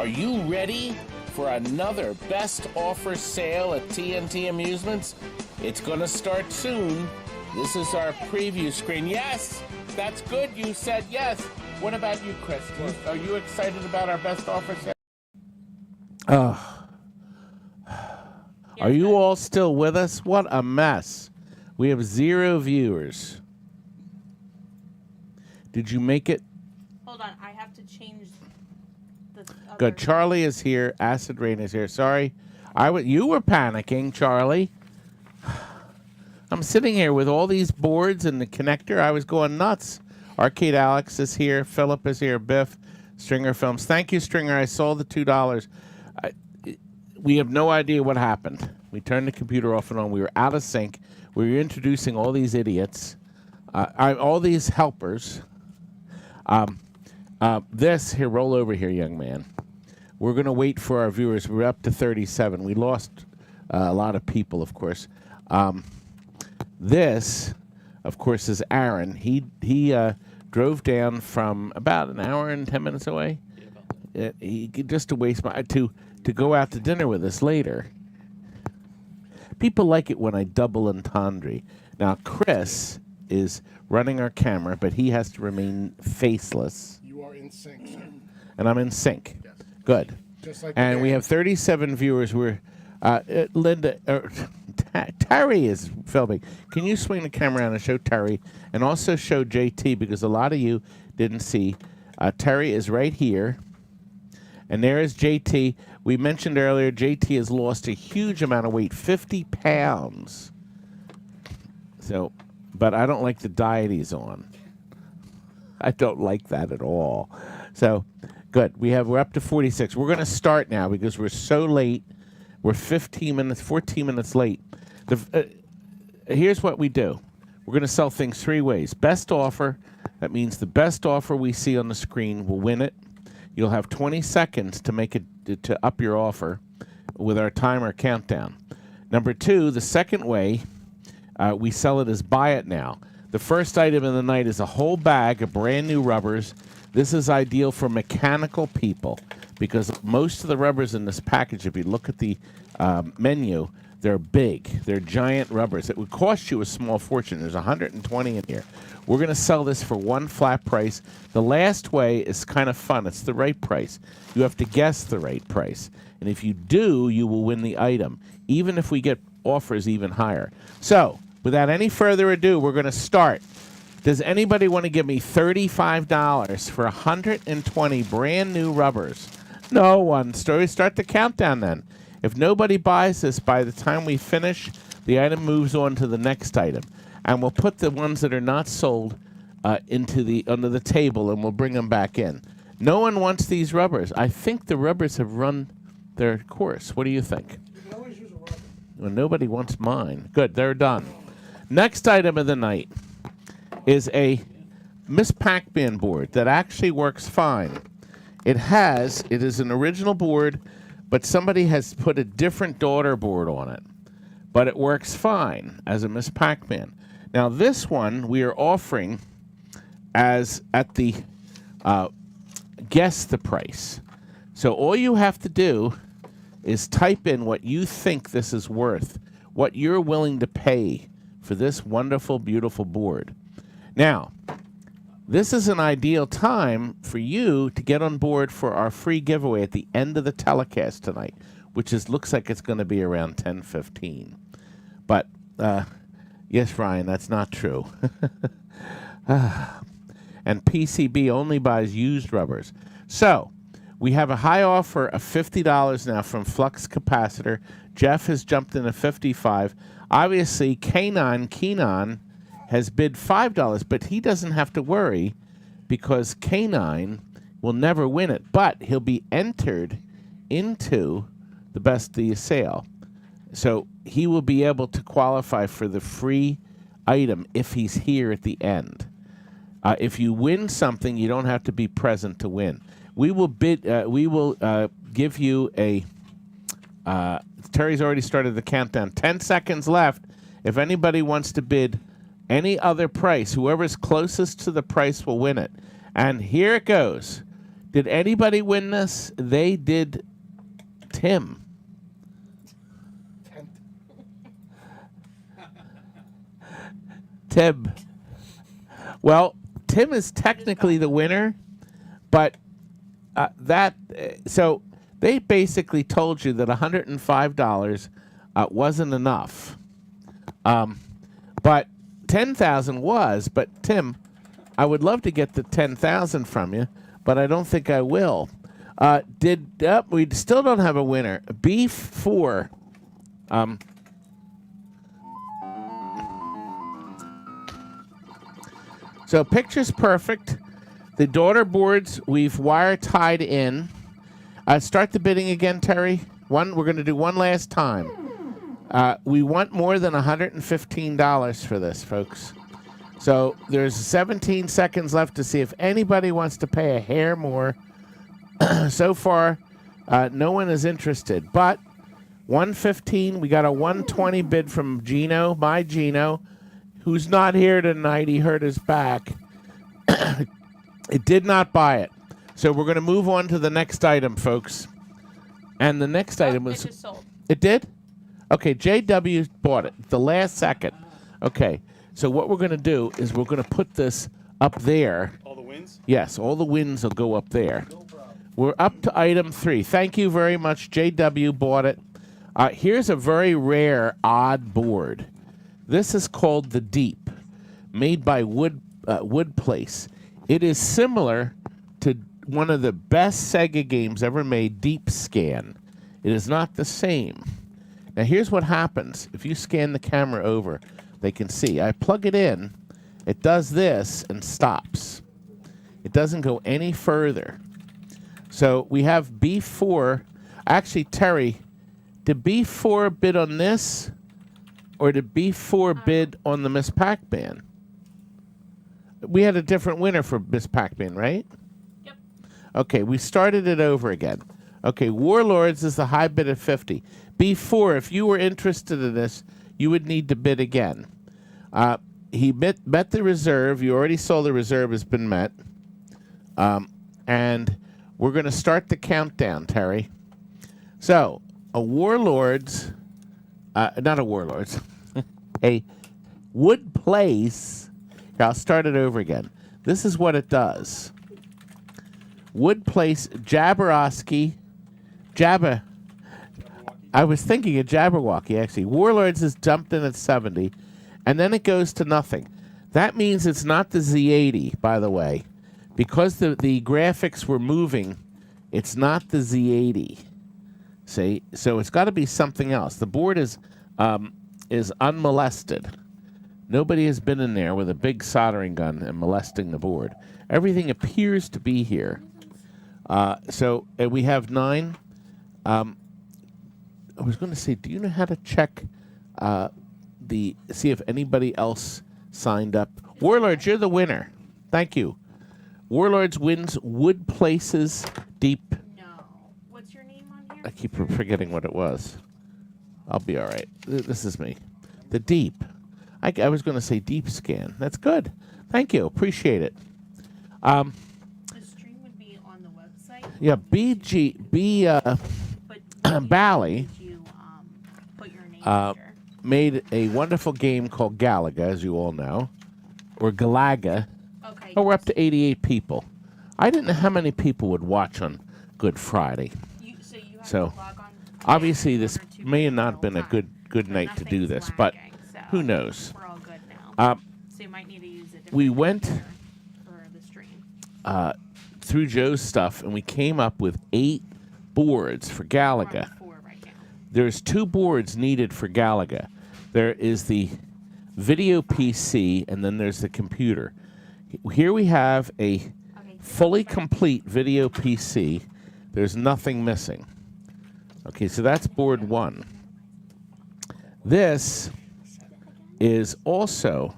Are you ready for another best offer sale at TNT Amusements? It's gonna start soon. This is our preview screen. Yes, that's good. You said yes. What about you, Chris? Are you excited about our best offer sale? Are you all still with us? What a mess. We have 0 viewers. Did you make it? Hold on, I have to change the other. Good. Charlie is here. Acid Rain is here. Sorry. You were panicking, Charlie. I'm sitting here with all these boards and the connector. I was going nuts. Arcade Alex is here. Philip is here. Biff. Stringer Films. Thank you, Stringer. I saw the $2. We have no idea what happened. We turned the computer off and on. We were out of sync. We were introducing all these idiots, all these helpers. This here, roll over here, young man. We're going to wait for our viewers. We're up to 37. We lost a lot of people, of course. This, of course, is Aaron. He drove down from about an hour and 10 minutes away. Just to waste my to go out to dinner with us later. People like it when I double entendre. Now, Chris is running our camera, but he has to remain faceless. You are in sync, sir. And I'm in sync. Yes. Good. Just like and we have 37 viewers. We're Linda, Terry is filming. Can you swing the camera around and show Terry, and also show JT, because a lot of you didn't see. Terry is right here, and there is JT. We mentioned earlier JT has lost a huge amount of weight, 50 pounds. So, but I don't like the diet he's on. I don't like that at all. So, good. We're up to 46. We're going to start now because we're so late. We're 14 minutes late. Here's what we do. We're going to sell things 3 ways. Best offer. That means the best offer we see on the screen will win it. You'll have 20 seconds to make it to up your offer with our timer countdown. Number 2, the second way, we sell it as buy it now. The first item of the night is a whole bag of brand new rubbers. This is ideal for mechanical people because most of the rubbers in this package, if you look at the menu, they're big. They're giant rubbers. It would cost you a small fortune. There's 120 in here. We're going to sell this for one flat price. The last way is kind of fun. It's the right price. You have to guess the right price. And if you do, you will win the item, even if we get offers even higher. So, without any further ado, we're going to start. Does anybody want to give me $35 for 120 brand new rubbers? No one. Start the countdown then. If nobody buys this by the time we finish, the item moves on to the next item. And we'll put the ones that are not sold under the table, and we'll bring them back in. No one wants these rubbers. I think the rubbers have run their course. What do you think? You can always use a rubber. Well, nobody wants mine. Good, they're done. Next item of the night is a Miss Pac-Man board that actually works fine. It is an original board, but somebody has put a different daughter board on it. But it works fine as a Miss Pac-Man. Now this one we are offering as at the guess the price. So all you have to do is type in what you think this is worth, what you're willing to pay for this wonderful, beautiful board. Now, this is an ideal time for you to get on board for our free giveaway at the end of the telecast tonight, which looks like it's going to be around 10:15. But, yes, Ryan, that's not true. And PCB only buys used rubbers. So, we have a high offer of $50 now from Flux Capacitor. Jeff has jumped in at $55. Obviously, Keenan has bid $5, but he doesn't have to worry because K9 will never win it, but he'll be entered into the best of the sale. So he will be able to qualify for the free item if he's here at the end. If you win something, you don't have to be present to win. We will give you a. Terry's already started the countdown. 10 seconds left. If anybody wants to bid any other price, whoever's closest to the price will win it. And here it goes. Did anybody win this? They did. Tim. 10th. Tim. Well, Tim is technically the winner, but so they basically told you that $105 wasn't enough. But 10,000 was. But Tim, I would love to get the 10,000 from you, but I don't think I will. We still don't have a winner. B4. So picture's perfect. The daughter boards we've wire tied in. Start the bidding again, Terry. We're going to do one last time. We want more than $115 for this, folks. So there's 17 seconds left to see if anybody wants to pay a hair more. So far, no one is interested. But 115, we got a 120 bid from Gino, my Gino, who's not here tonight. He hurt his back. It did not buy it. So we're going to move on to the next item, folks. And the next item was... It just sold. It did? Okay, JW bought it the last second. Okay, so what we're going to do is we're going to put this up there. All the wins? Yes, all the wins will go up there. We're up to item 3. Thank you very much. JW bought it. Here's a very rare odd board. This is called the Deep, made by Wood Place. It is similar to one of the best Sega games ever made, Deep Scan. It is not the same. Now here's what happens. If you scan the camera over, they can see. I plug it in, it does this and stops. It doesn't go any further. So we have B4. Actually, Terry, did B4 bid on this, or did B4 bid on the Miss Pac-Man? We had a different winner for Miss Pac-Man, right? Yep. Okay, we started it over again. Okay, Warlords is the high bid at 50. B4, if you were interested in this, you would need to bid again. He met the reserve. You already saw the reserve has been met. And we're going to start the countdown, Terry. So, a Warlords, not a Warlords, a Wood Place. Here, I'll start it over again. This is what it does. Wood Place, Jabberwocky, I was thinking of Jabberwocky, actually. Warlords is jumped in at 70, and then it goes to nothing. That means it's not the Z80, by the way. Because the graphics were moving, it's not the Z80. See? So it's got to be something else. The board is unmolested. Nobody has been in there with a big soldering gun and molesting the board. Everything appears to be here. So we have 9. I was going to say, do you know how to check see if anybody else signed up? Warlords, you're the winner. Thank you. Warlords wins Wood Places Deep. No. What's your name on here? I keep forgetting what it was. I'll be all right. This is me. The Deep. I was going to say Deep Scan. That's good. Thank you. Appreciate it. The stream would be on the website. Yeah, But Bally you put your name here. made a wonderful game called Galaga, as you all know, or Galaga. Okay. Oh, we're up to 88 people. I didn't know how many people would watch on Good Friday. So you have So, to log on. Obviously, this 1 or 2 may have people not been a at time. good night to do Nothing's this, but lagging, so who knows? We're all good now. So you might need to use a different We went computer for the stream. Through Joe's stuff, and we came up with 8 boards for We're on Galaga. 4 right now. There's 2 boards needed for Galaga. There is the video PC, and then there's the computer. Here we have a Okay. fully complete video PC. There's nothing missing. Okay, so that's board 1. This is also,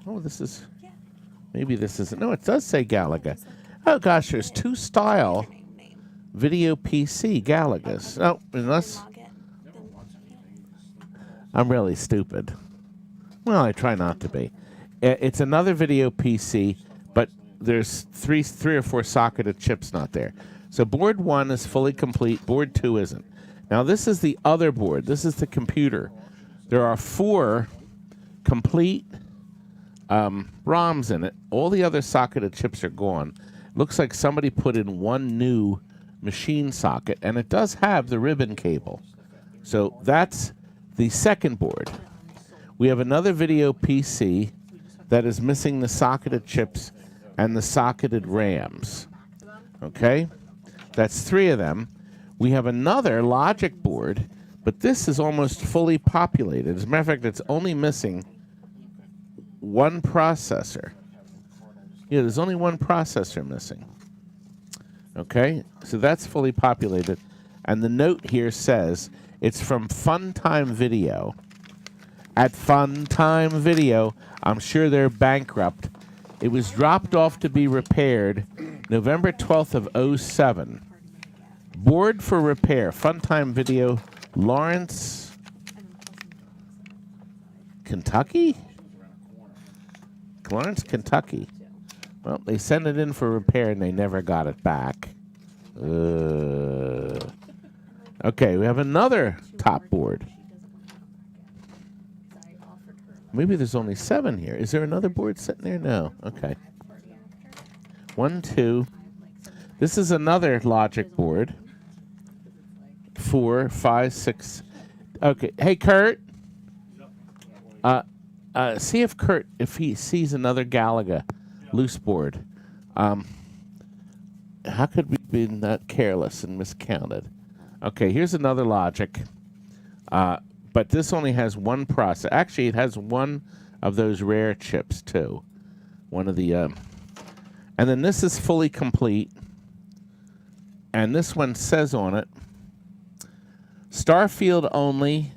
maybe this isn't, no, it does say Galaga. Oh gosh, there's 2 style video PC Galagas. Oh, unless, I'm really stupid. Well, I try not to be. It's another video PC, but there's three or four socketed chips not there. So board 1 is fully complete. Board 2 isn't. Now this is the other board. This is the computer. There are 4 complete ROMs in it. All the other socketed chips are gone. Looks like somebody put in one new machine socket, and it does have the ribbon cable. So that's the second board. We have another video PC that is missing the socketed chips and the socketed RAMs. Okay? That's 3 of them. We have another logic board, but this is almost fully populated. As a matter of fact, it's only missing one processor. Yeah, there's only one processor missing. Okay? So that's fully populated. And the note here says it's from Funtime Video. At Funtime Video, I'm sure they're bankrupt. It was dropped off to be repaired November 12th of 07. Board for repair. Funtime Video, Lawrence, Kentucky? Lawrence, Kentucky. Well, they sent it in for repair and they never got it back. Okay, we have another top board. Maybe there's only 7 here. Is there another board sitting there? No. Okay. 1, 2. This is another logic board. 4, 5, 6. Okay. Hey, Curt. See if Curt, if he sees another Galaga loose board. How could we be that careless and miscounted? Okay, here's another logic. But this only has one process. Actually, it has one of those rare chips, too. One of the... and then this is fully complete. And this one says on it, Starfield only,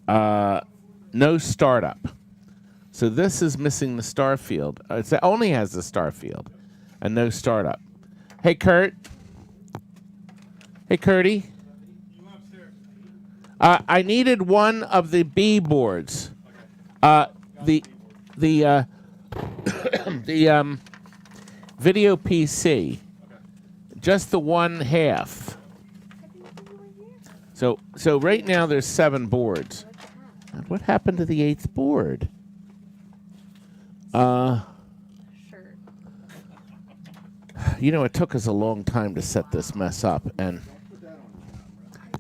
no startup. So this is missing the Starfield. It only has the Starfield and no startup. Hey, Curt. Hey, Curty. I needed one of the B boards. The video PC. Just the one half. So right now there's 7 boards. What happened to the 8th board? You know, it took us a long time to set this mess up, and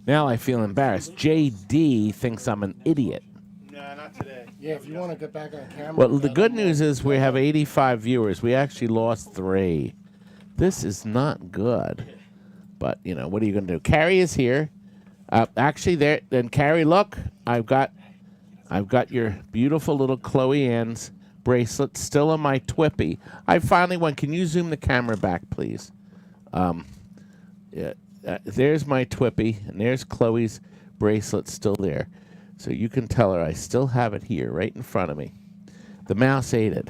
now I feel embarrassed. JD thinks I'm an idiot. No, not today. Yeah, if you want to get back on camera. Well, the good news is we have 85 viewers. We actually lost 3. This is not good. But, you know, what are you going to do? Carrie is here. Actually, there. Then Carrie, look, I've got your beautiful little Chloe Ann's bracelet still on my Twippy. I finally won. Can you zoom the camera back, please? There's my Twippy, and there's Chloe's bracelet still there. So you can tell her I still have it here, right in front of me. The mouse ate it.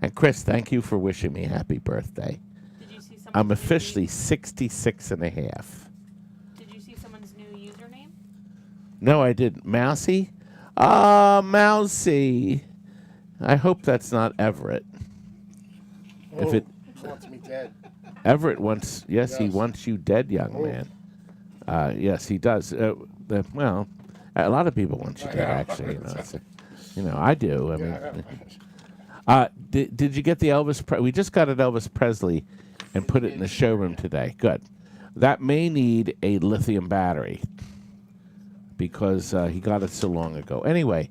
And Chris, thank you for wishing me happy birthday. Did you see I'm officially 66 and a half. Did you see someone's new username? No, I didn't. Mousy? Ah, Mousy. I hope that's not Everett. Oh, If it wants me dead. Everett wants, yes, he wants you dead, young man. Yes, he does. Well, a lot of people want you dead, actually. You know, I do. I mean, did you get the Elvis? We just got an Elvis Presley and put it in the showroom today. Good. That may need a lithium battery because he got it so long ago. Anyway,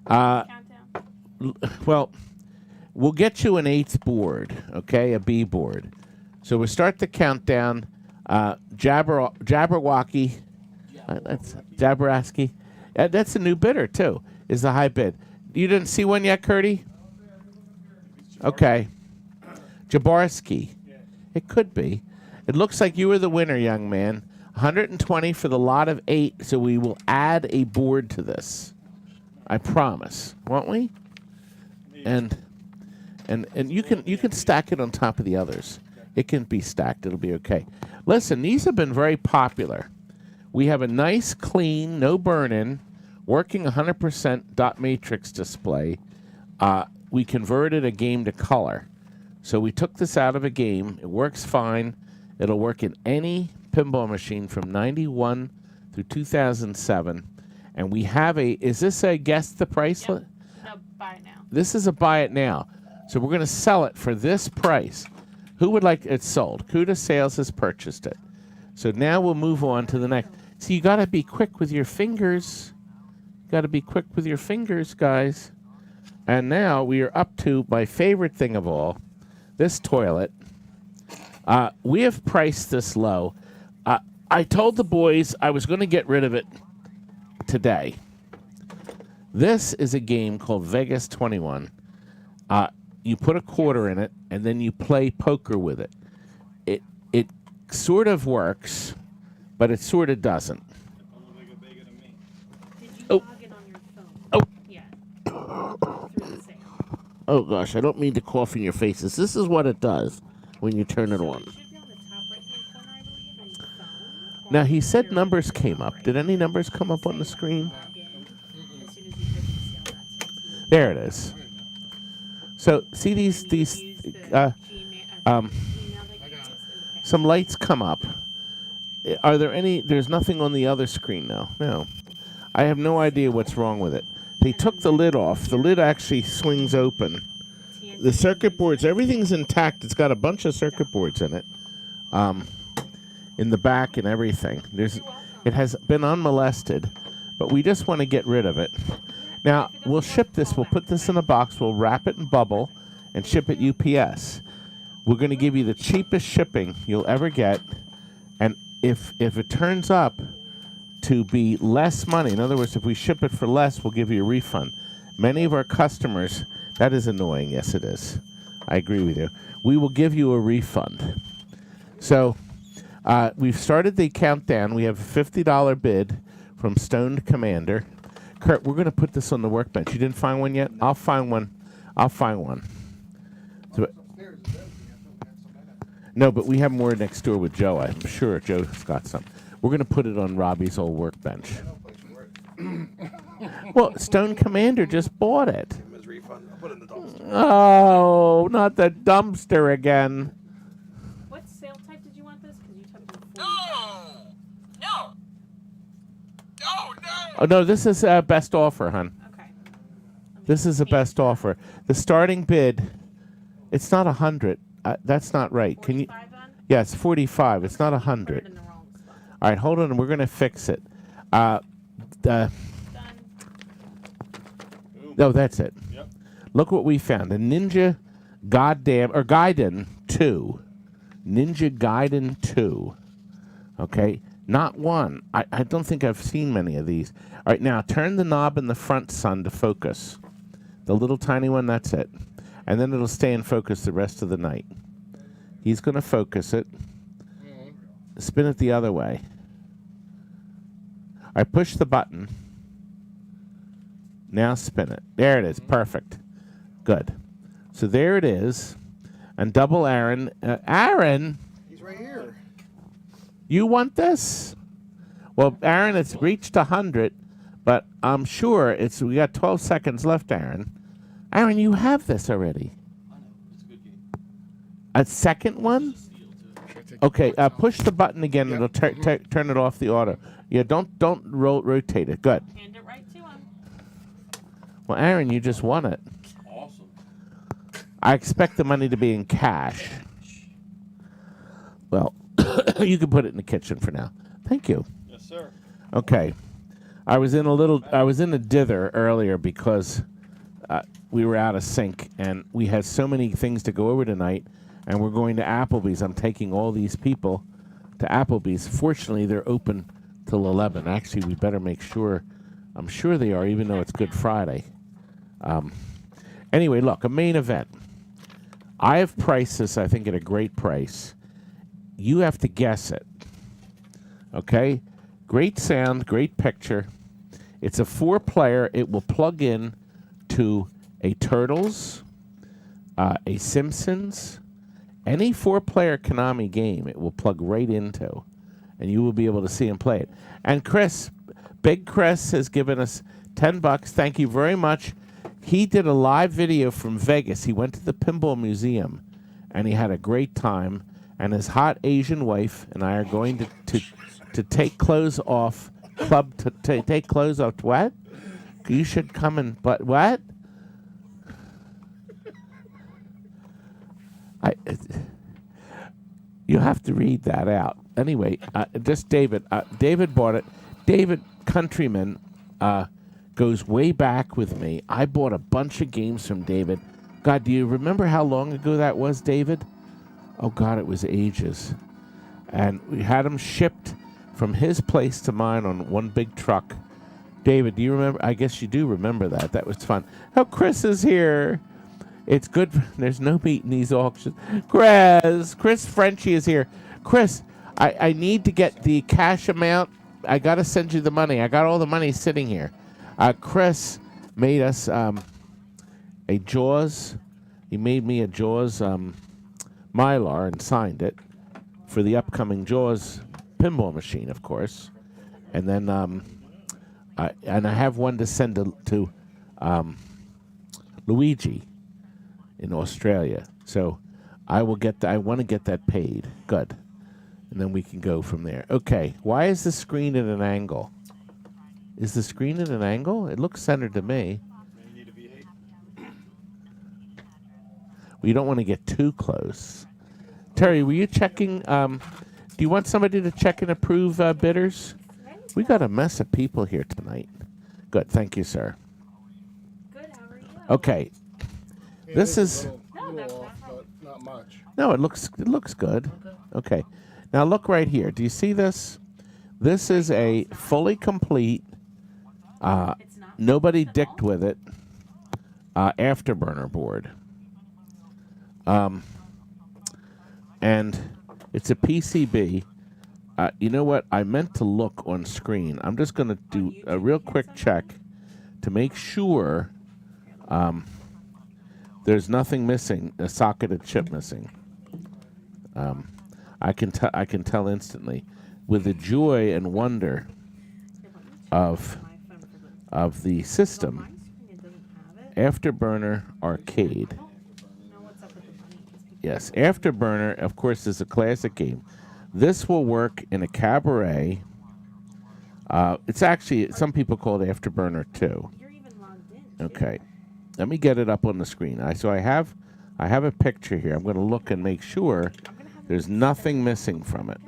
Countdown. well, we'll get you an 8th board, okay, a B board. So we'll start the countdown. Jabberwocky. That's Jabberasky. That's a new bidder, too, is the high bid. You didn't see one yet, Curdy? Okay. Jabarski. It could be. It looks like you were the winner, young man. 120 for the lot of 8, so we will add a board to this. I promise. Won't we? And you can stack it on top of the others. It can be stacked. It'll be okay. Listen, these have been very popular. We have a nice, clean, no burn-in, working 100% dot matrix display. We converted a game to color. So we took this out of a game. It works fine. It'll work in any pinball machine from 91 through 2007. And we have a, is this a guess the price? Yep. No, buy it now. This is a buy it now. So we're going to sell it for this price. Who would like it sold? Kuda Sales has purchased it. So now we'll move on to the next. See, you got to be quick with your fingers. Got to be quick with your fingers, guys. And now we are up to my favorite thing of all, this toilet. We have priced this low. I told the boys I was going to get rid of it today. This is a game called Vegas 21. You put a quarter in it, and then you play poker with it. It sort of works, but it sort of doesn't. Did you Oh. log in on your phone? Oh. Yeah. Through the sale. Oh, gosh, I don't mean to cough in your faces. This is what it does when you turn it So on. it should be on the top right-hand corner, I believe, on the phone. Now, he Or said your numbers right came up. right. Did any numbers come up on the screen? Log in. As soon as you hit the sale, that's There it is. So, see these use the Gmail that you use. some lights come up. Are there any? There's nothing on the other screen now. No. I have no idea what's wrong with it. They took the lid off. The lid actually swings open. The circuit boards, everything's intact. It's got a bunch of circuit boards in it, in the back and everything. It has been unmolested, but we just want to get rid of it. Now, we'll ship this. We'll put this in a box. We'll wrap it in bubble and ship it UPS. We're going to give you the cheapest shipping you'll ever get. And if it turns up to be less money, in other words, if we ship it for less, we'll give you a refund. Many of our customers, that is annoying. Yes, it is. I agree with you. We will give you a refund. So we've started the countdown. We have a $50 bid from Stoned Commander. Curt, we're going to put this on the workbench. You didn't find one yet? I'll find one. I'll find one. So, no, but we have more next door with Joe. I'm sure Joe's got some. We're going to put it on Robbie's old workbench. Well, Stone Commander just bought it. Oh, not the dumpster again. What sale type did you want this? Because you took it before. No! Oh, no, this is best offer, hon. Okay. This is the best offer. The starting bid, it's not 100. That's not right. Can you? 45 then? Yeah, it's 45. It's not Put it 100. in the wrong spot. All right, hold on. We're going to fix it. Done. No, that's it. Yep. Look what we found. A Ninja Gaiden 2. Ninja Gaiden 2. Okay? Not one. I don't think I've seen many of these. All right, now turn the knob in the front, son, to focus. The little tiny one, that's it. And then it'll stay in focus the rest of the night. He's going to focus it. Spin it the other way. I push the button. Now spin it. There it is. Perfect. Good. So there it is. And double Aaron. Aaron, He's right here. you want this? Well, Aaron, it's reached 100, but I'm sure we got 12 seconds left, Aaron. Aaron, you have this already. I know. It's a good game. A second one? Okay, push the button again. Yep. It'll turn it off the auto. Yeah, don't rotate it. Good. Hand it right to him. Well, Aaron, you just won it. Awesome. I expect the money to be in cash. Well, you can put it in the kitchen for now. Thank you. Yes, sir. Okay. I was in a dither earlier because we were out of sync and we had so many things to go over tonight, and we're going to Applebee's. I'm taking all these people to Applebee's. Fortunately, they're open till 11. Actually, we better make sure. I'm sure they are, even though it's Good Friday. Anyway, look, a main event. I have priced this, I think, at a great price. You have to guess it. Okay? Great sound, great picture. It's a 4-player. It will plug in to a Turtles, a Simpsons, any 4-player Konami game. It will plug right into, and you will be able to see and play it. And Chris, Big Chris, has given us $10. Thank you very much. He did a live video from Vegas. He went to the Pinball Museum, and he had a great time. And his hot Asian wife and I are going to take clothes off club to take clothes off. What? You should come and but what? You have to read that out. Anyway, just David. David bought it. David Countryman goes way back with me. I bought a bunch of games from David. God, do you remember how long ago that was, David? Oh, God, it was ages. And we had them shipped from his place to mine on one big truck. David, do you remember? I guess you do remember that. That was fun. Oh, Chris is here. It's good. There's no meat in these auctions. Chris Frenchie is here. Chris, I need to get the cash amount. I got to send you the money. I got all the money sitting here. Chris made us a Jaws. He made me a Jaws Mylar and signed it for the upcoming Jaws pinball machine, of course. And then I have one to send to Luigi in Australia. So I will get I want to get that paid. Good. And then we can go from there. Okay. Why is the screen at an angle? Is the screen at an angle? It looks centered to me. You need a V8. Well, you don't want to get too close. Terry, were you checking? Do you want somebody to check and approve bidders? We got a mess of people here tonight. Good. Thank you, sir. Good, how are you? Okay. It This a is... little No, that's off, not but not much. No, it looks good. Okay. Now look right here. Do you see this? This is a fully complete, It's not. nobody dicked with it, Afterburner board. And it's a PCB. You know what? I meant to look on screen. I'm just going to do a real quick check to make sure there's nothing missing, a socketed chip missing. I can tell instantly with the joy and wonder of the system. Afterburner Arcade. Yes, Afterburner, of course, is a classic game. This will work in a cabaret. It's actually, some people call it Afterburner 2. You're even logged in. Okay. Let me get it up on the screen. So I have a picture here. I'm going to look and make sure there's nothing missing from it.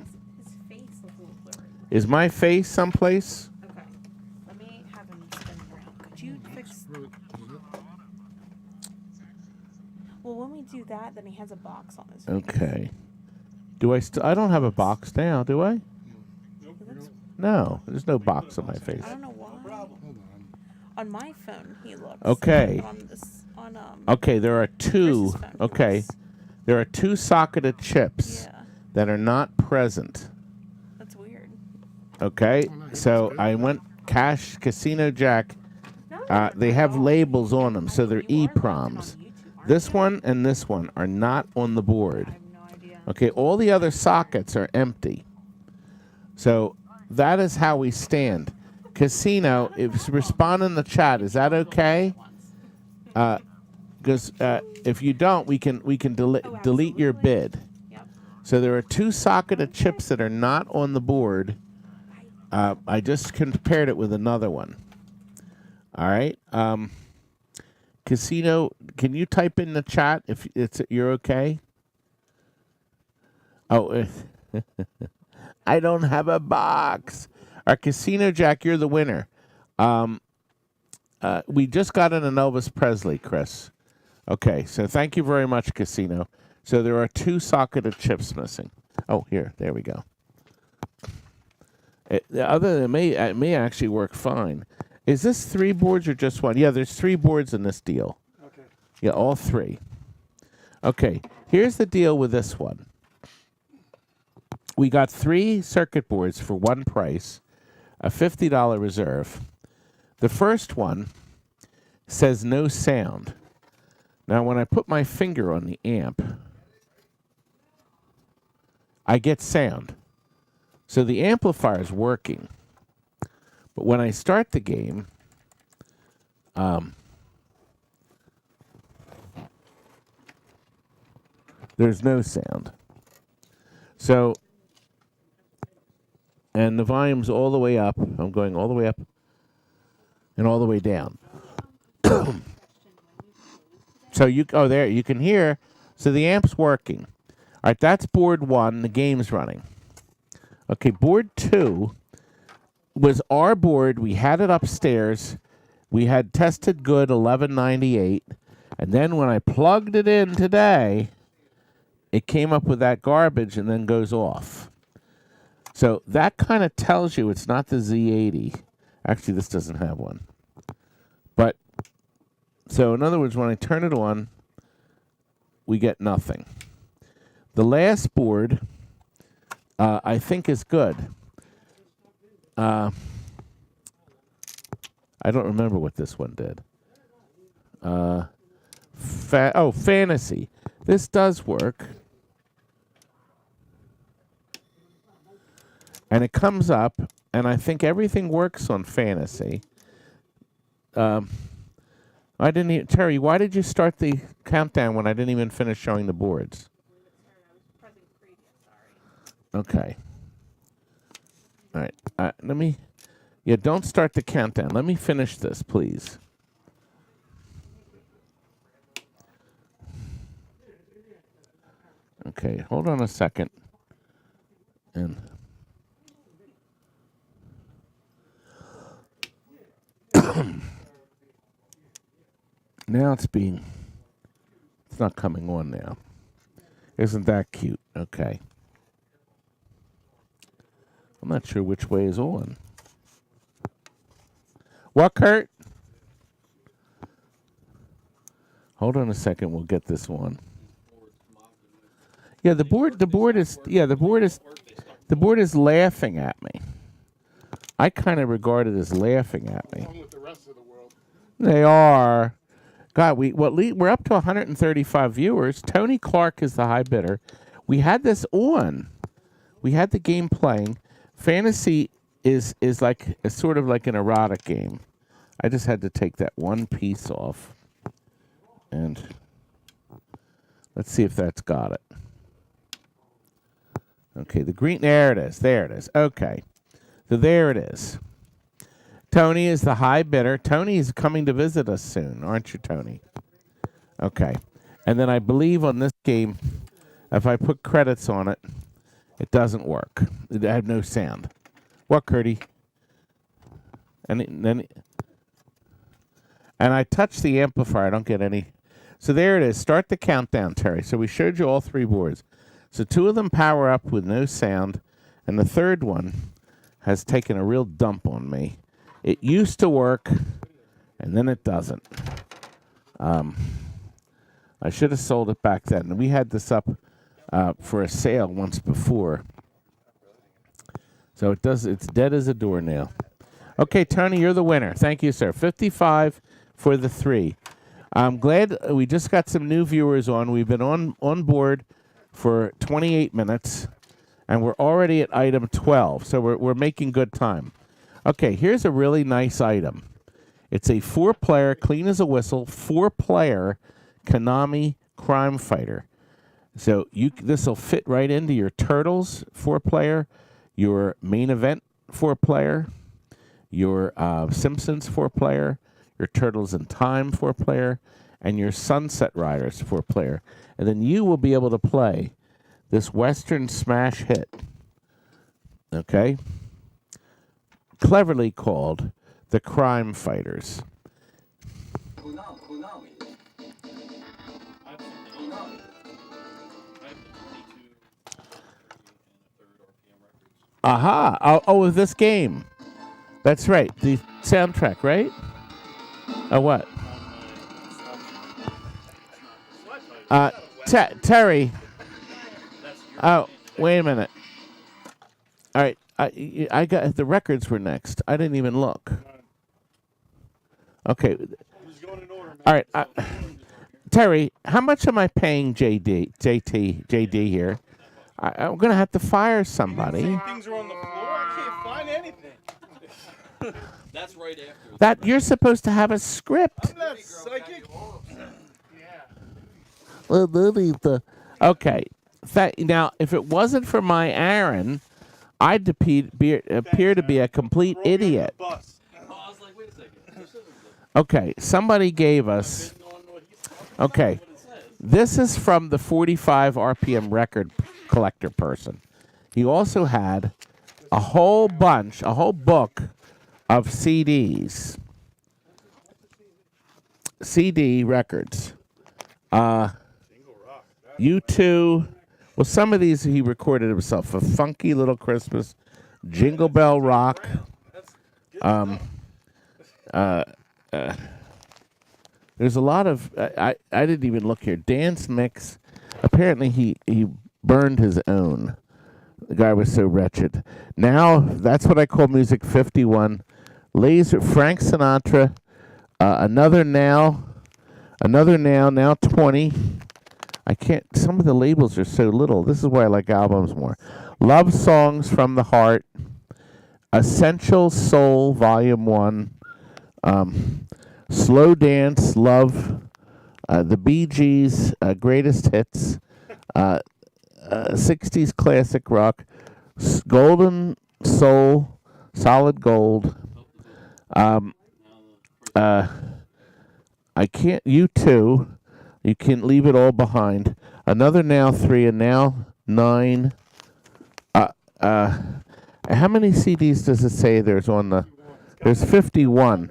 His face is a little blurry. Is my face someplace? Okay. Let me have him spin around. Could you fix... Well, when we do that, then he has a box on his face. Okay. Do I I don't have a box now, do I? No, there's no box on my face. I don't know why. On my phone, he looks. Okay. But on this, Okay, there are two. Chris's phone, he Okay. looks- There are two socketed chips Yeah, that are not present. that's weird. Okay? Oh, nice. So Good. I went Casino Jack. No, They have labels on them, so they're you are logged in on EPROMs. YouTube, aren't This you? one and this one are not on the board. I have no idea. Okay, all the other sockets are empty. So that is how we stand. Casino, if respond in the chat, is that okay? Because if you don't, we can delete your bid. Yep. So there are two socketed chips that are not on the board. I just compared it with another one. All right. Casino, can you type in the chat if you're okay? Oh, I don't have a box. Our Casino Jack, you're the winner. We just got an Elvis Presley, Chris. Okay, so thank you very much, Casino. So there are two socketed chips missing. Oh, here, there we go. Other than it may actually work fine. Is this 3 boards or just one? Yeah, there's 3 boards in this deal. Okay. Yeah, all 3. Okay, here's the deal with this one. We got 3 circuit boards for one price, a $50 reserve. The first one says no sound. Now, when I put my finger on the amp, I get sound. So the amplifier is working. But when I start the game, There's no sound. So, and the volume's all the way up. I'm going all the way up and all the way down. So there, you can hear. So the amp's working. All right, that's board 1. The game's running. Okay, board 2 was our board. We had it upstairs. We had tested good 1198. And then when I plugged it in today, it came up with that garbage and then goes off. So that kind of tells you it's not the Z80. Actually, this doesn't have one. But, so in other words, when I turn it on, we get nothing. The last board, I think, is good. I don't remember what this one did. Fantasy. This does work. And it comes up, and I think everything works on Fantasy. I didn't even, Terry, why did you start the countdown when I didn't even finish showing the boards? Okay. All right. Let me, don't start the countdown. Let me finish this, please. Okay, hold on a second. And now it's not coming on now. Isn't that cute? Okay. I'm not sure which way is on. What, Curt? Hold on a second. We'll get this one. Yeah, the board is laughing at me. I kind of regard it as laughing at me. Along with the rest of the world. They are. God, we're up to 135 viewers. Tony Clark is the high bidder. We had this on. We had the game playing. Fantasy is like sort of like an erotic game. I just had to take that one piece off. And let's see if that's got it. Okay, the green, there it is. There it is. Okay. So there it is. Tony is the high bidder. Tony is coming to visit us soon, aren't you, Tony? Okay. And then I believe on this game, if I put credits on it, it doesn't work. It had no sound. What, Curdy? And I touch the amplifier. I don't get any. So there it is. Start the countdown, Terry. So we showed you all 3 boards. So 2 of them power up with no sound, and the third one has taken a real dump on me. It used to work, and then it doesn't. I should have sold it back then. We had this up for a sale once before. So it's dead as a door now. Okay, Tony, you're the winner. Thank you, sir. 55 for the 3. I'm glad we just got some new viewers on. We've been on board for 28 minutes, and we're already at item 12, so we're making good time. Okay, here's a really nice item. It's a 4-player, clean as a whistle, 4-player Konami crime fighter. So this will fit right into your Turtles 4-player, your Main Event 4-player, your Simpsons 4-player, your Turtles in Time 4-player, and your Sunset Riders 4-player. And then you will be able to play this Western smash hit. Okay? Cleverly called the Crime Fighters. Konami. I have the 22 RPM records. Aha! Oh, this game. That's right. The soundtrack, right? Oh, what? Terry. Oh, wait a minute. All right. I got the records were next. I didn't even look. Okay. All right. Terry, how much am I paying JD here? I'm going to have to fire somebody. Things are on the floor. I can't find anything. That's right after. That you're supposed to have a script. I'm not psychic. Yeah. Well, Okay. Now, if it wasn't for my Aaron, I'd appear to be a complete idiot. Bus. Oh, I was like, wait a second. This isn't Okay, somebody gave us. Okay, this is from the 45 RPM record collector person. He also had a whole book of CDs. CD records. U2. Well, some of these he recorded himself. A Funky Little Christmas, Jingle Bell Rock. There's a lot of. I didn't even look here. Dance Mix. Apparently he burned his own. The guy was so wretched. Now that's what I call music 51. Laser Frank Sinatra. Another now 20. I can't. Some of the labels are so little. This is why I like albums more. Love Songs from the Heart. Essential Soul Volume 1. Slow Dance, Love. The Bee Gees, Greatest Hits. 60s Classic Rock. Golden Soul, Solid Gold. I can't. U2. You can leave it all behind. Another now 3 and now 9. How many CDs does it say there's on the? There's 51.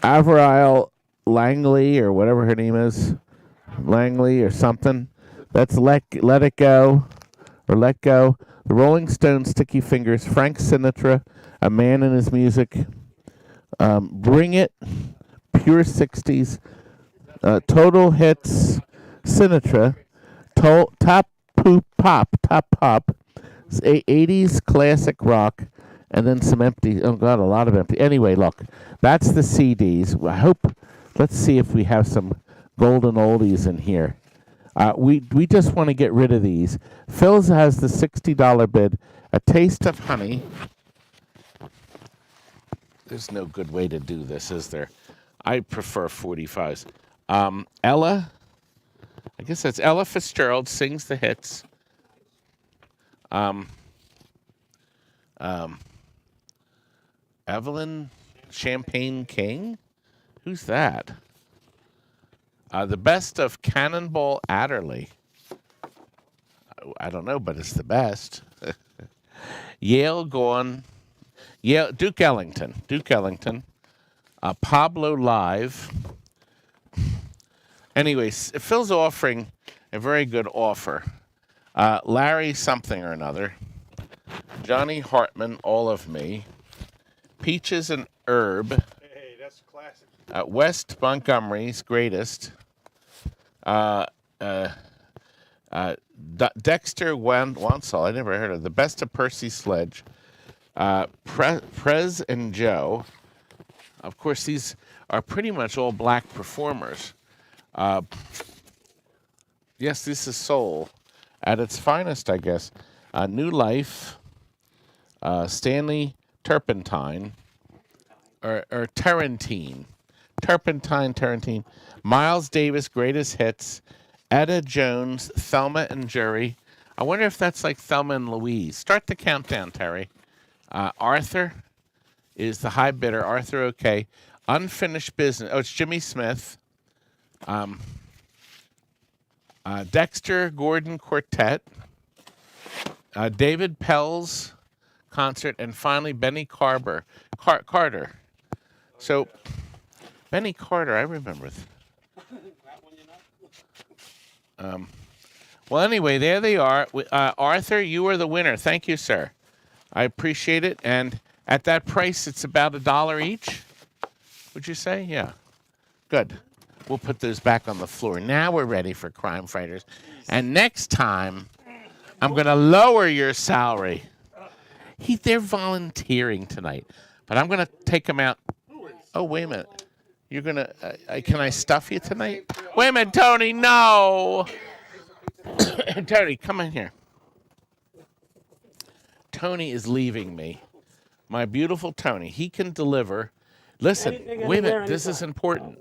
Avril Langley or whatever her name is, Langley or something. That's Let It Go, or Let Go. The Rolling Stones, Sticky Fingers. Frank Sinatra, A Man and His Music. Bring It, Pure 60s. Total Hits, Sinatra, Top Pop, 80s Classic Rock, and then some empty. Oh God, a lot of empty. Anyway, look, that's the CDs. I hope. Let's see if we have some golden oldies in here. We just want to get rid of these. Phil's has the $60 bid. A Taste of Honey. There's no good way to do this, is there? I prefer 45s. Ella, I guess that's Ella Fitzgerald sings the hits. Evelyn Champagne King? Who's that? The best of Cannonball Adderley. I don't know, but it's the best. Yale Gone. Yale, Duke Ellington. Pablo Live. Anyways, Phil's offering a very good offer. Larry something or another. Johnny Hartman, All of Me. Peaches and Herb. Hey, that's classic. West Montgomery's Greatest. Dexter Wansall, I never heard of. The Best of Percy Sledge. Prez and Joe. Of course, these are pretty much all black performers. Yes, this is soul at its finest, I guess. New Life, Stanley Turpentine, or Turrentine. Turpentine. Miles Davis, Greatest Hits. Etta Jones, Thelma and Jerry. I wonder if that's like Thelma and Louise. Start the countdown, Terry. Arthur is the high bidder. Arthur, okay. Unfinished Business. Oh, it's Jimmy Smith. Dexter Gordon Quartet. David Pell's concert. And finally, Benny Carter. So, Benny Carter, I remember. Well, anyway, there they are. Arthur, you are the winner. Thank you, sir. I appreciate it. And at that price, it's about $1 each, would you say? Yeah. Good. We'll put those back on the floor. Now we're ready for Crime Fighters. And next time, I'm going to lower your salary. They're volunteering tonight. But I'm going to take them out. Oh, wait a minute. You're going to... can I stuff you tonight? Wait a minute, Tony. No. Tony, come in here. Tony is leaving me. My beautiful Tony. He can deliver. Listen, wait a minute. This is important.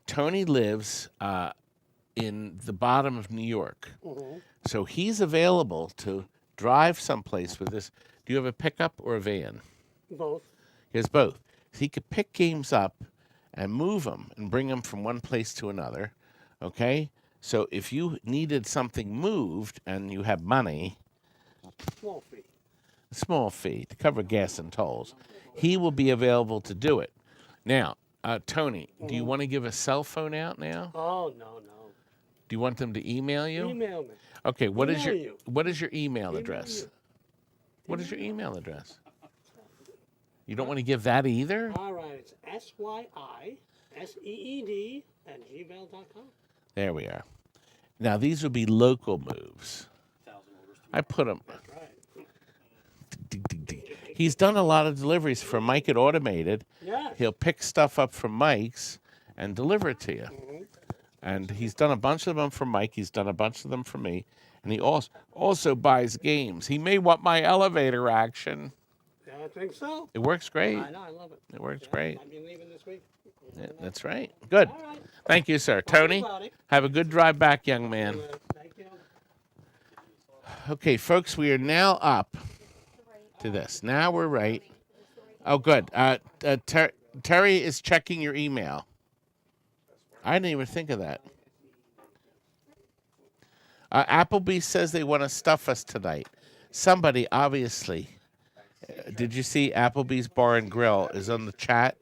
Tony lives in the bottom of New York. So he's available to drive someplace with this. Do you have a pickup or a van? Both. He has both. So he could pick games up and move them and bring them from one place to another. Okay? So if you needed something moved and you have money, Small fee. a small fee to cover gas and tolls, he will be available to do it. Now, Tony, do you want to give a cell phone out now? Oh, no. Do you want them to email you? Email me. Okay, what is Email your you. what is your email Email address? you. What is your email address? You don't want to give that either? All right, it's SYISEED@gmail.com. There we are. Now these would be local moves. I put them. Right. He's done a lot of deliveries for Mike at Automated. Yes. He'll pick stuff up from Mike's and deliver it to you. And he's done a bunch of them for Mike. He's done a bunch of them for me. And he also buys games. He may want my elevator action. Yeah, I think so. It works great. I know, I love it. It works great. I'll be leaving this week. Yeah, that's right. Good. All right. Thank you, sir. Tony, buddy. have a good drive back, young man. Thank you. Okay, folks, we are now up to this. Now we're right. Oh, good. Terry is checking your email. I didn't even think of that. Applebee's says they want to stuff us tonight. Somebody, obviously, did you see Applebee's Bar and Grill is on the chat?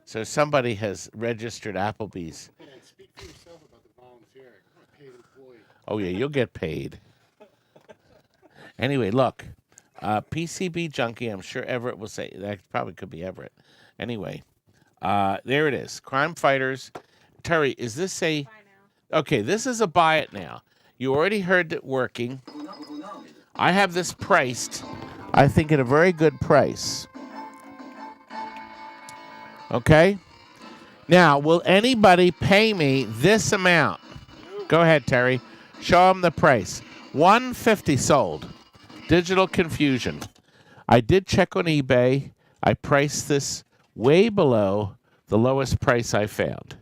So somebody has registered Applebee's. And speak for yourself about the volunteering. I'm a paid employee. Oh, yeah, you'll get paid. Anyway, look, PCB Junkie, I'm sure Everett will say, that probably could be Everett. Anyway, there it is. Crime Fighters. Terry, is this a... Okay, this is a buy it now. You already heard it working. I have this priced, I think, at a very good price. Okay? Now, will anybody pay me this amount? Go ahead, Terry. Show them the price. $150 sold. Digital Confusion. I did check on eBay. I priced this way below the lowest price I found.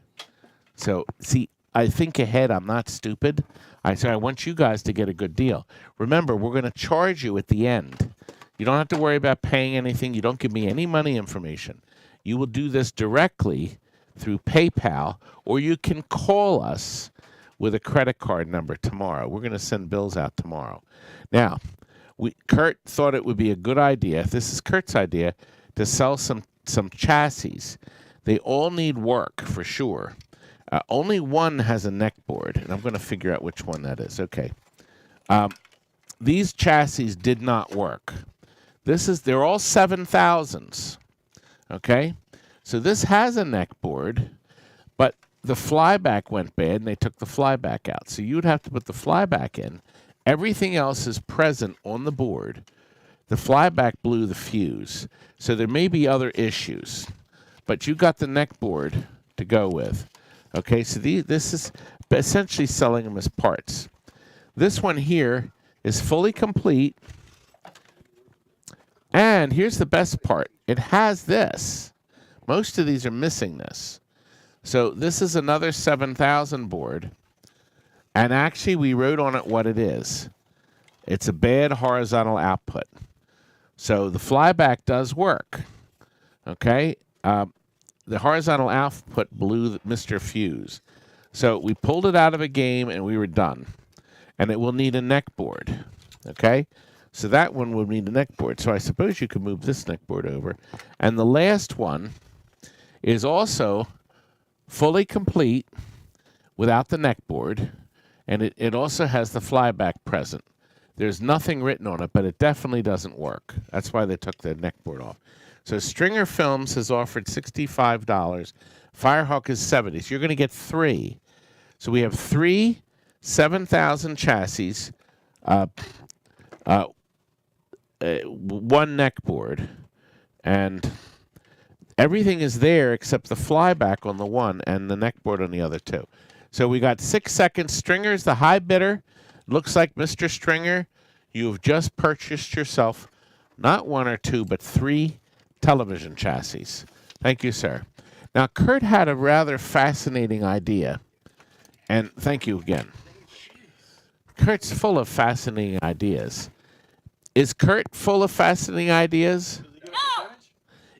So, see, I think ahead. I'm not stupid. I want you guys to get a good deal. Remember, we're going to charge you at the end. You don't have to worry about paying anything. You don't give me any money information. You will do this directly through PayPal, or you can call us with a credit card number tomorrow. We're going to send bills out tomorrow. Now, Curt thought it would be a good idea, this is Curt's idea, to sell some chassis. They all need work, for sure. Only one has a neck board, and I'm going to figure out which one that is. Okay. These chassis did not work. They're all 7,000s. Okay? So this has a neck board, but the flyback went bad, and they took the flyback out. So you'd have to put the flyback in. Everything else is present on the board. The flyback blew the fuse. So there may be other issues, but you got the neck board to go with. Okay, so this is essentially selling them as parts. This one here is fully complete. And here's the best part. It has this. Most of these are missing this. So this is another 7,000 board. And actually, we wrote on it what it is. It's a bad horizontal output. So the flyback does work. Okay? The horizontal output blew Mr. Fuse. So we pulled it out of a game and we were done. And it will need a neck board. Okay? So that one will need a neck board. So I suppose you could move this neck board over. And the last one is also fully complete without the neck board. And it also has the flyback present. There's nothing written on it, but it definitely doesn't work. That's why they took the neck board off. So Stringer Films has offered $65. Firehawk is $70. So you're going to get 3. So we have 3 7,000 chassis, 1 neck board, and everything is there except the flyback on the one and the neck board on the other 2. So we got 6 seconds. Stringer's the high bidder. Looks like Mr. Stringer, you've just purchased yourself not 1 or 2, but 3 television chassis. Thank you, sir. Now, Curt had a rather fascinating idea. And thank you again. Kurt's full of fascinating ideas. Is Curt full of fascinating ideas? No!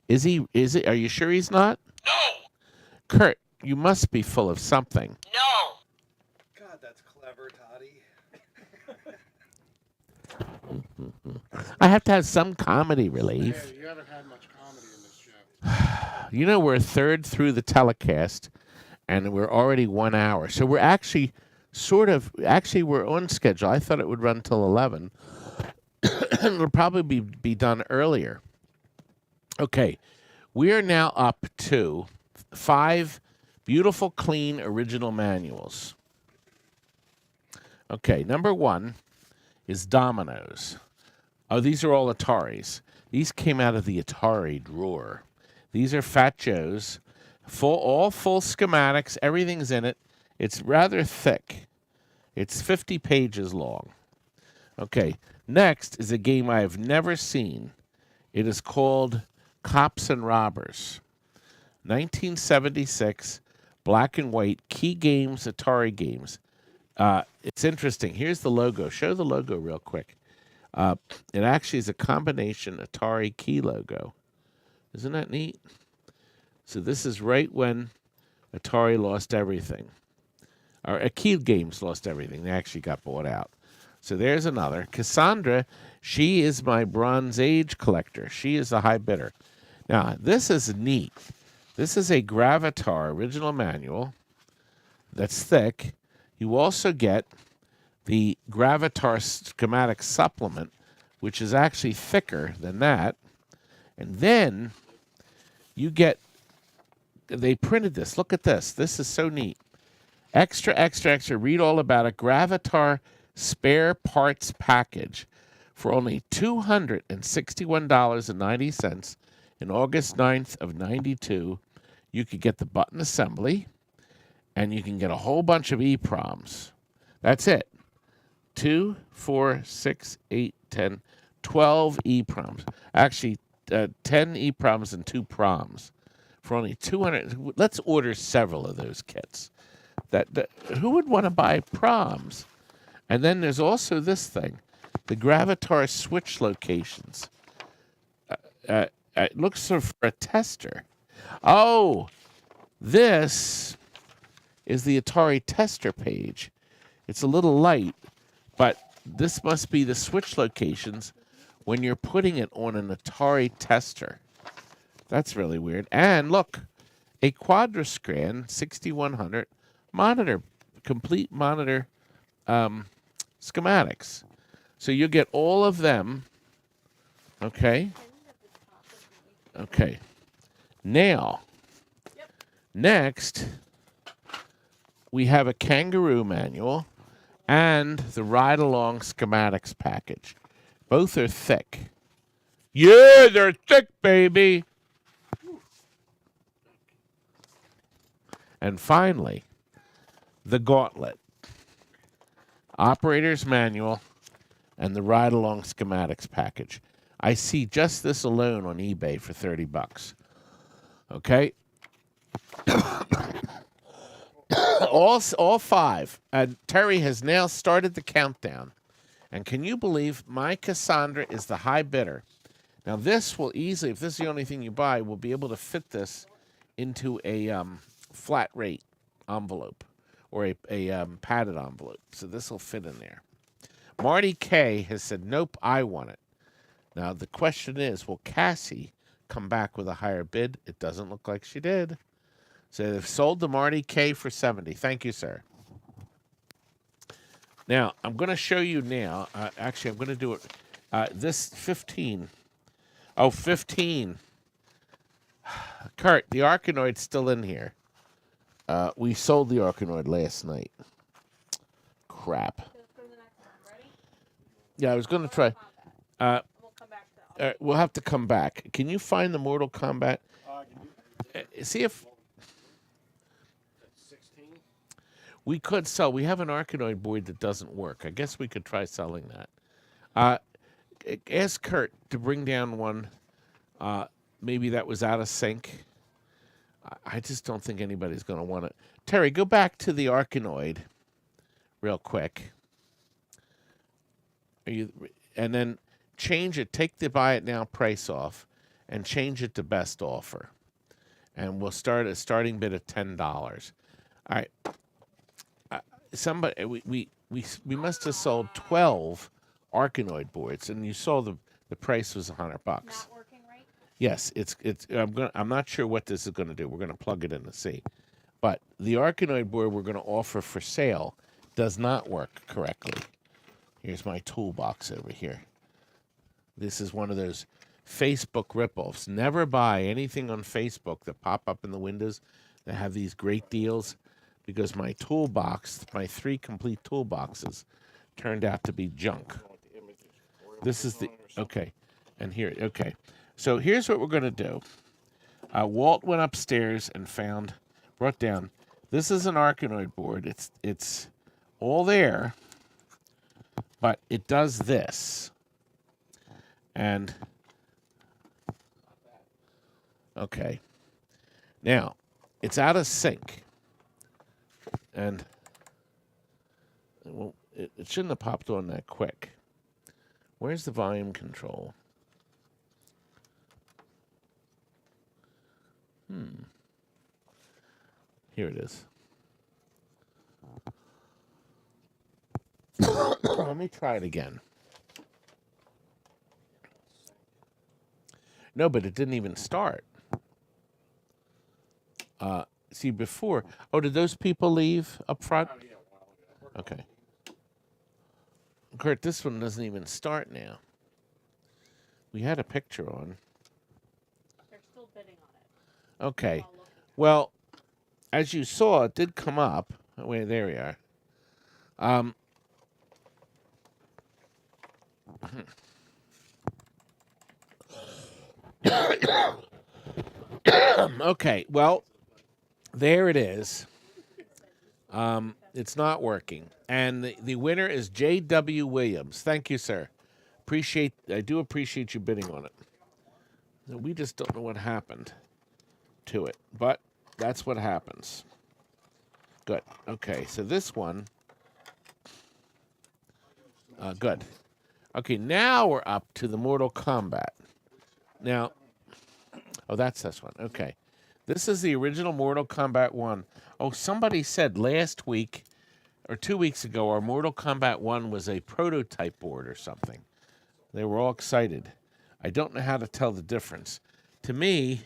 Is he? Is it? Are you sure he's not? No! Curt, you must be full of something. No! God, that's clever, Toddy. I have to have some comedy relief. Yeah, you haven't had much comedy in this show. You know, we're a third through the telecast, and we're already 1 hour. So we're actually we're on schedule. I thought it would run till 11. It'll probably be done earlier. Okay, we are now up to 5 beautiful, clean, original manuals. Okay, number 1 is Dominoes. Oh, these are all Ataris. These came out of the Atari drawer. These are Fat Joe's, all full schematics. Everything's in it. It's rather thick. It's 50 pages long. Okay, next is a game I have never seen. It is called Cops and Robbers. 1976, black and white, Key Games, Atari games. It's interesting. Here's the logo. Show the logo real quick. It actually is a combination Atari Key logo. Isn't that neat? So this is right when Atari lost everything. Or Key Games lost everything. They actually got bought out. So there's another. Cassandra, she is my Bronze Age collector. She is the high bidder. Now, this is neat. This is a Gravatar original manual that's thick. You also get the Gravatar schematic supplement, which is actually thicker than that. And then you get, they printed this. Look at this. This is so neat. Extra, extra, extra. Read all about it. Gravatar spare parts package for only $261.90 in August 9th of 92. You could get the button assembly, and you can get a whole bunch of EPROMs. That's it. 2, 4, 6, 8, 10, 12 EPROMs. Actually, 10 EPROMs and 2 PROMs for only 200. Let's order several of those kits. Who would want to buy PROMs? And then there's also this thing, the Gravatar switch locations. It looks for a tester. Oh, this is the Atari tester page. It's a little light, but this must be the switch locations when you're putting it on an Atari tester. That's really weird. And look, a Quadrascan 6100 monitor, complete monitor schematics. So you get all of them. Okay. Okay. Now, next, we have a Kangaroo manual and the Ride Along schematics package. Both are thick. Yeah, they're thick, baby. And finally, the Gauntlet, Operator's Manual, and the Ride Along schematics package. I see just this alone on eBay for $30. Okay? all 5. And Terry has now started the countdown. And can you believe my Cassandra is the high bidder? Now this will easily, if this is the only thing you buy, we'll be able to fit this into a flat rate envelope or a padded envelope. So this will fit in there. Marty K has said, nope, I want it. Now, the question is, will Cassie come back with a higher bid? It doesn't look like she did. So they've sold the Marty K for $70. Thank you, sir. Now, I'm going to show you now. Actually, I'm going to do it. This 15. Oh, 15. Curt, the Arkanoid's still in here. We sold the Arkanoid last night. Crap. Yeah, I was going to try. We'll have to come back. Can you find the Mortal Kombat? See if 16. we could sell. We have an Arkanoid board that doesn't work. I guess we could try selling that. Ask Curt to bring down one. Maybe that was out of sync. I just don't think anybody's going to want it. Terry, go back to the Arkanoid real quick. And then change it. Take the buy it now price off and change it to best offer. And we'll start a starting bid of $10. All right. Somebody, we must have sold 12 Arkanoid boards, and you saw the price was $100. Not working right? Yes, I'm not sure what this is going to do. We're going to plug it in to see. But the Arkanoid board we're going to offer for sale does not work correctly. Here's my toolbox over here. This is one of those Facebook ripoffs. Never buy anything on Facebook that pop up in the windows that have these great deals, because my toolbox, my 3 complete toolboxes, turned out to be junk. This is the, okay, and here, okay. So here's what we're going to do. Walt went upstairs and brought down, this is an Arkanoid board. It's all there, but it does this. And, okay. Now, it's out of sync. And it shouldn't have popped on that quick. Where's the volume control? Here it is. Let me try it again. No, but it didn't even start. See, before... Oh, did those people leave up front? Okay. Curt, this one doesn't even start now. We had a picture on. They're still bidding on it. Okay. Well, as you saw, it did come up. Oh, wait, there we are. Okay, well, there it is. It's not working. And the winner is J.W. Williams. Thank you, sir. I do appreciate you bidding on it. We just don't know what happened to it, but that's what happens. Good. Okay, so this one. Good. Okay, now we're up to the Mortal Kombat. Now, oh, that's this one. Okay. This is the original Mortal Kombat 1. Oh, somebody said last week or 2 weeks ago our Mortal Kombat 1 was a prototype board or something. They were all excited. I don't know how to tell the difference. To me,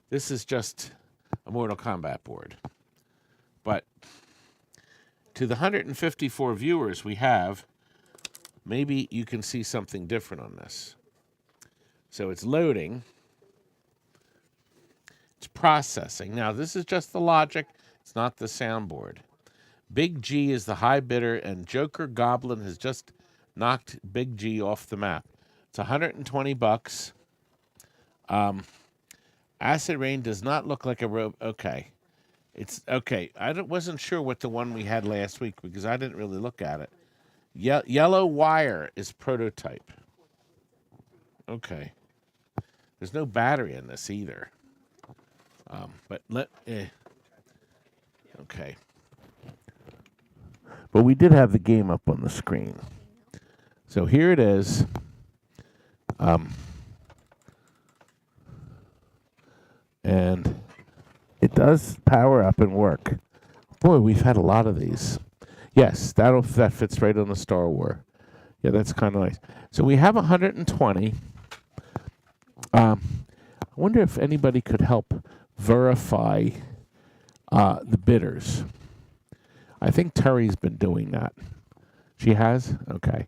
this is just a Mortal Kombat board. But to the 154 viewers we have, maybe you can see something different on this. So it's loading. It's processing. Now, this is just the logic. It's not the soundboard. Big G is the high bidder, and Joker Goblin has just knocked Big G off the map. It's $120. Acid Rain does not look like a robe. Okay. It's okay. Wasn't sure what the one we had last week because I didn't really look at it. Yellow Wire is prototype. Okay. There's no battery in this either. Okay. But we did have the game up on the screen. So here it is. And it does power up and work. Boy, we've had a lot of these. Yes, that fits right on the Star Wars. Yeah, that's kind of nice. So we have 120. I wonder if anybody could help verify the bidders. I think Terry's been doing that. She has? Okay.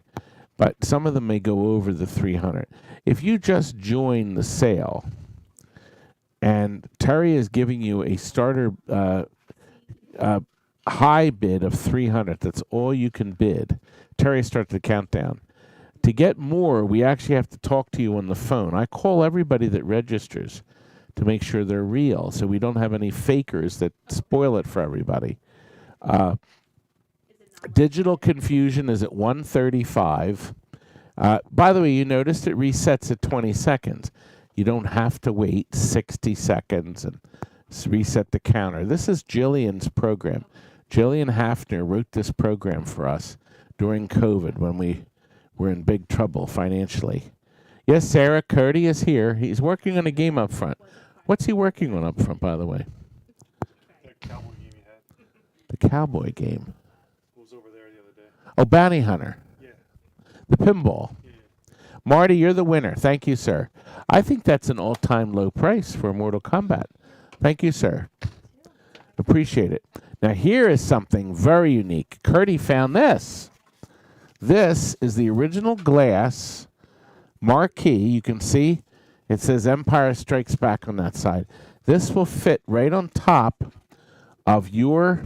But some of them may go over the 300. If you just join the sale and Terry is giving you a starter high bid of 300, that's all you can bid. Terry starts the countdown. To get more, we actually have to talk to you on the phone. I call everybody that registers to make sure they're real, so we don't have any fakers that spoil it for everybody. Digital confusion is at 135. By the way, you noticed it resets at 20 seconds. You don't have to wait 60 seconds and reset the counter. This is Jillian's program. Jillian Hafner wrote this program for us during COVID when we were in big trouble financially. Yes, Sarah, Curdy is here. He's working on a game up front. What's he working on up front, by the way? That cowboy game you had. The cowboy game. Who was over there the other day? Oh, Bounty Hunter. Yeah. The pinball. Yeah. Marty, you're the winner. Thank you, sir. I think that's an all-time low price for Mortal Kombat. Thank you, sir. Appreciate it. Now, here is something very unique. Curdy found this. This is the original glass marquee. You can see it says Empire Strikes Back on that side. This will fit right on top of your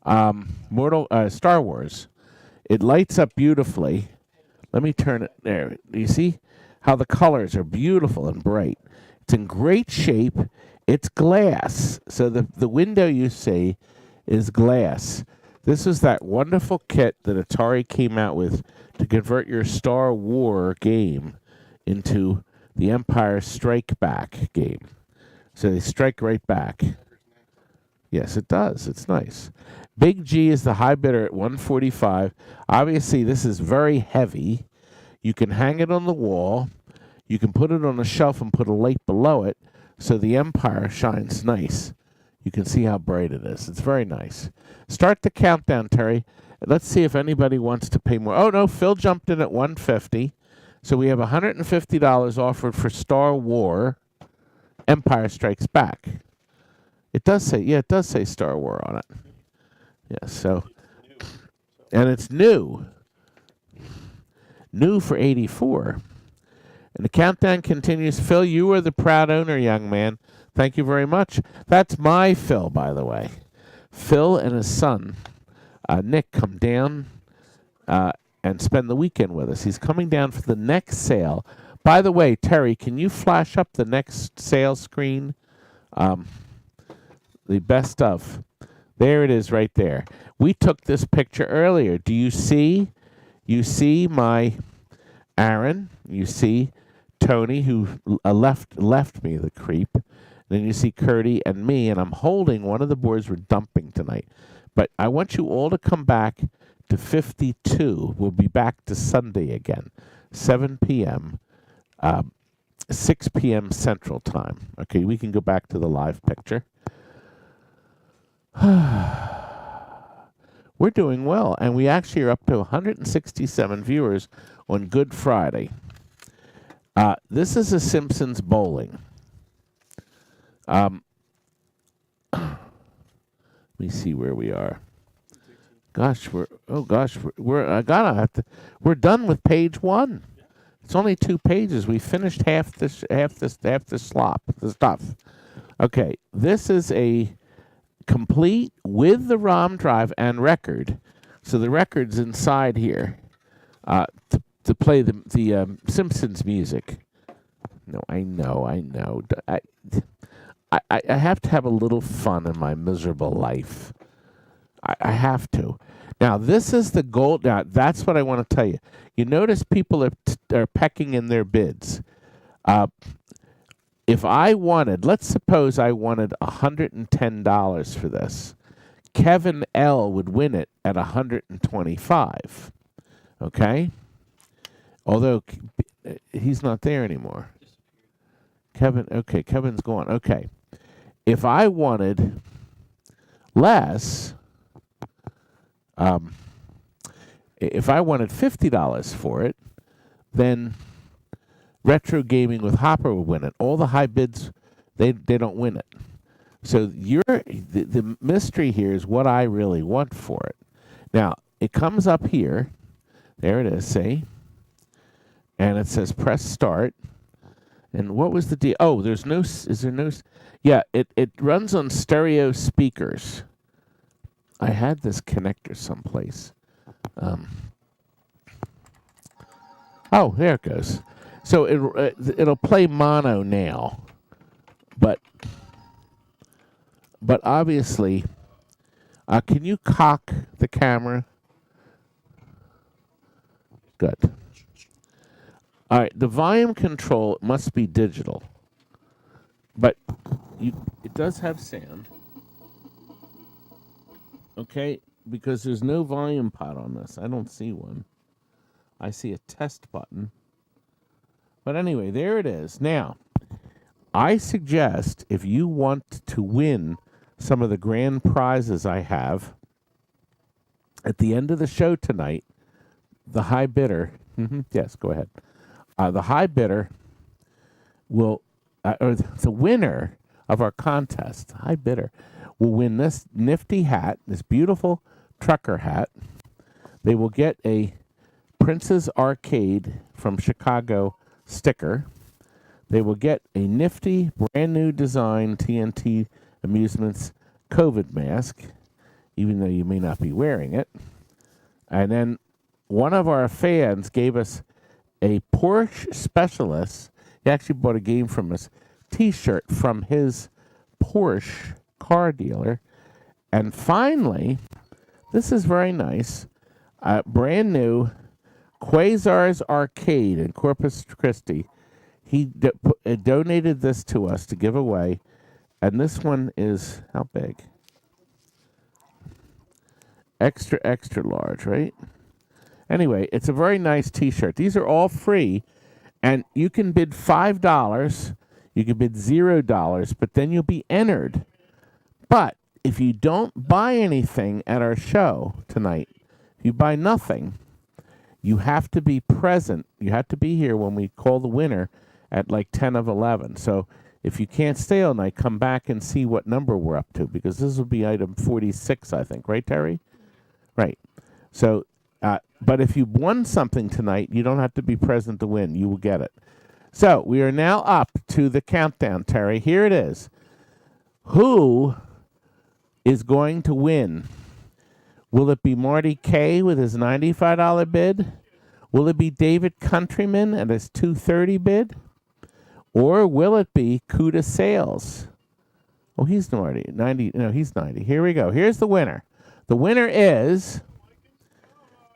Star Wars. It lights up beautifully. Let me turn it there. You see how the colors are beautiful and bright. It's in great shape. It's glass. So the window you see is glass. This is that wonderful kit that Atari came out with to convert your Star Wars game into the Empire Strike Back game. So they strike right back. Yes, it does. It's nice. Big G is the high bidder at $145. Obviously, this is very heavy. You can hang it on the wall. You can put it on a shelf and put a light below it so the Empire shines nice. You can see how bright it is. It's very nice. Start the countdown, Terry. Let's see if anybody wants to pay more. Oh, no, Phil jumped in at $150. So we have $150 offered for Star Wars Empire Strikes Back. It does say Star Wars on it. Yeah, so. And it's new. New for 84. And the countdown continues. Phil, you are the proud owner, young man. Thank you very much. That's my Phil, by the way. Phil and his son, Nick, come down and spend the weekend with us. He's coming down for the next sale. By the way, Terry, can you flash up the next sale screen? The best of. There it is right there. We took this picture earlier. Do you see? You see my Aaron. You see Tony, who left me, the creep. Then you see Curdy and me, and I'm holding one of the boards we're dumping tonight. But I want you all to come back to 52. We'll be back to Sunday again, 7 p.m., 6 p.m. Central Time. Okay, we can go back to the live picture. We're doing well, and we actually are up to 167 viewers on Good Friday. This is a Simpsons bowling. Let me see where we are. We're done with page 1. It's only 2 pages. We finished half the stuff. Okay, this is a complete with the ROM drive and record. So the record's inside here to play the Simpsons music. No, I know. I have to have a little fun in my miserable life. I have to. Now, this is the gold. Now, that's what I want to tell you. You notice people are pecking in their bids. If I wanted, let's suppose I wanted $110 for this. Kevin L. would win it at $125. Okay? Although he's not there anymore. Kevin's gone. Okay. If I wanted less, if I wanted $50 for it, then Retro Gaming with Hopper would win it. All the high bids, they don't win it. So the mystery here is what I really want for it. Now, it comes up here. There it is, see? And it says press start. And what was the deal? Oh, is there no? Yeah, it runs on stereo speakers. I had this connector someplace. Oh, there it goes. So it'll play mono now, but obviously, can you cock the camera? Good. All right, the volume control must be digital, but it does have sound. Okay, because there's no volume pot on this. I don't see one. I see a test button. But anyway, there it is. Now, I suggest if you want to win some of the grand prizes I have, at the end of the show tonight, the high bidder, yes, go ahead. The high bidder will, or the winner of our contest, the high bidder, will win this nifty hat, this beautiful trucker hat. They will get a Prince's Arcade from Chicago sticker. They will get a nifty, brand new design TNT Amusements COVID mask, even though you may not be wearing it. And then one of our fans gave us a Porsche Specialist. He actually bought a game from us, T-shirt from his Porsche car dealer. And finally, this is very nice, brand new Quasar's Arcade in Corpus Christi. He donated this to us to give away, and this one is how big? Extra, extra large, right? Anyway, it's a very nice T-shirt. These are all free, and you can bid $5. You can bid $0, but then you'll be entered. But if you don't buy anything at our show tonight, if you buy nothing, you have to be present. You have to be here when we call the winner at like 10 of 11. So if you can't stay all night, come back and see what number we're up to, because this will be item 46, I think. Right, Terry? Right. So, but if you won something tonight, you don't have to be present to win. You will get it. So we are now up to the countdown, Terry. Here it is. Who is going to win? Will it be Marty K with his $95 bid? Will it be David Countryman at his $230 bid? Or will it be Kuda Sales? Oh, he's 90. No, he's 90. Here we go. Here's the winner. The winner is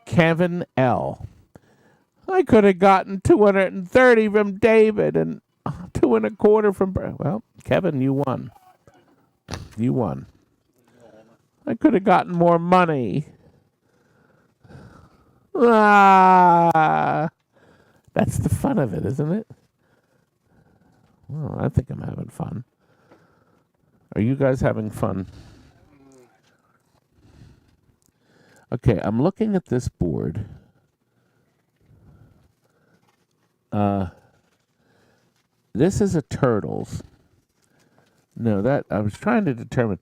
Kevin L. I could have gotten 230 from David and 225 from... Well, Kevin, you won. You won. I could have gotten more money. Ah, that's the fun of it, isn't it? Well, I think I'm having fun. Are you guys having fun? Okay, I'm looking at this board. This is a Turtles. No, that I was trying to determine.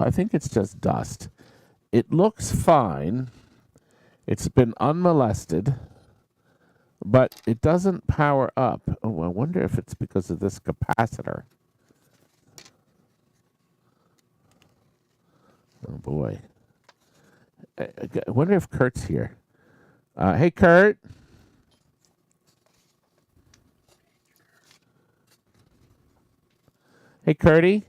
I think it's just dust. It looks fine. It's been unmolested, but it doesn't power up. Oh, I wonder if it's because of this capacitor. Oh, boy. I wonder if Curt's here. Hey, Curt. Hey, Curty.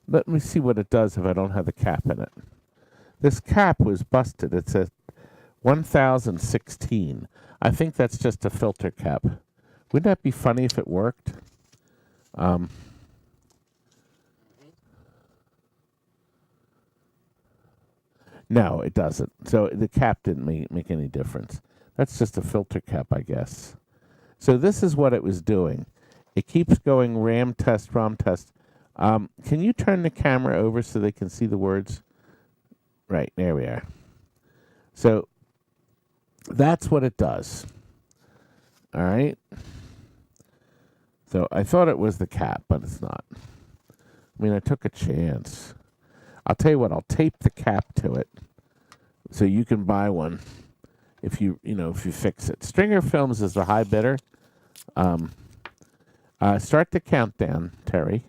Let me see what it does if I don't have the cap in it. This cap was busted. It's a 1016. I think that's just a filter cap. Wouldn't that be funny if it worked? No, it doesn't. So the cap didn't make any difference. That's just a filter cap, I guess. So this is what it was doing. It keeps going RAM test, ROM test. Can you turn the camera over so they can see the words? Right, there we are. So that's what it does. All right. So I thought it was the cap, but it's not. I mean, I took a chance. I'll tell you what, I'll tape the cap to it so you can buy one if you fix it. Stringer Films is the high bidder. Start the countdown, Terry,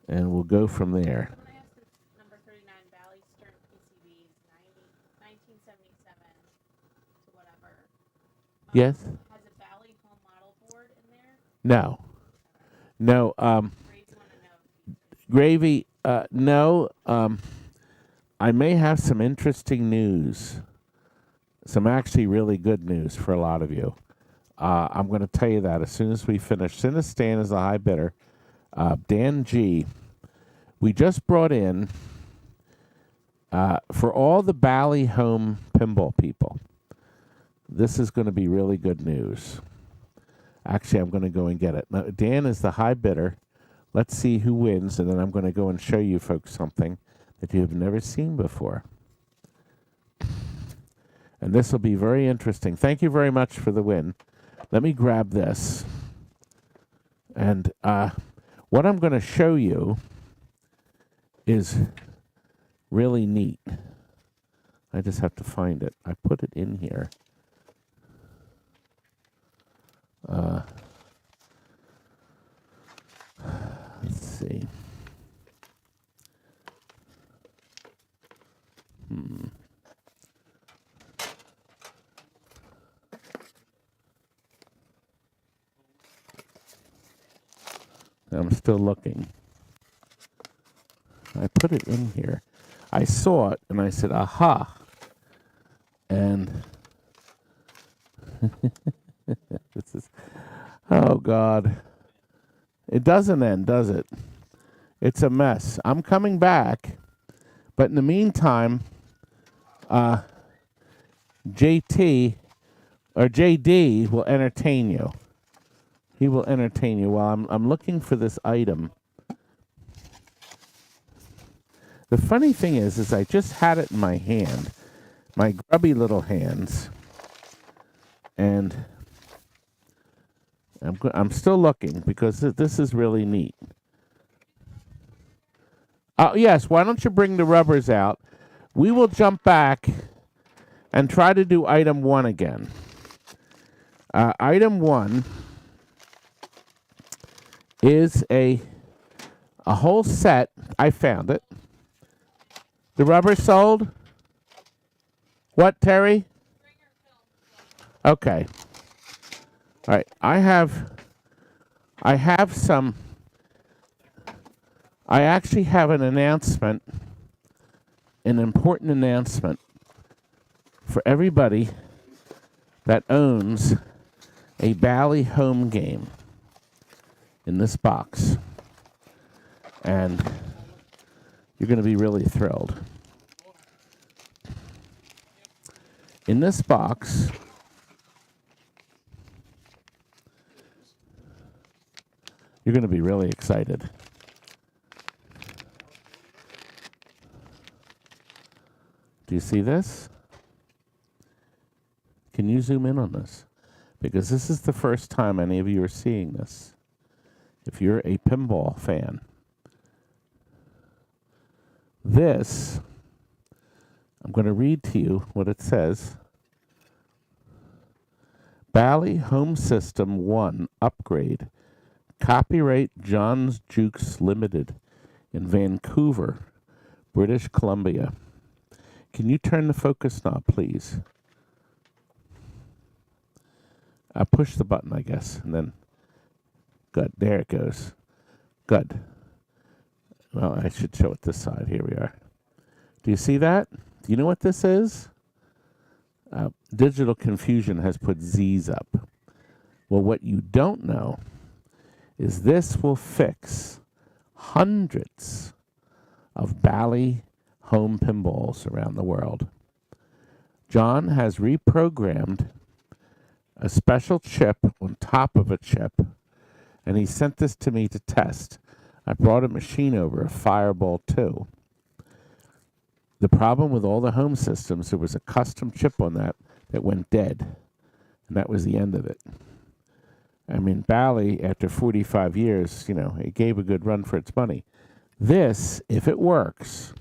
and we'll go from there. When I asked the number 39 Valley Stern PCBs, 1977 to whatever. Yes? Has a Valley home model board in there? No. No. Graves want to know. Gravy, no. I may have some interesting news. Some actually really good news for a lot of you. I'm going to tell you that as soon as we finish. As soon as Stan is a high bidder, Dan G, we just brought in, for all the Bally home pinball people, this is going to be really good news. Actually, I'm going to go and get it. Now, Dan is the high bidder. Let's see who wins, and then I'm going to go and show you folks something that you have never seen before. And this will be very interesting. Thank you very much for the win. Let me grab this. And what I'm going to show you is really neat. I just have to find it. I put it in here. Let's see. I'm still looking. I put it in here. I saw it and I said, aha. And this is, oh God. It doesn't end, does it? It's a mess. I'm coming back, but in the meantime, JT or JD will entertain you. He will entertain you while I'm looking for this item. The funny thing is I just had it in my hand, my grubby little hands, and I'm still looking because this is really neat. Yes, why don't you bring the rubbers out? We will jump back and try to do item 1 again. Item 1 is a whole set. I found it. The rubber sold? What, Terry? Okay. All right. I have some. I actually have an announcement, an important announcement for everybody that owns a Bally home game in this box. And you're going to be really thrilled. In this box, you're going to be really excited. Do you see this? Can you zoom in on this? Because this is the first time any of you are seeing this. If you're a pinball fan. This, I'm going to read to you what it says. Bally Home System 1 Upgrade. Copyright John's Jukes Limited in Vancouver, British Columbia. Can you turn the focus knob, please? I'll push the button, I guess, and then, good, there it goes. Good. Well, I should show it this side. Here we are. Do you see that? Do you know what this is? Digital Confusion has put Z's up. Well, what you don't know is this will fix hundreds of Bally home pinballs around the world. John has reprogrammed a special chip on top of a chip, and he sent this to me to test. I brought a machine over, a Fireball 2. The problem with all the home systems, there was a custom chip on that went dead, and that was the end of it. I mean, Bally, after 45 years, it gave a good run for its money. This, if it works,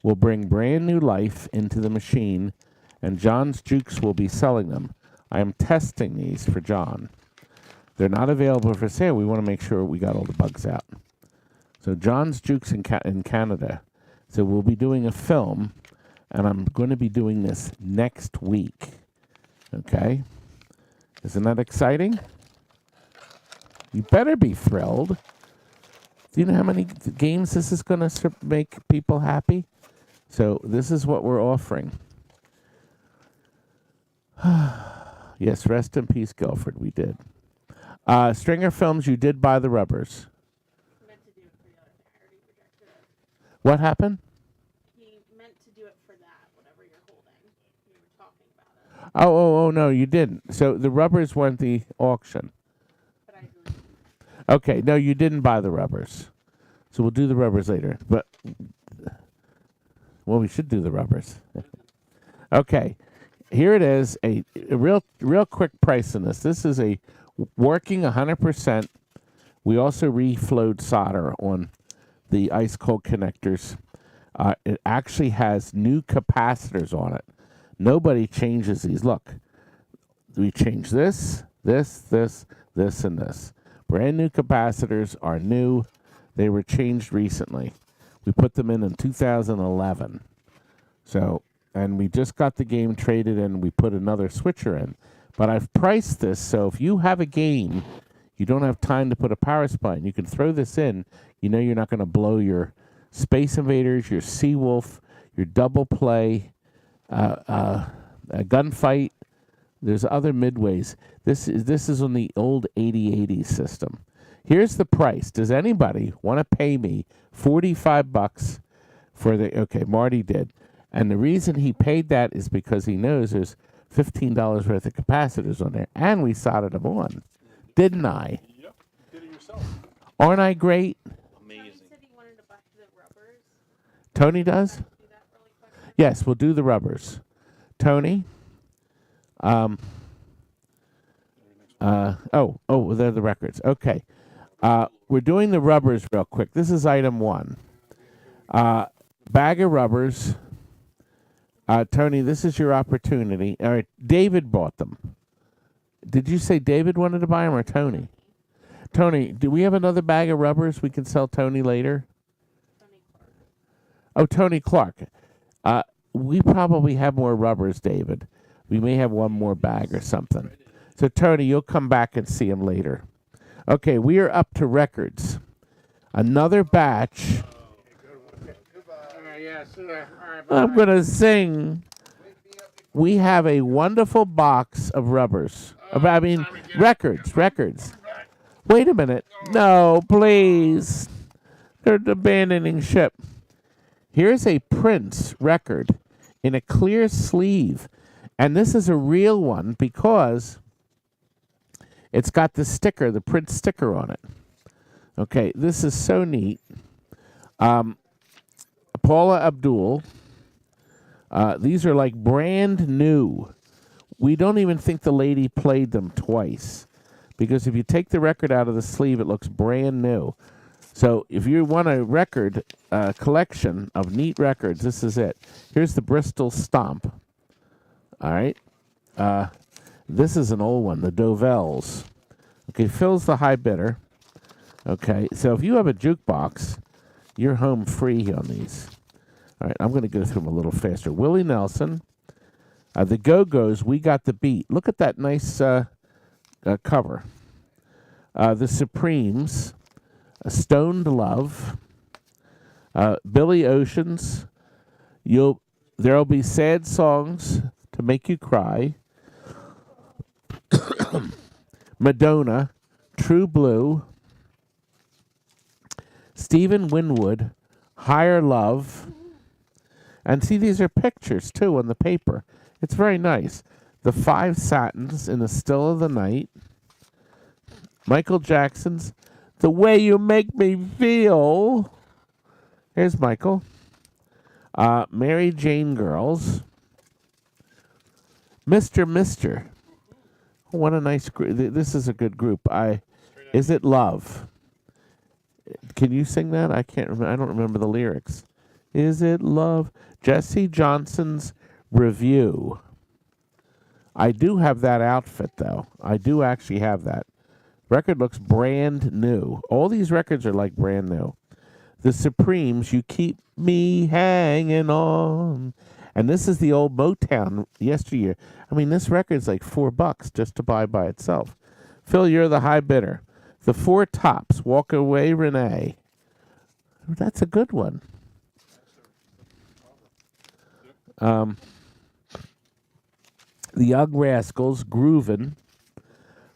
will bring brand new life into the machine, and John's Jukes will be selling them. I am testing these for John. They're not available for sale. We want to make sure we got all the bugs out. So John's Jukes in Canada. So we'll be doing a film, and I'm going to be doing this next week. Okay? Isn't that exciting? You better be thrilled. Do you know how many games this is going to make people happy? So this is what we're offering. Yes, rest in peace, Guilford. We did. Stringer Films, you did buy the rubbers. Meant to do it for the other thing. I already rejected it. What happened? He meant to do it for that, whatever you're holding. We were talking about it, Oh, no, you didn't. So the rubbers weren't the auction. but I agreed. Okay, no, you didn't buy the rubbers. So we'll do the rubbers later. But, well, we should do the rubbers. Okay, here it is, a real quick price on this. This is a working 100%. We also reflowed solder on the ice cold connectors. It actually has new capacitors on it. Nobody changes these. Look, we changed this, and this. Brand new capacitors are new. They were changed recently. We put them in 2011. So, and we just got the game traded in. We put another switcher in. But I've priced this so if you have a game, you don't have time to put a power supply in. You can throw this in. You know you're not going to blow your Space Invaders, your Seawolf, your Double Play, a Gunfight. There's other midways. This is on the old 8080 system. Here's the price. Does anybody want to pay me $45 for the? Okay, Marty did, and the reason he paid that is because he knows there's $15 worth of capacitors on there, and we soldered them on, didn't I? Yep. Did it yourself. Aren't I great? Tony Amazing. said he wanted to buy the rubbers. Tony does. Do that really quick. Yes, we'll do the rubbers. Tony. They're the records. Okay. We're doing the rubbers real quick. This is item 1. Bag of rubbers. Tony, this is your opportunity. All right, David bought them. Did you say David wanted to buy them or Tony? Tony, do we have another bag of rubbers we can sell Tony later? Tony Clark. Oh, Tony Clark. We probably have more rubbers, David. We may have one more bag or something. So, Tony, you'll come back and see him later. Okay, we are up to records. Another batch. I'm going to sing. We have a wonderful box of rubbers. Records. Wait a minute. No, please. They're abandoning ship. Here's a Prince record in a clear sleeve. And this is a real one because it's got the sticker, the Prince sticker on it. Okay, this is so neat. Paula Abdul. These are like brand new. We don't even think the lady played them twice. Because if you take the record out of the sleeve, it looks brand new. So if you want a record collection of neat records, this is it. Here's the Bristol Stomp. All right. This is an old one, the Dovels. Okay, Phil's the high bidder. Okay, so if you have a jukebox, you're home free on these. All right, I'm going to go through them a little faster. Willie Nelson. The Go-Go's, We Got the Beat. Look at that nice cover. The Supremes. Stoned Love. Billy Oceans. There'll be sad songs to make you cry. Madonna, True Blue, Stephen Winwood, Higher Love, and see these are pictures too on the paper. It's very nice. The Five Satins in the Still of the Night, Michael Jackson's The Way You Make Me Feel. Here's Michael. Mary Jane Girls. Mr. What a nice group. This is a good group. Is It Love? Can you sing that? I can't remember. I don't remember the lyrics. Is It Love? Jesse Johnson's Review. I do have that outfit, though. I do actually have that. Record looks brand new. All these records are like brand new. The Supremes, You Keep Me Hanging On. And this is the old Motown yesteryear. I mean, this record's like $4 just to buy by itself. Phil, you're the high bidder. The Four Tops, Walk Away Renee. That's a good one. The Young Rascals, Groovin',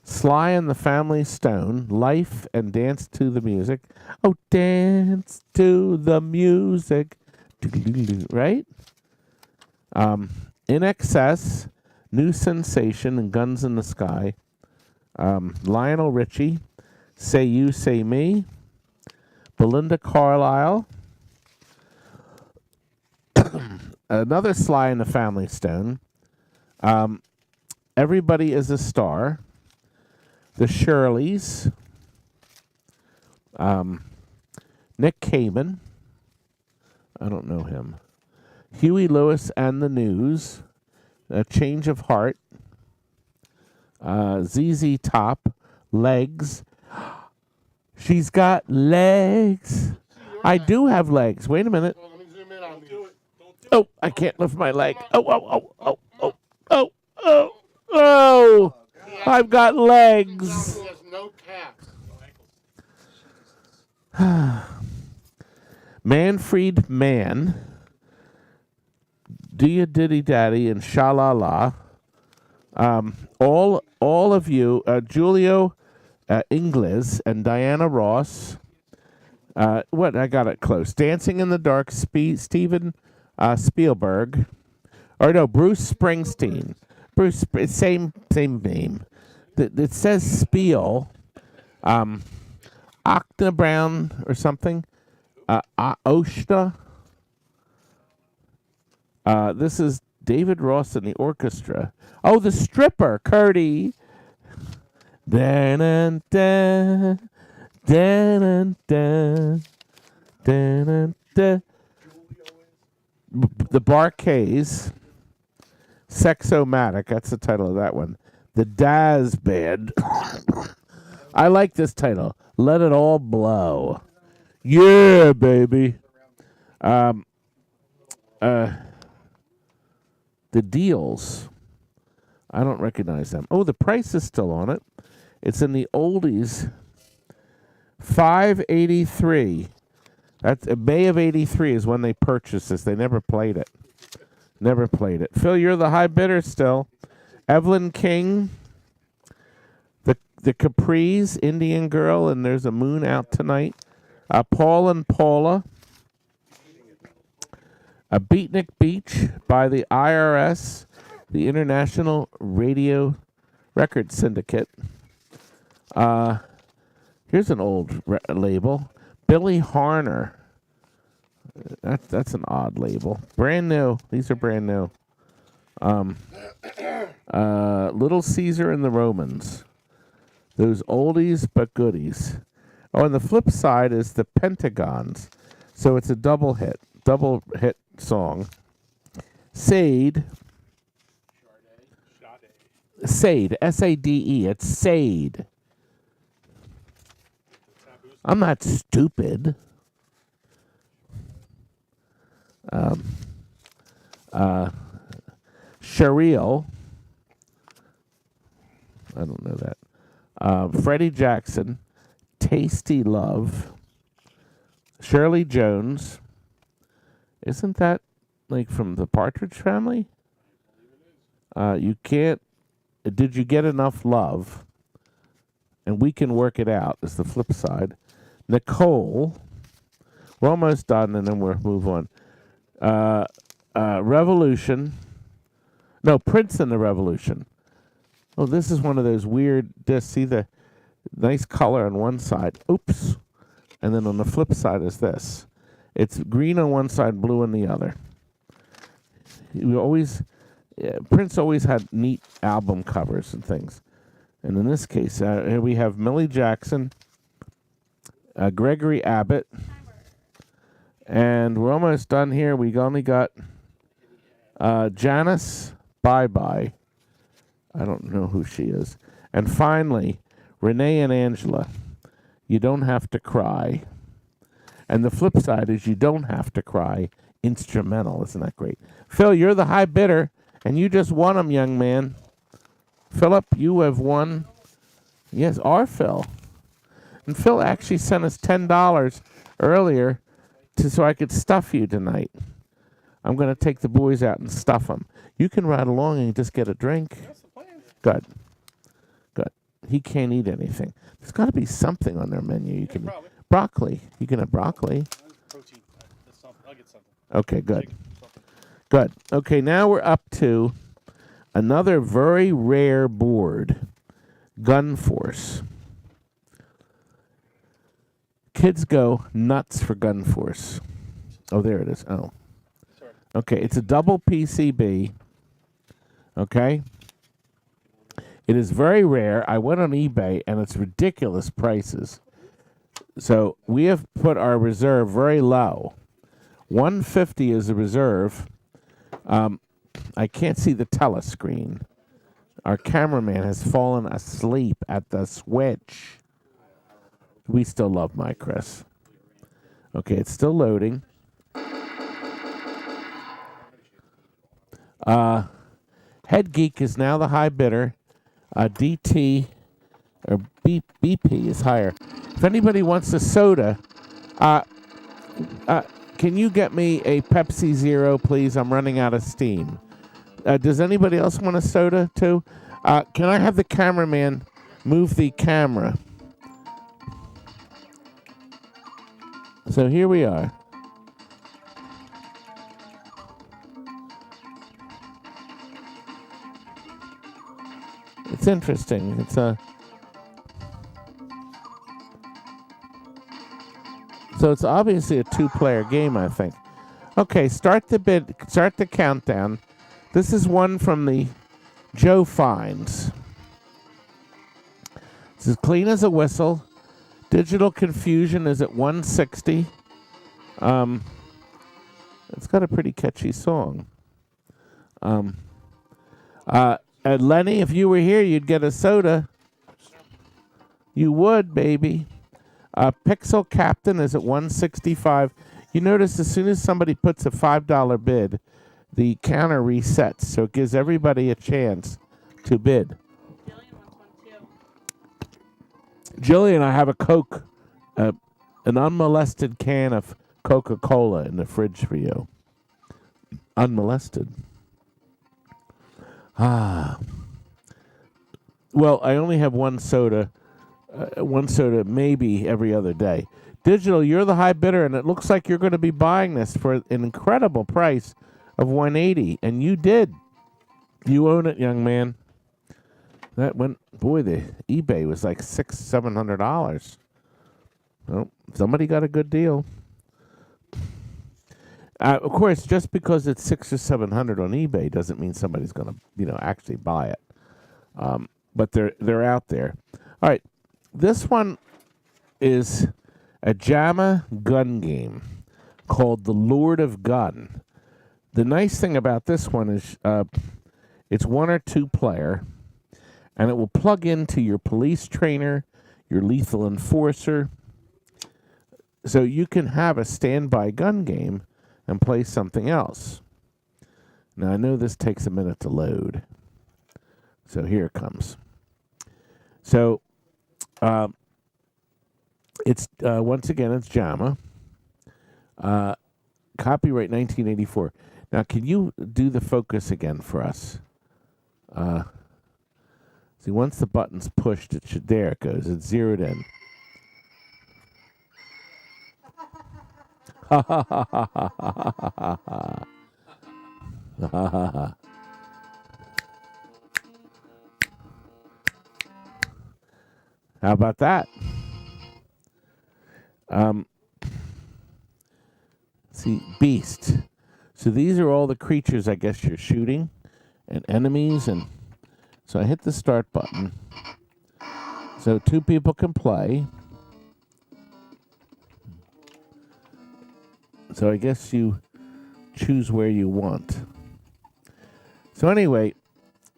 Sly and the Family Stone, Life and Dance to the Music. Oh, dance to the music. Right? In Excess, New Sensation, and Guns in the Sky. Lionel Richie, Say You, Say Me. Belinda Carlisle. Another Sly and the Family Stone. Everybody is a Star. The Shirleys. Nick Kamen. I don't know him. Huey Lewis and the News. A Change of Heart. ZZ Top. Legs. She's got legs. I do have legs. Wait a minute. Well, let me zoom in on these. Oh, I can't lift my leg. Oh. Oh, I've got legs. He has no calves. Manfred Mann. Do Ya Diddy Daddy and Sha-La-La. All of you, Julio Ingles and Diana Ross. What? I got it close. Dancing in the Dark, Steven Spielberg. Or no, Bruce Springsteen. Same name. It says Spiel. Octa Brown or something. Oshta. This is David Ross and the orchestra. Oh, the stripper, Curdy. Da-dun, da, da-dun, da, da-dun, da. The Barkays. Sexomatic, that's the title of that one. The Daz Band. I like this title. Let It All Blow. Yeah, baby. The Deals. I don't recognize them. Oh, the price is still on it. It's in the oldies. $5.83. That's May of '83 is when they purchased this. They never played it. Never played it. Phil, you're the high bidder still. Evelyn King. The Capris, Indian Girl, and There's a Moon Out Tonight. Paul and Paula. A Beatnik Beach by the IRS, the International Radio Record Syndicate. Here's an old label. Billy Harner. That's an odd label. Brand new. These are brand new. Little Caesar and the Romans. Those oldies but goodies. Oh, and the flip side is the Pentagons. So it's a double hit song. Sade. Sade. S-A-D-E. It's Sade. I'm not stupid. Shariel. I don't know that. Freddie Jackson. Tasty Love. Shirley Jones. Isn't that like from the Partridge Family? You can't. Did you get enough love? And we can work it out. Is the flip side. Nicole. We're almost done, and then we'll move on. Revolution. No, Prince and the Revolution. Oh, this is one of those weird discs. See the nice color on one side. Oops. And then on the flip side is this. It's green on one side, blue on the other. Prince always had neat album covers and things. And in this case, here we have Millie Jackson, Gregory Abbott, and we're almost done here. We only got Janice Bye-Bye. I don't know who she is. And finally, Renee and Angela, You Don't Have to Cry. And the flip side is You Don't Have to Cry, instrumental. Isn't that great? Phil, you're the high bidder, and you just won them, young man. Philip, you have won. Yes, our Phil. And Phil actually sent us $10 earlier so I could stuff you tonight. I'm going to take the boys out and stuff them. You can ride along and just get a drink. That's the plan. Good. Good. He can't eat anything. There's got to be something on their menu. You can Probably. broccoli. You can have broccoli. Protein. That's something. I'll get something. Okay, good. Chicken, something. Good. Okay, now we're up to another very rare board, Gun Force. Kids go nuts for Gun Force. Oh, there it is. Oh. Sorry. Okay, it's a double PCB. Okay? It is very rare. I went on eBay, and it's ridiculous prices. So we have put our reserve very low. $150 is the reserve. I can't see the telescreen. Our cameraman has fallen asleep at the switch. We still love my Chris. Okay, it's still loading. Head Geek is now the high bidder. DT or BP is higher. If anybody wants a soda, can you get me a Pepsi Zero, please? I'm running out of steam. Does anybody else want a soda, too? Can I have the cameraman move the camera? So here we are. It's interesting. It's a... So it's obviously a two-player game, I think. Okay, start the countdown. This is one from the Joe Finds. It's as clean as a whistle. Digital Confusion is at 160. It's got a pretty catchy song. Lenny, if you were here, you'd get a soda. You would, baby. Pixel Captain is at 165. You notice as soon as somebody puts a $5 bid, the counter resets, so it gives everybody a chance to bid. Jillian wants one too. Jillian, I have a Coke, an unmolested can of Coca-Cola in the fridge for you. Unmolested. Well, I only have one soda maybe every other day. Digital, you're the high bidder, and it looks like you're going to be buying this for an incredible price of $180, and you did. You own it, young man. That went, boy, the eBay was like $600-700. Well, somebody got a good deal. Of course, just because it's $600 or $700 on eBay doesn't mean somebody's going to, actually buy it. But they're out there. All right, this one is a JAMA gun game called The Lord of Gun. The nice thing about this one is it's 1 or 2 player, and it will plug into your police trainer, your lethal enforcer, so you can have a standby gun game and play something else. Now, I know this takes a minute to load, so here it comes. So, it's once again, it's JAMA. Copyright 1984. Now, can you do the focus again for us? See, once the button's pushed, it should, there it goes. It's zeroed in. Ha ha ha ha ha ha ha ha. How about that? See, beast. So these are all the creatures I guess you're shooting and enemies, and so I hit the start button. So 2 people can play. So I guess you choose where you want. So anyway,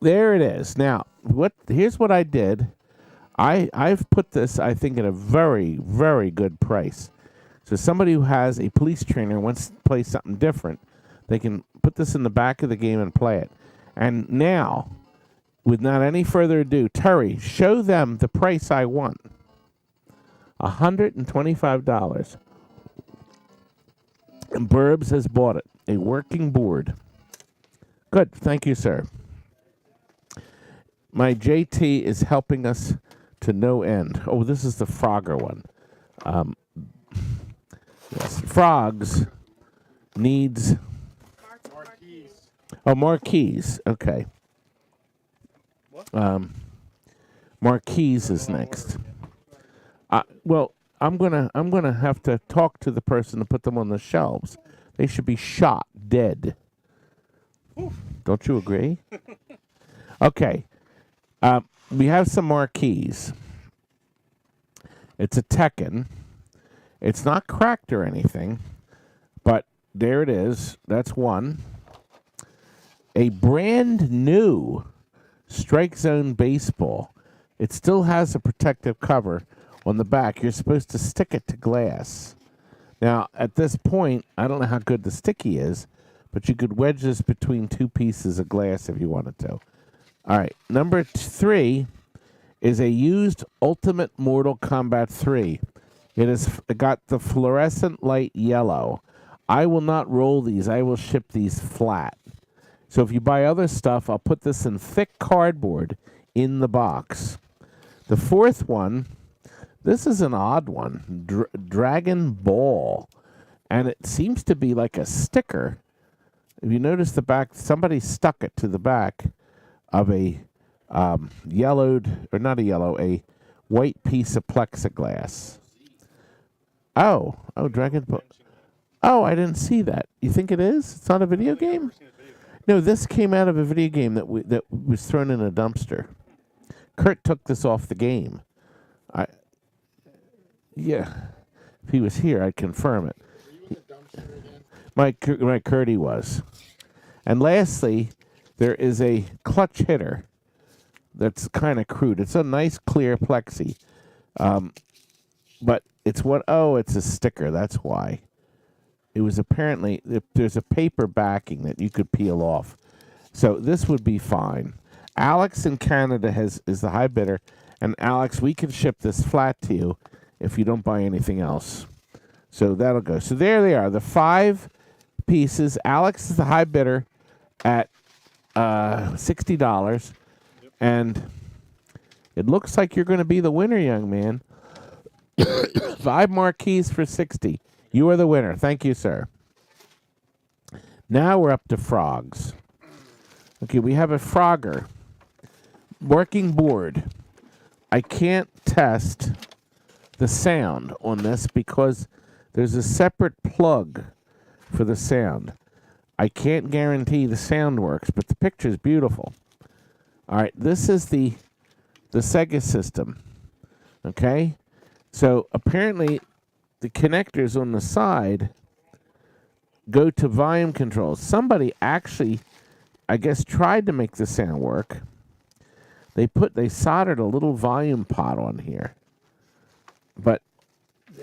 there it is. Now, here's what I did. I've put this, I think, at a very, very good price. So somebody who has a police trainer wants to play something different, they can put this in the back of the game and play it. And now, without any further ado, Terry, show them the price I want. $125. And Burbs has bought it. a working board. Good. Thank you, sir. My JT is helping us to no end. Oh, this is the Frogger one. Yes, Frogs needs... Marquees. Oh, marquees. Okay. What? Marquees is next. Well, I'm gonna have to talk to the person to put them on the shelves. They should be shot dead. Don't you agree? Okay. We have some marquees. It's a Tekken. It's not cracked or anything, but there it is. That's one. A brand new Strike Zone baseball. It still has a protective cover on the back. You're supposed to stick it to glass. Now, at this point, I don't know how good the sticky is, but you could wedge this between two pieces of glass if you wanted to. All right, number 3 is a used Ultimate Mortal Kombat 3. It has got the fluorescent light yellow. I will not roll these. I will ship these flat. So if you buy other stuff, I'll put this in thick cardboard in the box. The 4th one, this is an odd one, Dragon Ball. And it seems to be like a sticker. If you notice the back, somebody stuck it to the back of a yellowed, or not a yellow, a white piece of plexiglass. Oh, Dragon Ball. Oh, I didn't see that. You think it is? It's not a video game? No, this came out of a video game that was thrown in a dumpster. Curt took this off the game. Yeah. If he was here, I'd confirm it. Were you in the dumpster again? My Curdy was. And lastly, there is a clutch hitter that's kind of crude. It's a nice clear plexi. But it's it's a sticker. That's why. It was apparently, there's a paper backing that you could peel off. So this would be fine. Alex in Canada is the high bidder. And Alex, we can ship this flat to you if you don't buy anything else. So that'll go. So there they are, the 5 pieces. Alex is the high bidder at $60. Yep. And it looks like you're going to be the winner, young man. 5 marquees for $60. You are the winner. Thank you, sir. Now we're up to frogs. Okay, we have a Frogger working board. I can't test the sound on this because there's a separate plug for the sound. I can't guarantee the sound works, but the picture is beautiful. All right, this is the Sega system. Okay? So apparently the connectors on the side go to volume controls. Somebody actually, I guess, tried to make the sound work. They soldered a little volume pot on here. But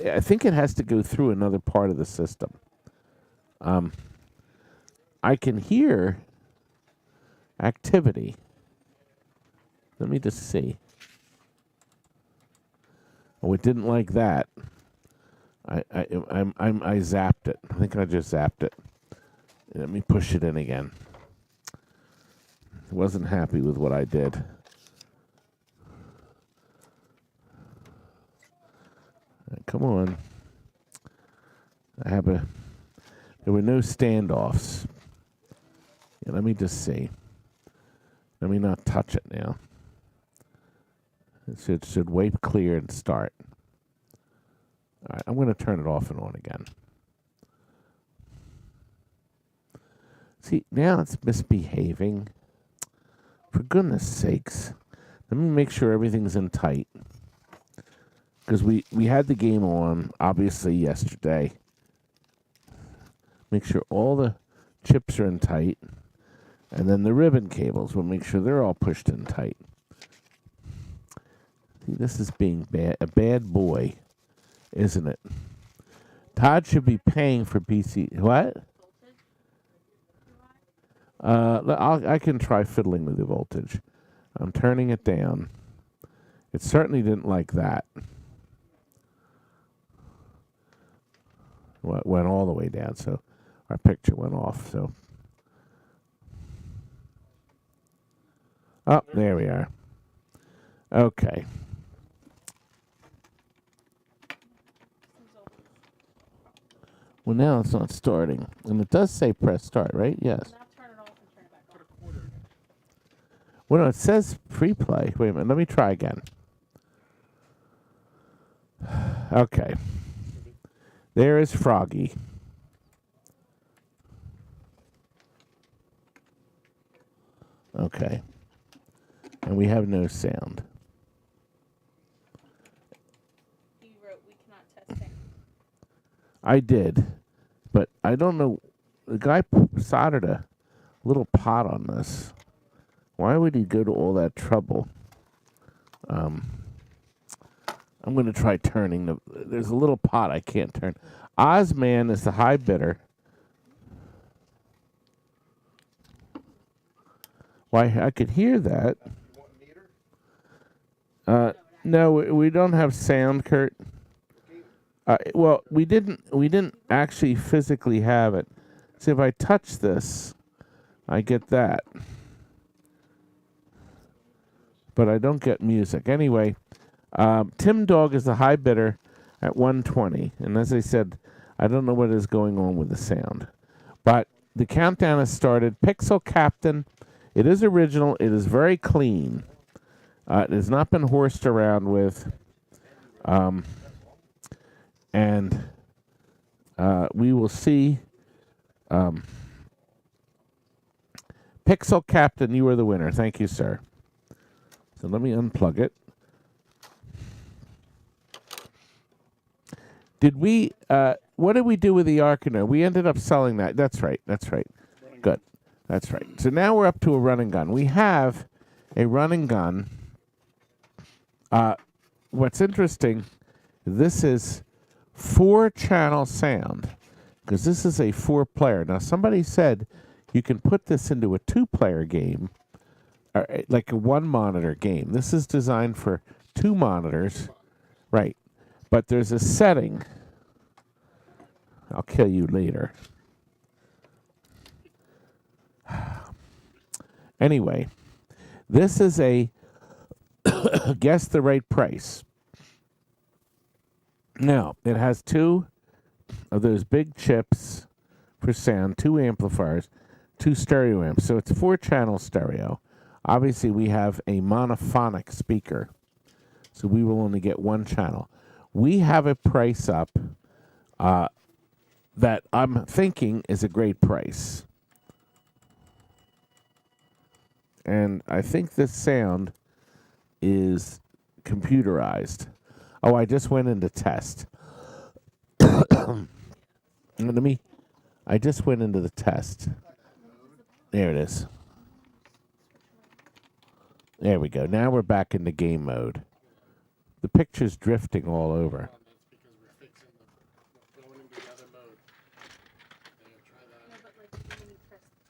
I think it has to go through another part of the system. I can hear activity. Let me just see. Oh, it didn't like that. I zapped it. I think I just zapped it. Let me push it in again. Wasn't happy with what I did. Come on. There were no standoffs. Yeah, let me just see. Let me not touch it now. It should wipe clear and start. All right, I'm going to turn it off and on again. See, now it's misbehaving. For goodness sakes. Let me make sure everything's in tight. Because we had the game on, obviously, yesterday. Make sure all the chips are in tight. And then the ribbon cables, we'll make sure they're all pushed in tight. See, this is being a bad boy, isn't it? Todd should be paying for PC. What? I can try fiddling with the voltage. I'm turning it down. It certainly didn't like that. Went all the way down. So Our picture went off, so. Oh, there we are. Okay. Well, now it's not starting. And it does say press start, right? Yes. Now turn it off and turn it back on. Well, no, it says free play. Wait a minute. Let me try again. Okay. There is Froggy. Okay. And we have no sound. You wrote we cannot test sound. I did, but I don't know. The guy soldered a little pot on this. Why would he go to all that trouble? I'm going to try turning the. There's a little pot I can't turn. Ozman is the high bidder. Why, I could hear that. No, we don't have sound, Curt. Well, we didn't actually physically have it. See, if I touch this, I get that. But I don't get music. Anyway, Tim Dog is the high bidder at 120. And as I said, I don't know what is going on with the sound. But the countdown has started. Pixel Captain, it is original. It is very clean. It has not been horsed around with. And we will see. Pixel Captain, you are the winner. Thank you, sir. So let me unplug it. Did we, what did we do with the Arcana? We ended up selling that. That's right. That's right. Good. That's right. So now we're up to a run and gun. We have a run and gun. What's interesting, this is 4-channel sound, because this is a 4-player. Now, somebody said you can put this into a 2-player game, or like a 1-monitor game. This is designed for 2 monitors, right? But there's a setting. I'll kill you later. Anyway, this is a guess the right price. Now, it has 2 of those big chips for sound, 2 amplifiers, 2 stereo amps. So it's 4-channel stereo. Obviously, we have a monophonic speaker, so we will only get 1 channel. We have a price up that I'm thinking is a great price. And I think this sound is computerized. Oh, I just went into test. I just went into the test. There it is. There we go. Now we're back into game mode. The picture's drifting all over. That's because we're fixing the going into the other mode. There, try that. No, but like when you press the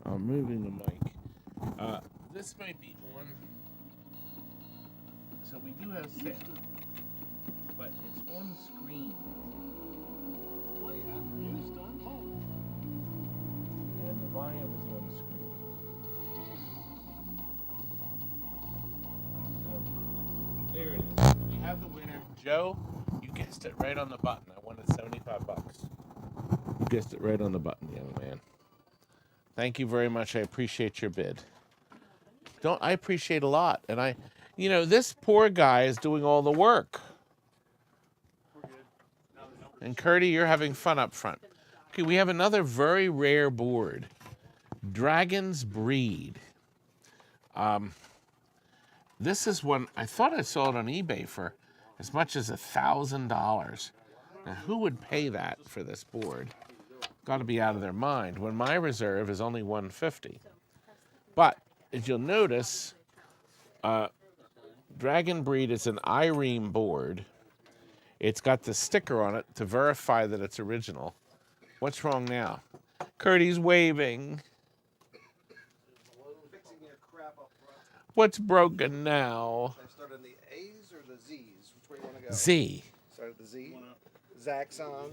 I'm moving the mic. This might be on. So we do have sound, but it's on screen. And the volume is on screen. So there it is. We have the winner. Joe, you guessed it right on the button. I wanted $75. You guessed it right on the button, young man. Thank you very much. I appreciate your bid. I appreciate a lot. And this poor guy is doing all the work. And Curdy, you're having fun up front. Okay, we have another very rare board. Dragon's Breed. This is one, I thought I saw it on eBay for as much as $1,000. Now, who would pay that for this board? Got to be out of their mind when my reserve is only $150. But as you'll notice, Dragon Breed is an Ireme board. It's got the sticker on it to verify that it's original. What's wrong now? Curdy's waving. Fixing your crap What's broken now? Should I start on the A's or the Z's? Which way you want to go? Z. Start at the Z. Zaxxon.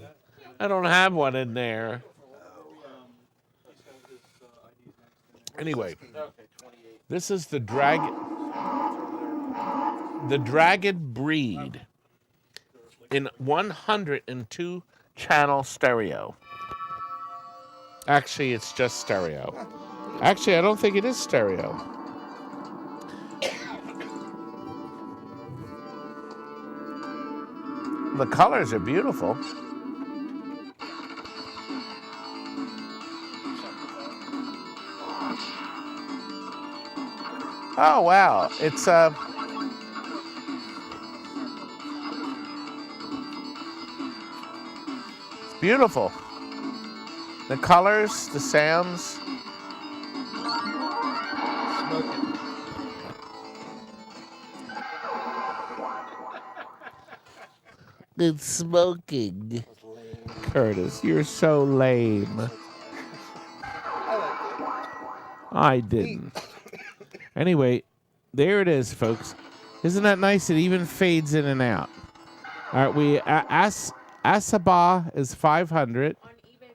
I don't have one in there. Anyway, this is the dragon breed in 102 channel stereo. Actually, it's just stereo. Actually, I don't think it is stereo. The colors are beautiful. Oh wow, it's beautiful. The colors, the sounds. It's smoking. Curtis, you're so lame. I didn't. Anyway, there it is, folks. Isn't that nice? It even fades in and out. All right, Asaba is 500. On eBay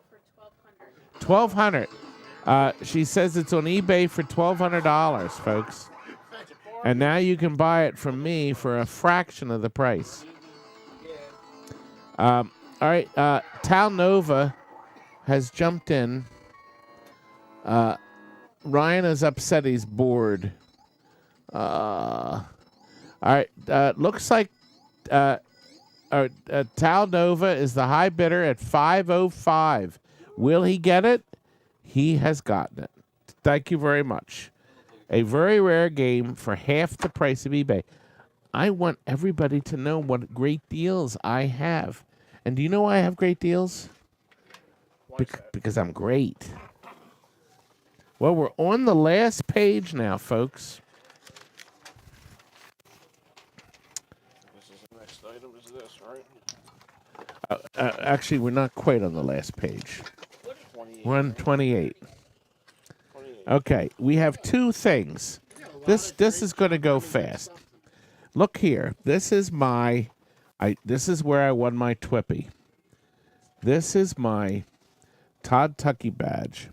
for $1,200. $1,200. She says it's on eBay for $1,200, folks. And now you can buy it from me for a fraction of the price. All right, Tal Nova has jumped in. Ryan is upset he's bored. All right, looks like Tal Nova is the high bidder at $505. Will he get it? He has gotten it. Thank you very much. A very rare game for half the price of eBay. I want everybody to know what great deals I have. And do you know why I have great deals? Because I'm great. Well, we're on the last page now, folks. This is the next item, is this, right? Actually, we're not quite on the last page. 28. We're on 28. Okay, we have two things. This is going to go fast. Look here. This is my... this is where I won my Twippy. This is my Todd Tucky badge.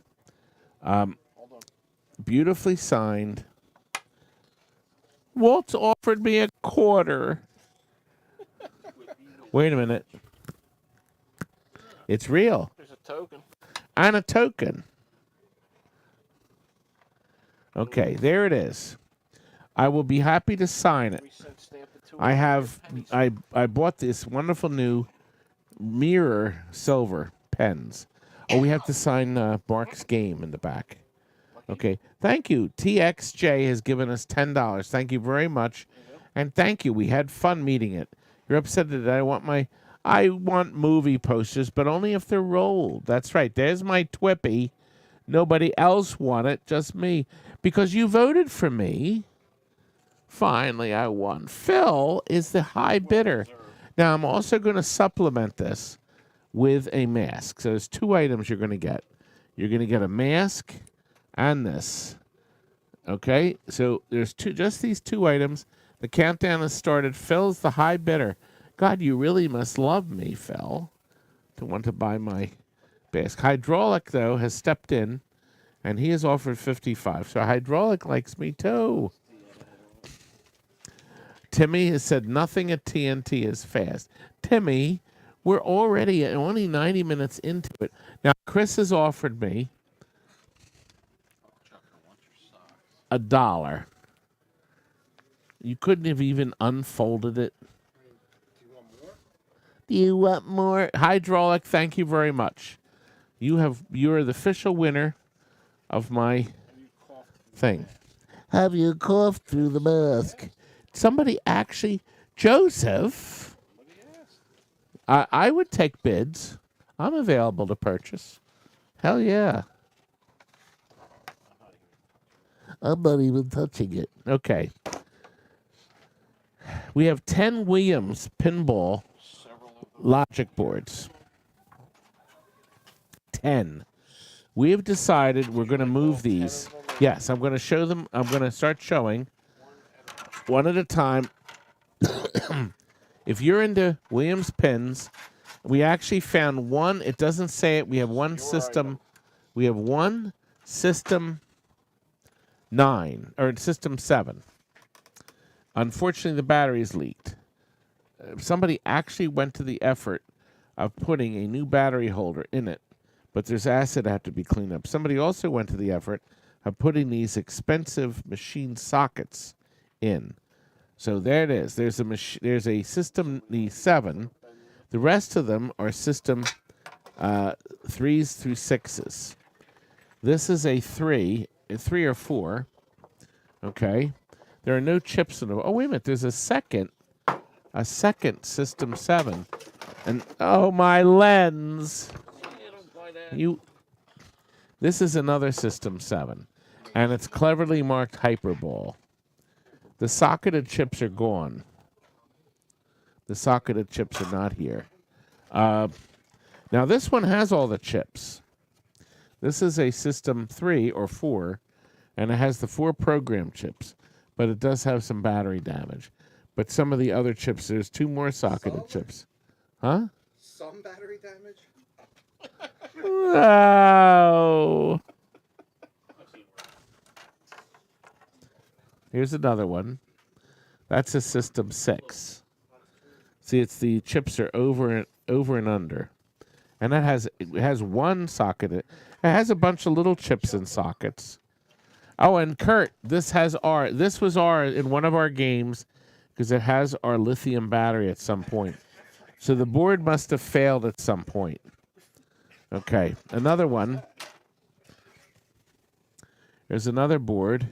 Beautifully signed. Walt offered me a quarter. Wait a minute. It's real. There's a token. And a token. Okay, there it is. I will be happy to sign it. 3-cent stamp it to I have I bought this wonderful new mirror silver pens. Oh, we have to sign Bark's game in the back. Okay, thank you. TXJ has given us $10. Thank you very much, and thank you. We had fun meeting it. You're upset that I want movie posters, but only if they're rolled. That's right. There's my Twippy. Nobody else won it, just me, because you voted for me. Finally, I won. Phil is the high bidder. Now, I'm also going to supplement this with a mask. So there's two items you're going to get. You're going to get a mask and this. Okay? So there's just these two items. The countdown has started. Phil's the high bidder. God, you really must love me, Phil, to want to buy my mask. Hydraulic, though, has stepped in, and he has offered $55. So Hydraulic likes me, too. Timmy has said nothing at TNT is fast. Timmy, we're already only 90 minutes into it. Now, Chris has offered me $1. You couldn't have even unfolded it. Do you want more? Hydraulic, thank you very much. You are the official winner of my thing. Have you coughed through the mask? Somebody actually, Joseph, I would take bids. I'm available to purchase. Hell yeah. I'm not even touching it. Okay. We have 10 Williams pinball logic boards. 10. We have decided we're going to move these. Yes, I'm going to show them. I'm going to start showing one at a time. If you're into Williams pins, we actually found one. It doesn't say it. We have one system. We have one system 9 or system 7. Unfortunately, the batteries leaked. Somebody actually went to the effort of putting a new battery holder in it, but there's acid that have to be cleaned up. Somebody also went to the effort of putting these expensive machine sockets in. So there it is. There's a system the 7. The rest of them are system 3s through 6s. This is a 3 or 4. Okay. There are no chips in it. Oh, wait a minute. There's a second system 7. And oh, my lens. This is another system 7. And it's cleverly marked Hyperball. The socketed chips are gone. The socketed chips are not here. Now, this one has all the chips. This is a system 3 or 4, and it has the 4 program chips, but it does have some battery damage. But some of the other chips, there's 2 more socketed chips. Huh? Some battery damage? Wow. Here's another one. That's a system 6. See, it's the chips are over and under. And it has one socket. It has a bunch of little chips and sockets. Oh, and Curt, this was in one of our games because it has our lithium battery at some point. So the board must have failed at some point. Okay, another one. There's another board.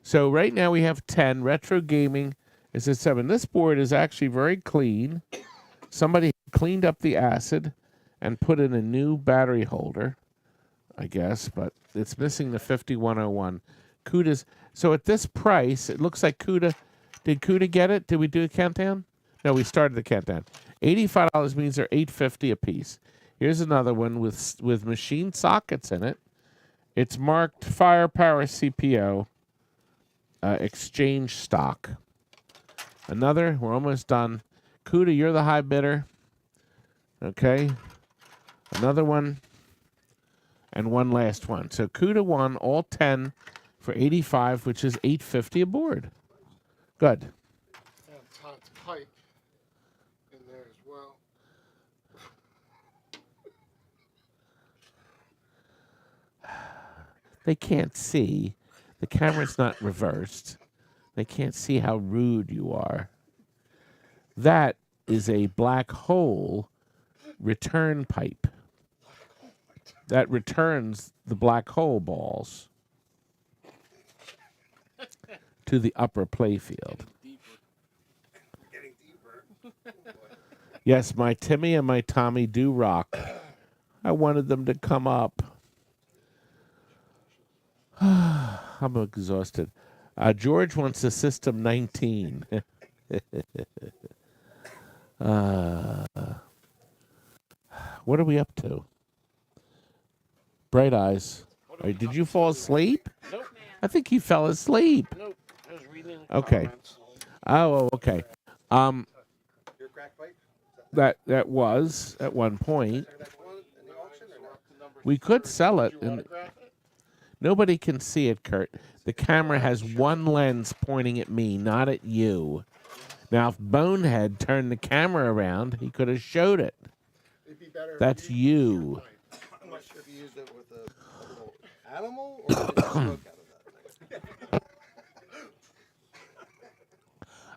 So right now we have 10. Retro gaming is at 7. This board is actually very clean. Somebody cleaned up the acid and put in a new battery holder, I guess, but it's missing the 5101. Kuda's. So at this price, it looks like Kuda. Did Kuda get it? Did we do a countdown? No, we started the countdown. $85 means they're $8.50 a piece. Here's another one with machine sockets in it. It's marked Firepower CPO exchange stock. Another. We're almost done. Kuda, you're the high bidder. Okay. Another one. And one last one. So Kuda won all 10 for $85, which is $8.50 a board. Good. And Todd's pipe in there as well. They can't see. The camera's not reversed. They can't see how rude you are. That is a black hole return pipe that returns the black hole balls to the upper playfield. Getting deeper. Yes, my Timmy and my Tommy do rock. I wanted them to come up. I'm exhausted. George wants a System 19. What are we up to? Bright eyes. Did you fall asleep? Nope. I think he fell asleep. Nope. I was reading Okay. comments. Oh, okay. Your crack pipe? That was at one point. Is that one in the auction or not? We could sell it, Did you and autograph it? nobody can see it, Curt. The camera has one lens pointing at me, not at you. Now, if Bonehead turned the camera around, he could have showed it. It'd be better if That's you. I'm not sure if you used it with a little animal or did you smoke out of that thing.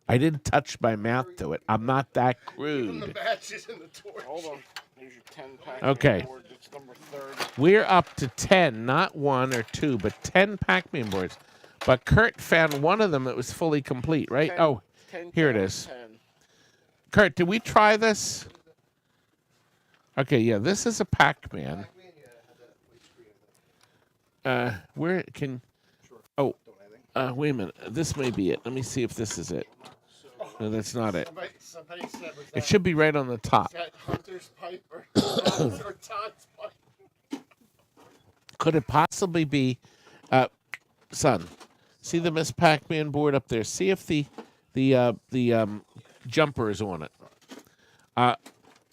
I didn't touch my mouth to it. I'm not that Even the crude. matches in the torch. Hold on. Here's your 10 pack. Okay. Board. It's number 30. We're up to 10, not 1 or 2, but 10 Pac-Man boards. But Curt found one of them that was fully complete, right? 10, Oh, 10 here it count, is. 10. Curt, did we try this? Okay, yeah, this is a Pac-Man. Where can... Oh, wait a minute. This may be it. Let me see if this is it. No, that's not it. Somebody said, was It that, should be right on the top. is that Hunter's pipe or Todd's pipe? Could it possibly be... son, See the Miss Pac-Man board up there. See if the jumper is on it.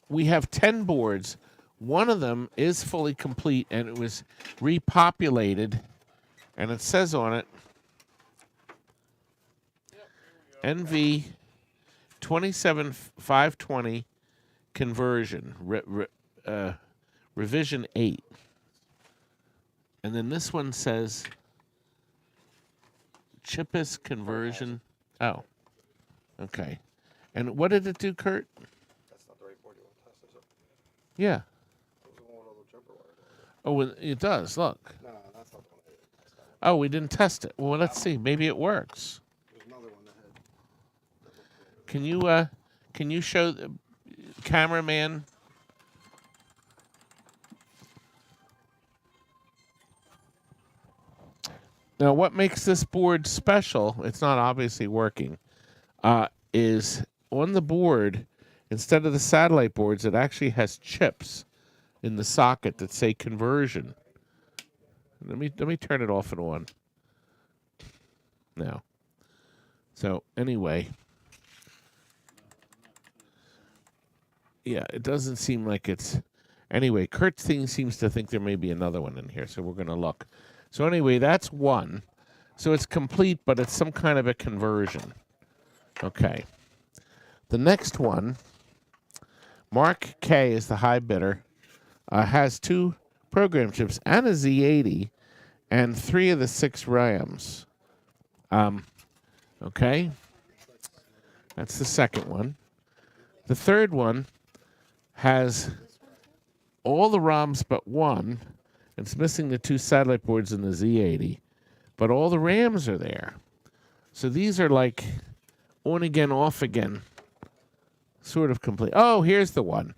We have 10 boards. One of them is fully complete, and it was repopulated, and it says on it, NV 27520 conversion, revision 8. And then this one says Chippus conversion. Oh, okay. And what did it do, Curt? That's not the right board you want to test, is it? Yeah. Those are the one with all the jumper wires on it. Oh, well, it does. Look. No, that's not the one I did test. That one. Oh, we didn't test it. Well, let's see. Maybe it works. There's another one that had. Can you show the cameraman? Now, what makes this board special, it's not obviously working, is on the board, instead of the satellite boards, it actually has chips in the socket that say conversion. Let me turn it off and on. Now. So, anyway. Yeah, it doesn't seem like it's... Anyway, Curt seems to think there may be another one in here, so we're going to look. So anyway, that's one. So it's complete, but it's some kind of a conversion. Okay. The next one, Mark K is the high bidder, has 2 program chips and a Z80 and 3 of the 6 RAMs. Okay. That's the second one. The third one has all the ROMs but one. It's missing the 2 satellite boards and the Z80, but all the RAMs are there. So these are like on again, off again, sort of complete. Oh, here's the one.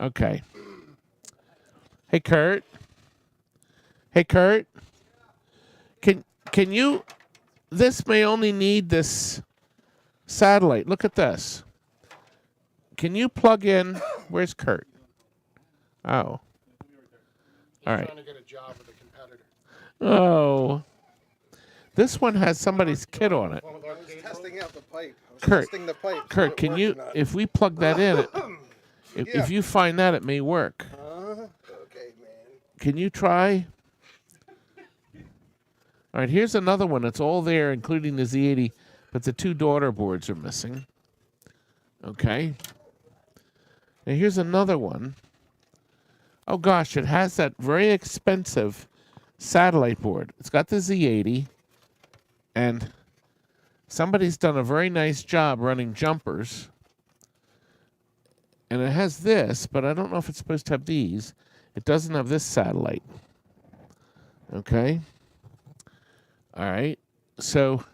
Okay. Hey, Curt. Hey, Curt. Can you? This may only need this satellite. Look at this. Can you plug in? Where's Curt? Oh. All right. Trying to get a job with a competitor. Oh. This one has somebody's kit on it. I was testing out the pipe. I was Curt, testing the pipe. Curt, can you, if we plug that in, if you find that, it may work. Okay, man. Can you try? All right, here's another one. It's all there, including the Z80, but the 2 daughter boards are missing. Okay. And here's another one. Oh, gosh, it has that very expensive satellite board. It's got the Z80, and somebody's done a very nice job running jumpers. And it has this, but I don't know if it's supposed to have these. It doesn't have this satellite. Okay? All right. So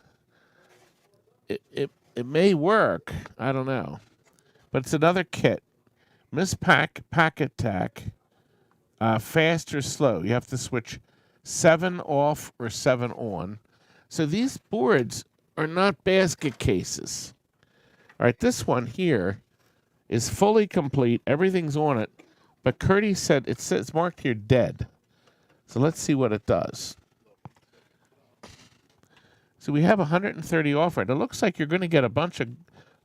it may work. I don't know. But it's another kit. Miss Pac Attack. Fast or slow. You have to switch 7 off or 7 on. So these boards are not basket cases. All right, this one here is fully complete. Everything's on it. But Curdy said it's marked here dead. So let's see what it does. So we have 130 offered. It looks like you're going to get a bunch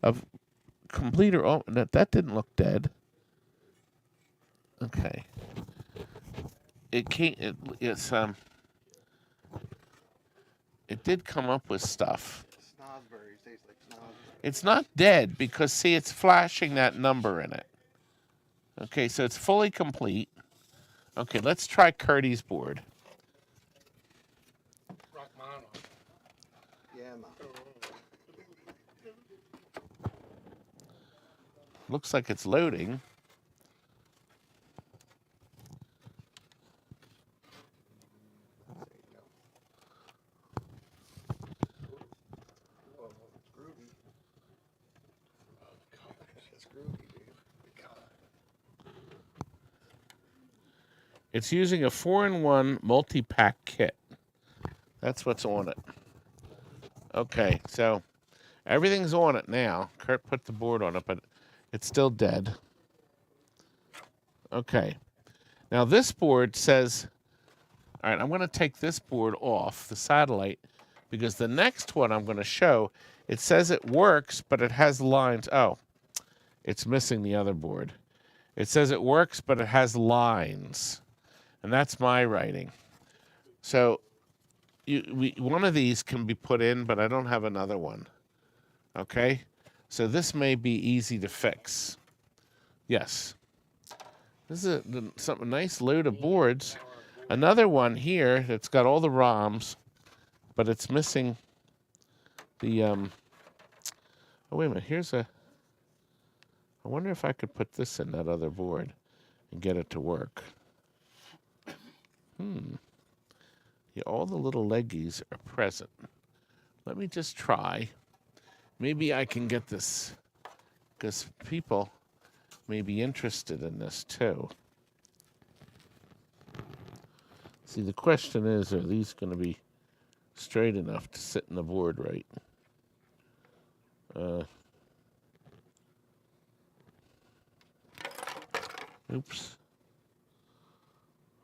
of completer. Oh, that didn't look dead. Okay. It can't. It did come up with stuff. Snosberries taste like snosberries. It's not dead because see, it's flashing that number in it. Okay, so it's fully complete. Okay, let's try Curdy's board. Rockmano. Yeah, man. Looks like it's loading. Whoa, it's groovy. It's groovy, dude. It's using a 4-in-1 multi-pack kit. That's what's on it. Okay, so everything's on it now. Curt put the board on it, but it's still dead. Okay. Now this board says, all right, I'm going to take this board off, the satellite, because the next one I'm going to show, it says it works, but it has lines. Oh, it's missing the other board. It says it works, but it has lines, and that's my writing. So one of these can be put in, but I don't have another one. Okay? So this may be easy to fix. Yes. This is a nice load of boards. Another one here that's got all the ROMs, but it's missing the, oh, wait a minute. Here's a, I wonder if I could put this in that other board and get it to work. Yeah, all the little leggies are present. Let me just try. Maybe I can get this, because people may be interested in this too. See, the question is, are these going to be straight enough to sit in the board right? Oops.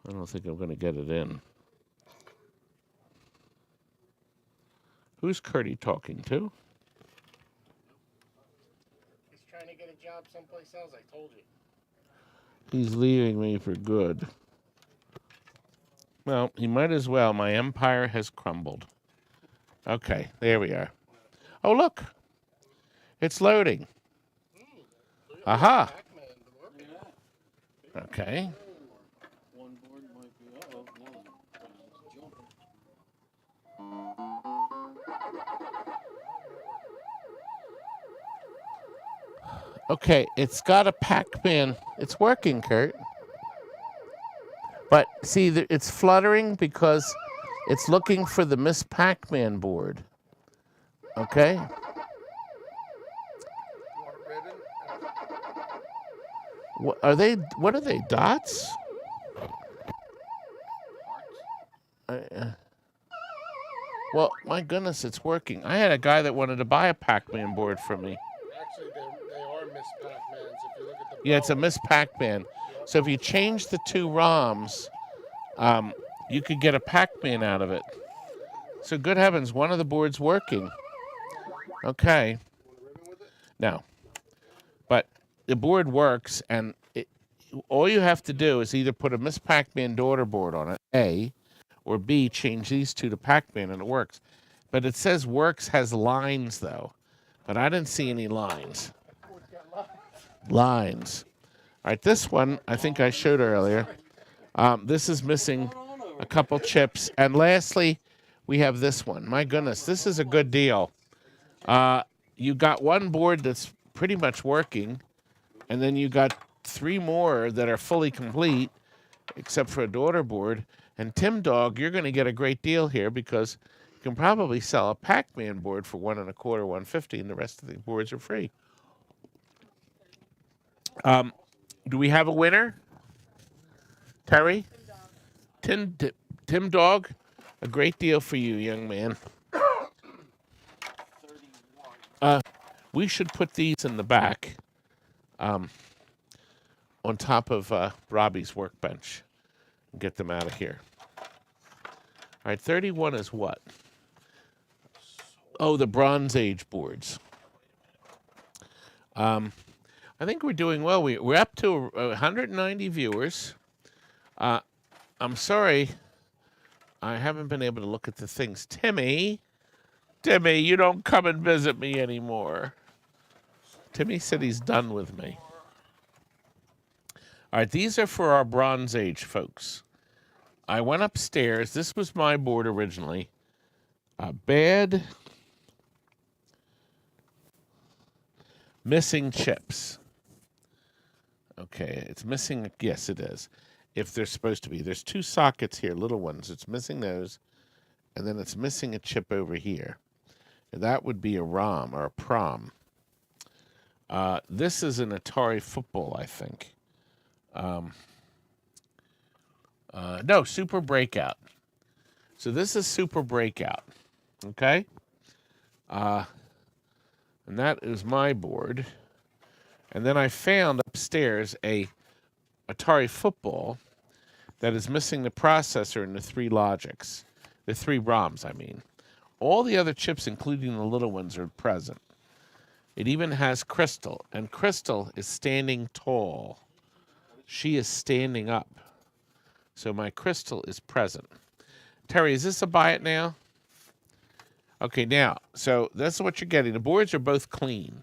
I don't think I'm going to get it in. Who's Curdy talking to? He's trying to get a job someplace else, I told you. He's leaving me for good. Well, he might as well. My empire has crumbled. Okay, there we are. Oh, look. It's loading. Aha. Okay. One board might be. Uh-oh, no, it's jumping. Okay, it's got a Pac-Man. It's working, Curt. But see, it's fluttering because it's looking for the Miss Pac-Man board. Okay? You want a ribbon? What are they, dots? Well, my goodness, it's working. I had a guy that wanted to buy a Pac-Man board from me. Actually, they are Miss Pac-Mans. If you look at the Yeah, it's a bottom. Miss Pac-Man. So if you change the two ROMs, you could get a Pac-Man out of it. So good heavens, one of the boards working. Okay. Now, but the board works, and all you have to do is either put a Miss Pac-Man daughter board on it, A, or B, change these two to Pac-Man, and it works. But it says works has lines, though. But I didn't see any lines. Lines. All right, this one, I think I showed earlier. This is missing a couple chips. And lastly, we have this one. My goodness, this is a good deal. You got one board that's pretty much working, and then you got 3 more that are fully complete, except for a daughter board. And Tim Dog, you're going to get a great deal here because you can probably sell a Pac-Man board for $1 1/4, $1.50, and the rest of the boards are free. Do we have a winner? Terry? Tim Dog, a great deal for you, young man. 31. We should put these in the back on top of Robbie's workbench and get them out of here. All right, 31 is what? Oh, the Bronze Age boards. I think we're doing well. We're up to 190 viewers. I'm sorry, I haven't been able to look at the things. Timmy, you don't come and visit me anymore. Timmy said he's done with me. All right, these are for our Bronze Age folks. I went upstairs. This was my board originally. Bad. Missing chips. Okay, it's missing. Yes, it is. If they're supposed to be. There's 2 sockets here, little ones. It's missing those. And then it's missing a chip over here. And that would be a ROM or a PROM. This is an Atari football, I think. No, Super Breakout. So this is Super Breakout. Okay? And that is my board. And then I found upstairs a Atari football that is missing the processor and the 3 logics. The 3 ROMs, I mean. all the other chips, including the little ones, are present. It even has Crystal, and Crystal is standing tall. She is standing up. So my Crystal is present. Terry, is this a buy it now? Okay, now, so that's what you're getting. The boards are both clean.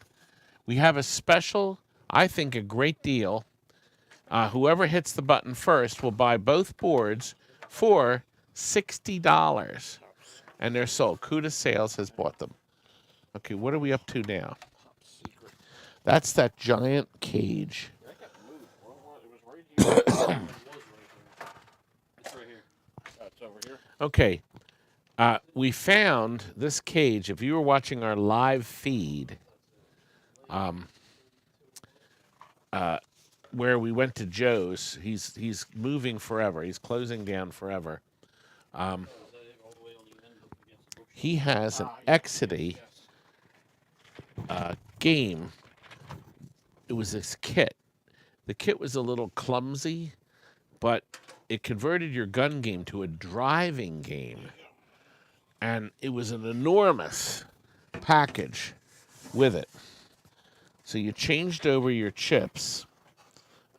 We have a special, I think, a great deal. Whoever hits the button first will buy both boards for $60. And they're sold. Kuda Sales has bought them. Okay, what are we up to now? That's that giant cage. That got moved. Well, it was right here. It was right here. It's right here. It's over here. Okay. We found this cage. If you were watching our live feed, where we went to Joe's, he's moving forever. He's closing down forever. He has an Exedy game. It was this kit. The kit was a little clumsy, but it converted your gun game to a driving game. And it was an enormous package with it. So you changed over your chips.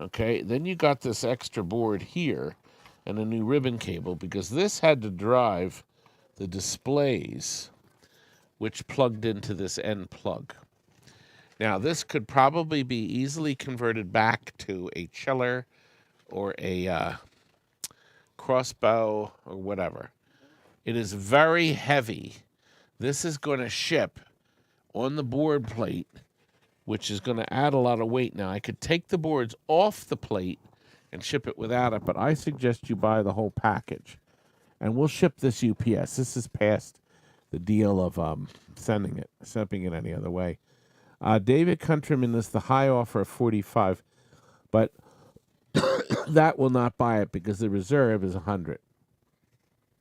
Okay, then you got this extra board here and a new ribbon cable because this had to drive the displays, which plugged into this end plug. Now, this could probably be easily converted back to a chiller or a crossbow or whatever. It is very heavy. This is going to ship on the board plate, which is going to add a lot of weight. Now, I could take the boards off the plate and ship it without it, but I suggest you buy the whole package. And we'll ship this UPS. This is past the deal of shipping it any other way. David Countryman is the high offer of $45, but that will not buy it because the reserve is $100.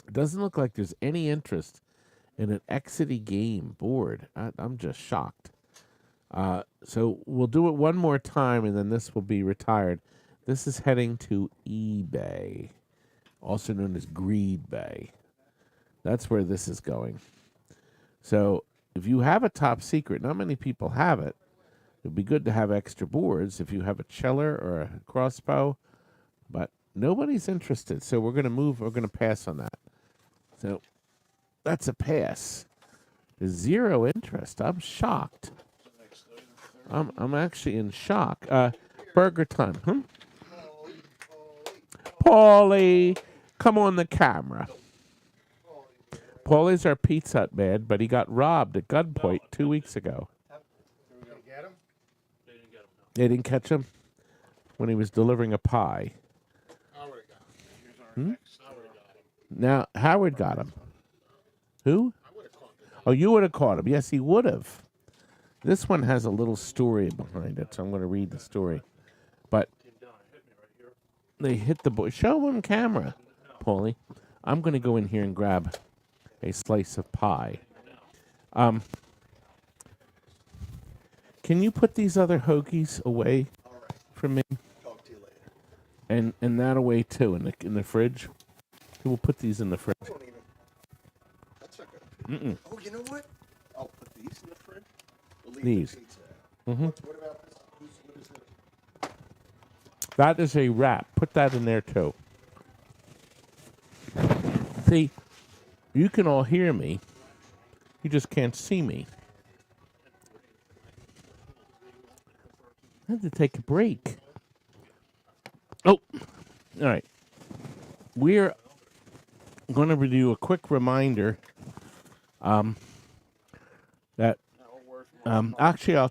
It doesn't look like there's any interest in an Exedy game board. I'm just shocked. So we'll do it one more time, and then this will be retired. This is heading to eBay, also known as Greed Bay. That's where this is going. So if you have a top secret, not many people have it. It would be good to have extra boards if you have a chiller or a crossbow, but nobody's interested. So we're going to move. We're going to pass on that. So that's a pass. There's zero interest. I'm shocked. I'm actually in shock. Burger time. Paulie, come on the camera. Paulie's our Pizza Hut man, but he got robbed at gunpoint 2 weeks ago. Get him? They didn't catch him when he was delivering a pie. Howard got him. Now, Howard got him. Who? I would have caught him. Oh, you would have caught him. Yes, he would have. This one has a little story behind it, so I'm going to read the story. But they hit the boy. Show him camera, Paulie. I'm going to go in here and grab a slice of pie. Can you put these other hoagies away from me? Talk to you later. And that away too in the fridge. We'll put these in the fridge. Don't even. That's not good. Oh, you know what? I'll put these in the fridge. We'll leave These. the pizza. Mhm. What about this? What is it? That is a wrap. Put that in there too. See, you can all hear me. You just can't see me. I had to take a break. Oh, all right. We're going to do a quick reminder that actually I'll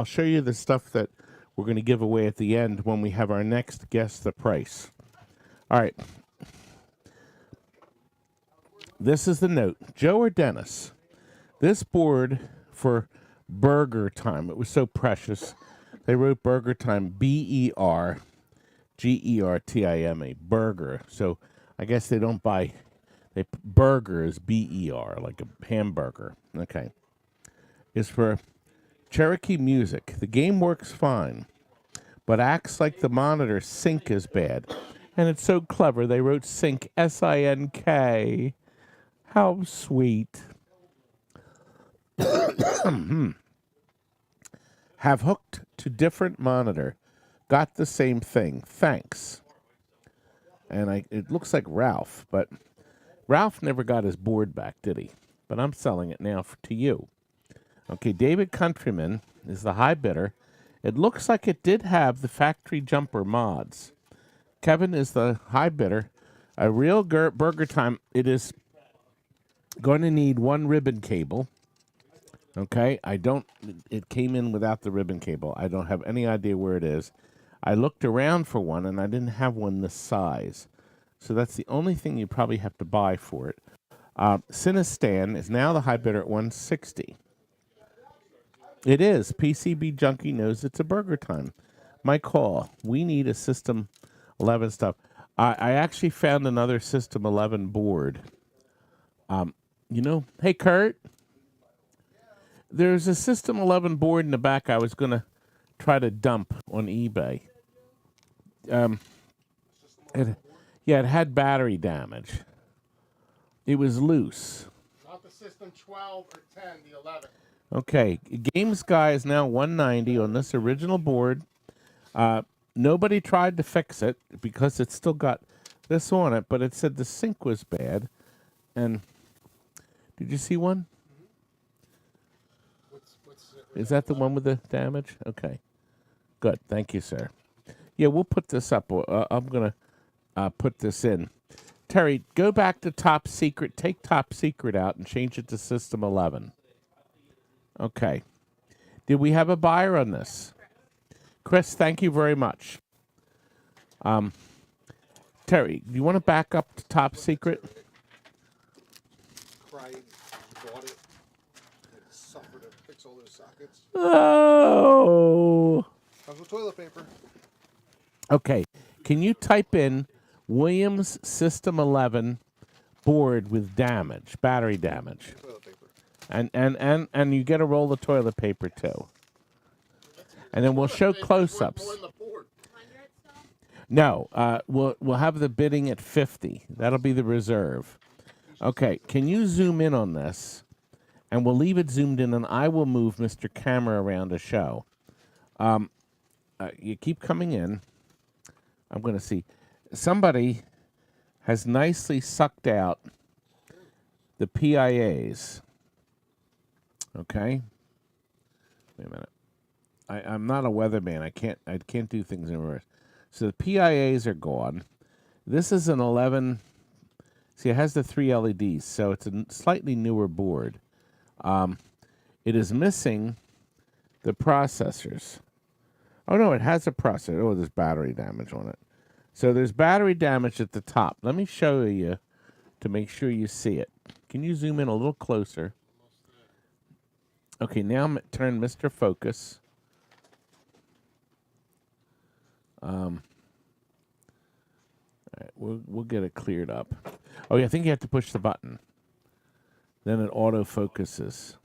show you the stuff that we're going to give away at the end when we have our next Guess the Price. All right. This is the note. Joe or Dennis, this board for Burger Time, it was so precious. They wrote Burger Time, BERGERTIME, burger. So I guess they don't buy, burger is BER, like a hamburger. Okay. Is for Cherokee Music. The game works fine, but acts like the monitor sync is bad. And it's so clever. They wrote sync, SINK. How sweet. Have hooked to different monitor. Got the same thing. Thanks. And it looks like Ralph, but Ralph never got his board back, did he? But I'm selling it now to you. Okay, David Countryman is the high bidder. It looks like it did have the factory jumper mods. Kevin is the high bidder. A real burger time. It is going to need one ribbon cable. Okay, it came in without the ribbon cable. I don't have any idea where it is. I looked around for one, and I didn't have one this size. So that's the only thing you probably have to buy for it. Cinestan is now the high bidder at $160. It is. PCB Junkie knows it's a burger time. My call. We need a System 11 stuff. I actually found another System 11 board. Hey, Curt. There's a System 11 board in the back I was going to try to dump on eBay. It had battery damage. It was loose. Not the System 12 or 10, the 11. Okay, Games Guy is now $190 on this original board. Nobody tried to fix it because it's still got this on it, but it said the sync was bad. And did you see one? Is that the one with the damage? Okay, good. Thank you, sir. Yeah, we'll put this up. I'm going to put this in. Terry, go back to Top Secret. Take Top Secret out and change it to System 11. Okay. Did we have a buyer on this? Chris, thank you very much. Terry, do you want to back up to Top Secret? Cried, bought it, and suffered to fix all those sockets. Oh. Comes with toilet paper. Okay. Can you type in Williams System 11 board with damage, battery damage? Toilet paper. And you get a roll of toilet paper too. And then we'll show close-ups. More in the board. 100 still? No, we'll have the bidding at 50. That'll be the reserve. Okay, can you zoom in on this? And we'll leave it zoomed in, and I will move Mr. Camera around to show. You keep coming in. I'm going to see. Somebody has nicely sucked out the PIAs. Okay? Wait a minute. I'm not a weatherman. I can't do things in reverse. So the PIAs are gone. This is an 11. See, it has the 3 LEDs, so it's a slightly newer board. It is missing the processors. Oh, no, it has a processor. Oh, there's battery damage on it. So there's battery damage at the top. Let me show you to make sure you see it. Can you zoom in a little closer? Okay, now turn Mr. Focus. All right, we'll get it cleared up. Oh, yeah, I think you have to push the button. Then it auto focuses.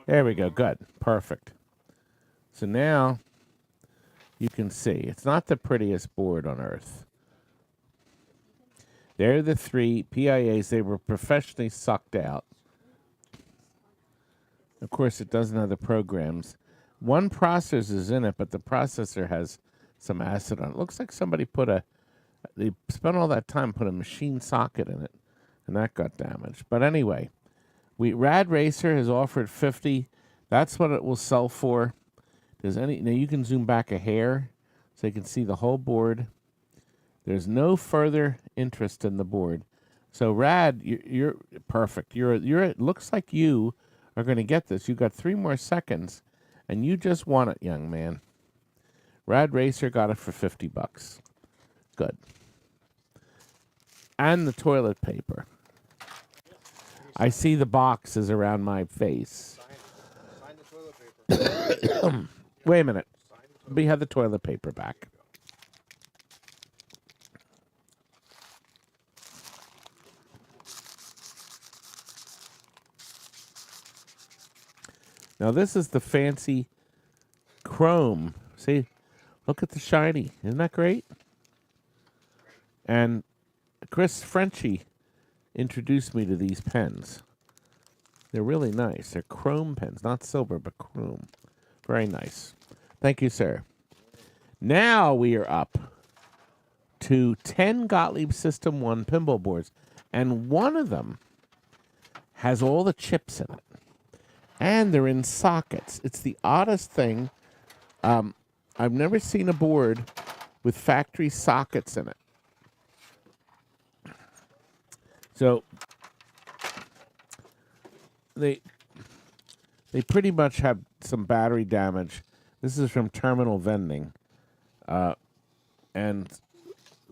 There we go. Good. Perfect. So now you can see it's not the prettiest board on earth. There are the 3 PIAs. They were professionally sucked out. Of course, it doesn't have the programs. One processor is in it, but the processor has some acid on it. Looks like somebody they spent all that time, put a machine socket in it, and that got damaged. But anyway, Rad Racer has offered 50. That's what it will sell for. Now you can zoom back a hair so you can see the whole board. There's no further interest in the board. So Rad, you're perfect. It looks like you are going to get this. You got 3 more seconds, and you just won it, young man. Rad Racer got it for $50. Good. And the toilet paper. I see the box is around my face. Sign the toilet paper. Wait a minute. We have the toilet paper back. Now this is the fancy chrome. See, look at the shiny. Isn't that great? And Chris Frenchie introduced me to these pens. They're really nice. They're chrome pens, not silver, but chrome. Very nice. Thank you, sir. Now we are up to 10 Gottlieb System 1 pinball boards, and one of them has all the chips in it, and they're in sockets. It's the oddest thing. I've never seen a board with factory sockets in it. So they pretty much have some battery damage. This is from Terminal Vending, and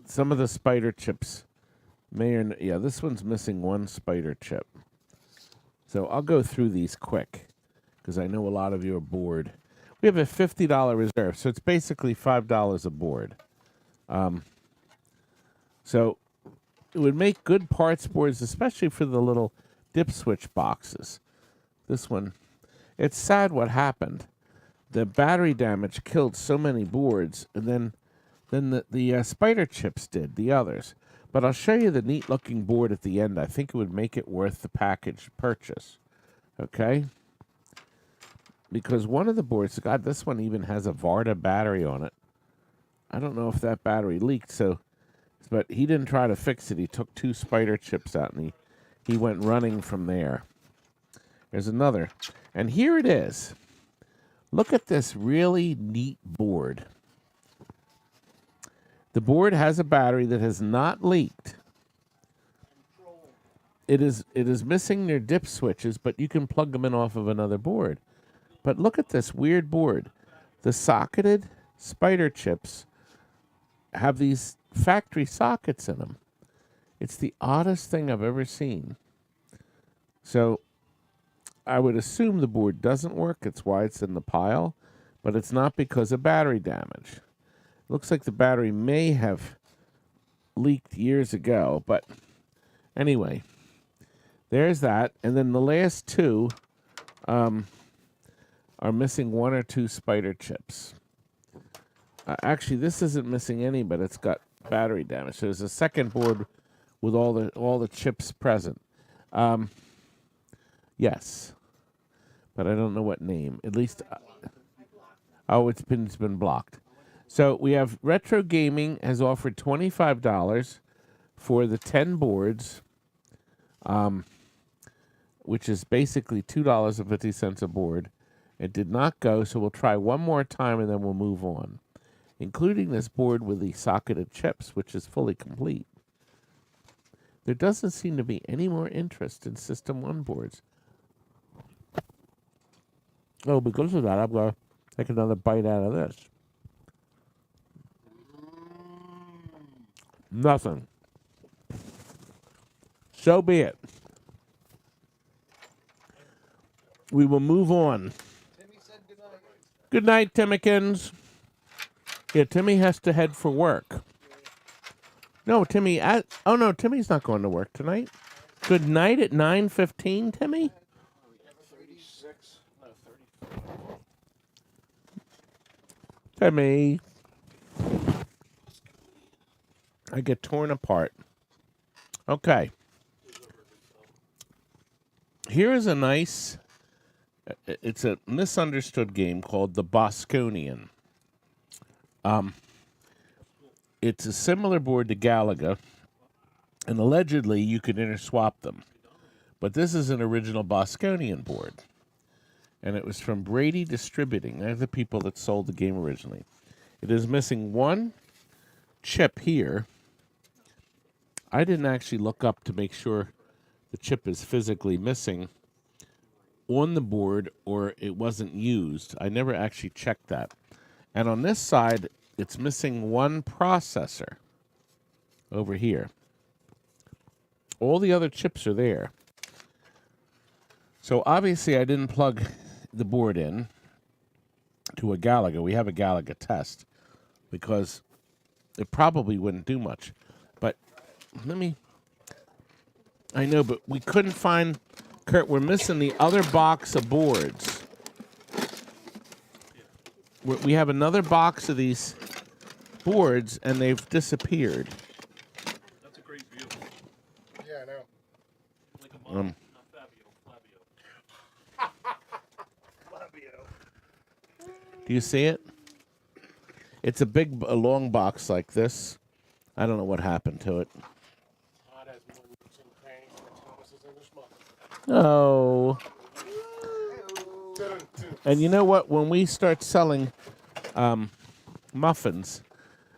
some of the spider chips may or yeah, this one's missing one spider chip. So I'll go through these quick because I know a lot of you are bored. We have a $50 reserve, so it's basically $5 a board. So it would make good parts boards, especially for the little dip switch boxes. This one, it's sad what happened. The battery damage killed so many boards, and then the spider chips did, the others. But I'll show you the neat-looking board at the end. I think it would make it worth the package purchase. Okay? Because one of the boards, God, this one even has a Varda battery on it. I don't know if that battery leaked, but he didn't try to fix it. He took 2 spider chips out, and he went running from there. There's another. And here it is. Look at this really neat board. The board has a battery that has not leaked. It is missing their dip switches, but you can plug them in off of another board. But look at this weird board. The socketed spider chips have these factory sockets in them. It's the oddest thing I've ever seen. So I would assume the board doesn't work. It's why it's in the pile, but it's not because of battery damage. Looks like the battery may have leaked years ago, but anyway, there's that. And then the last 2 are missing 1 or 2 spider chips. Actually, this isn't missing any, but it's got battery damage. So there's a second board with all the chips present. Yes, but I don't know what name. At least, it's been blocked. So we have Retro Gaming has offered $25 for the 10 boards, which is basically $2.50 a board. It did not go, so we'll try one more time and then we'll move on, including this board with the socketed chips, which is fully complete. There doesn't seem to be any more interest in System 1 boards. Oh, because of that, I'm going to take another bite out of this. Nothing. So be it. We will move on. Timmy said goodnight. Good night, Timmykins. Yeah, Timmy has to head for work. No, Timmy. Oh no, Timmy's not going to work tonight. Good night at 9:15, Timmy. 36, no, 34. Timmy. I get torn apart. Okay. Here is a nice, it's a misunderstood game called the Bosconian. It's a similar board to Galaga, and allegedly you could interswap them. But this is an original Bosconian board. And it was from Brady Distributing. They're the people that sold the game originally. It is missing 1 chip here. I didn't actually look up to make sure the chip is physically missing on the board or it wasn't used. I never actually checked that. And on this side, it's missing 1 processor over here. All the other chips are there. So obviously I didn't plug the board in to a Galaga. We have a Galaga test because it probably wouldn't do much. But I know, but we couldn't find, Curt, we're missing the other box of boards. We have another box of these boards, and they've disappeared. That's a great view. Yeah, I know. Like a model, not Fabio, Flavio. Do you see it? It's a long box like this. I don't know what happened to it. Todd has more nooks and crannies than Thomas's English muffin. Oh. And you know what? When we start selling muffins,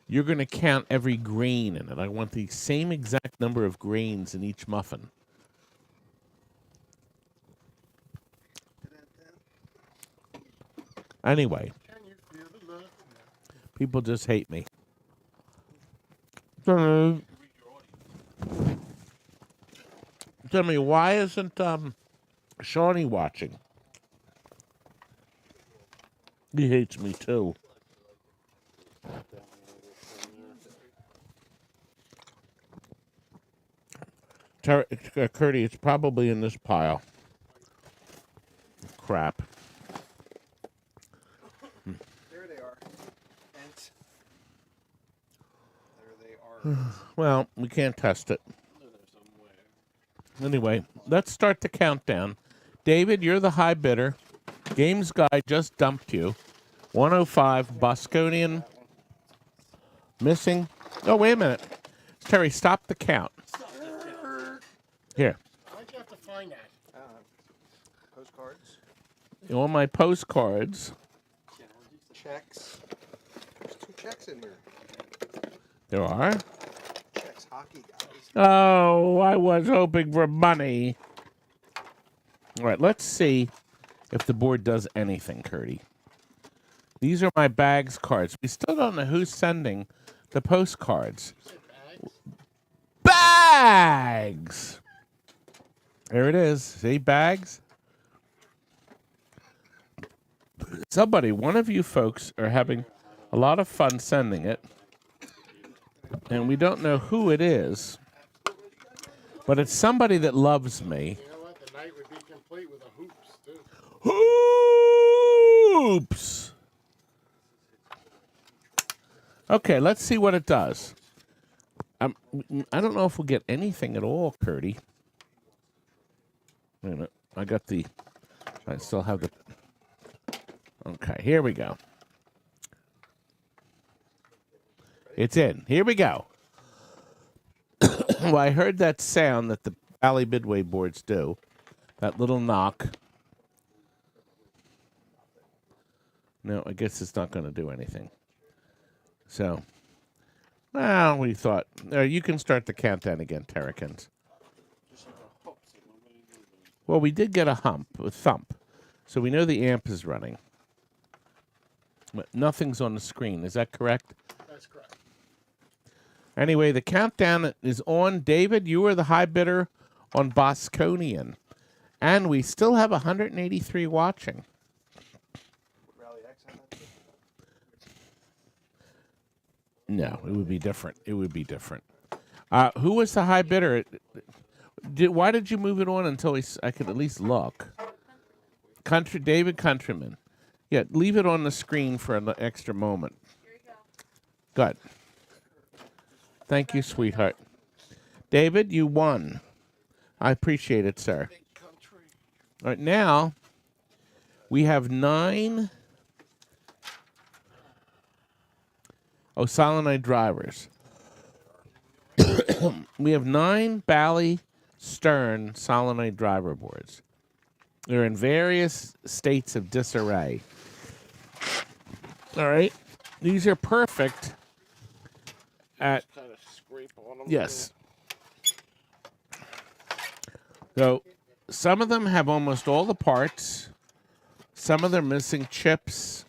you're going to count every grain in it. I want the same exact number of grains in each muffin. Anyway, Can you feel the love? people just hate me. Tell me, why isn't Shawnee watching? He hates me too. Curdy, it's probably in this pile. Crap. There they are. Ants. There they are. Well, we can't test it. Anyway, let's start the countdown. David, you're the high bidder. Games Guy just dumped you. 105, Bosconian. Missing. Oh, wait a minute. Terry, stop the count. Here. Why'd you have to find that? Postcards. On my postcards. Checks. There's 2 checks in here. There are. Checks, hockey guys. Oh, I was hoping for money. All right, let's see if the board does anything, Curdy. These are my bags cards. We still don't know who's sending the postcards. Bags! There it is. See, bags? Somebody, one of you folks are having a lot of fun sending it. And we don't know who it is. But it's somebody that loves me. You know what? The night would be complete with a hoops, too. Hoops! Okay, let's see what it does. I don't know if we'll get anything at all, Curdy. Wait a minute. I still have the... Okay, here we go. It's in. Here we go. Well, I heard that sound that the Valley Midway boards do. That little knock. No, I guess it's not going to do anything. So, well, we thought... you can start the countdown again, Terracins. Well, we did get a thump. So we know the amp is running. But nothing's on the screen. Is that correct? That's correct. Anyway, the countdown is on. David, you are the high bidder on Bosconian. And we still have 183 watching. Rally X on that too? No, it would be different. It would be different. Who was the high bidder? Why did you move it on until I could at least look? David Countryman. Yeah, leave it on the screen for an extra moment. Here you go. Good. Thank you, sweetheart. David, you won. I appreciate it, sir. All right, now we have 9 Solenoid drivers. We have 9 Bally Stern Solenoid driver boards. They're in various states of disarray. All right. These are perfect at... Kind of scrape on them. Yes. So some of them have almost all the parts. Some of them are missing chips.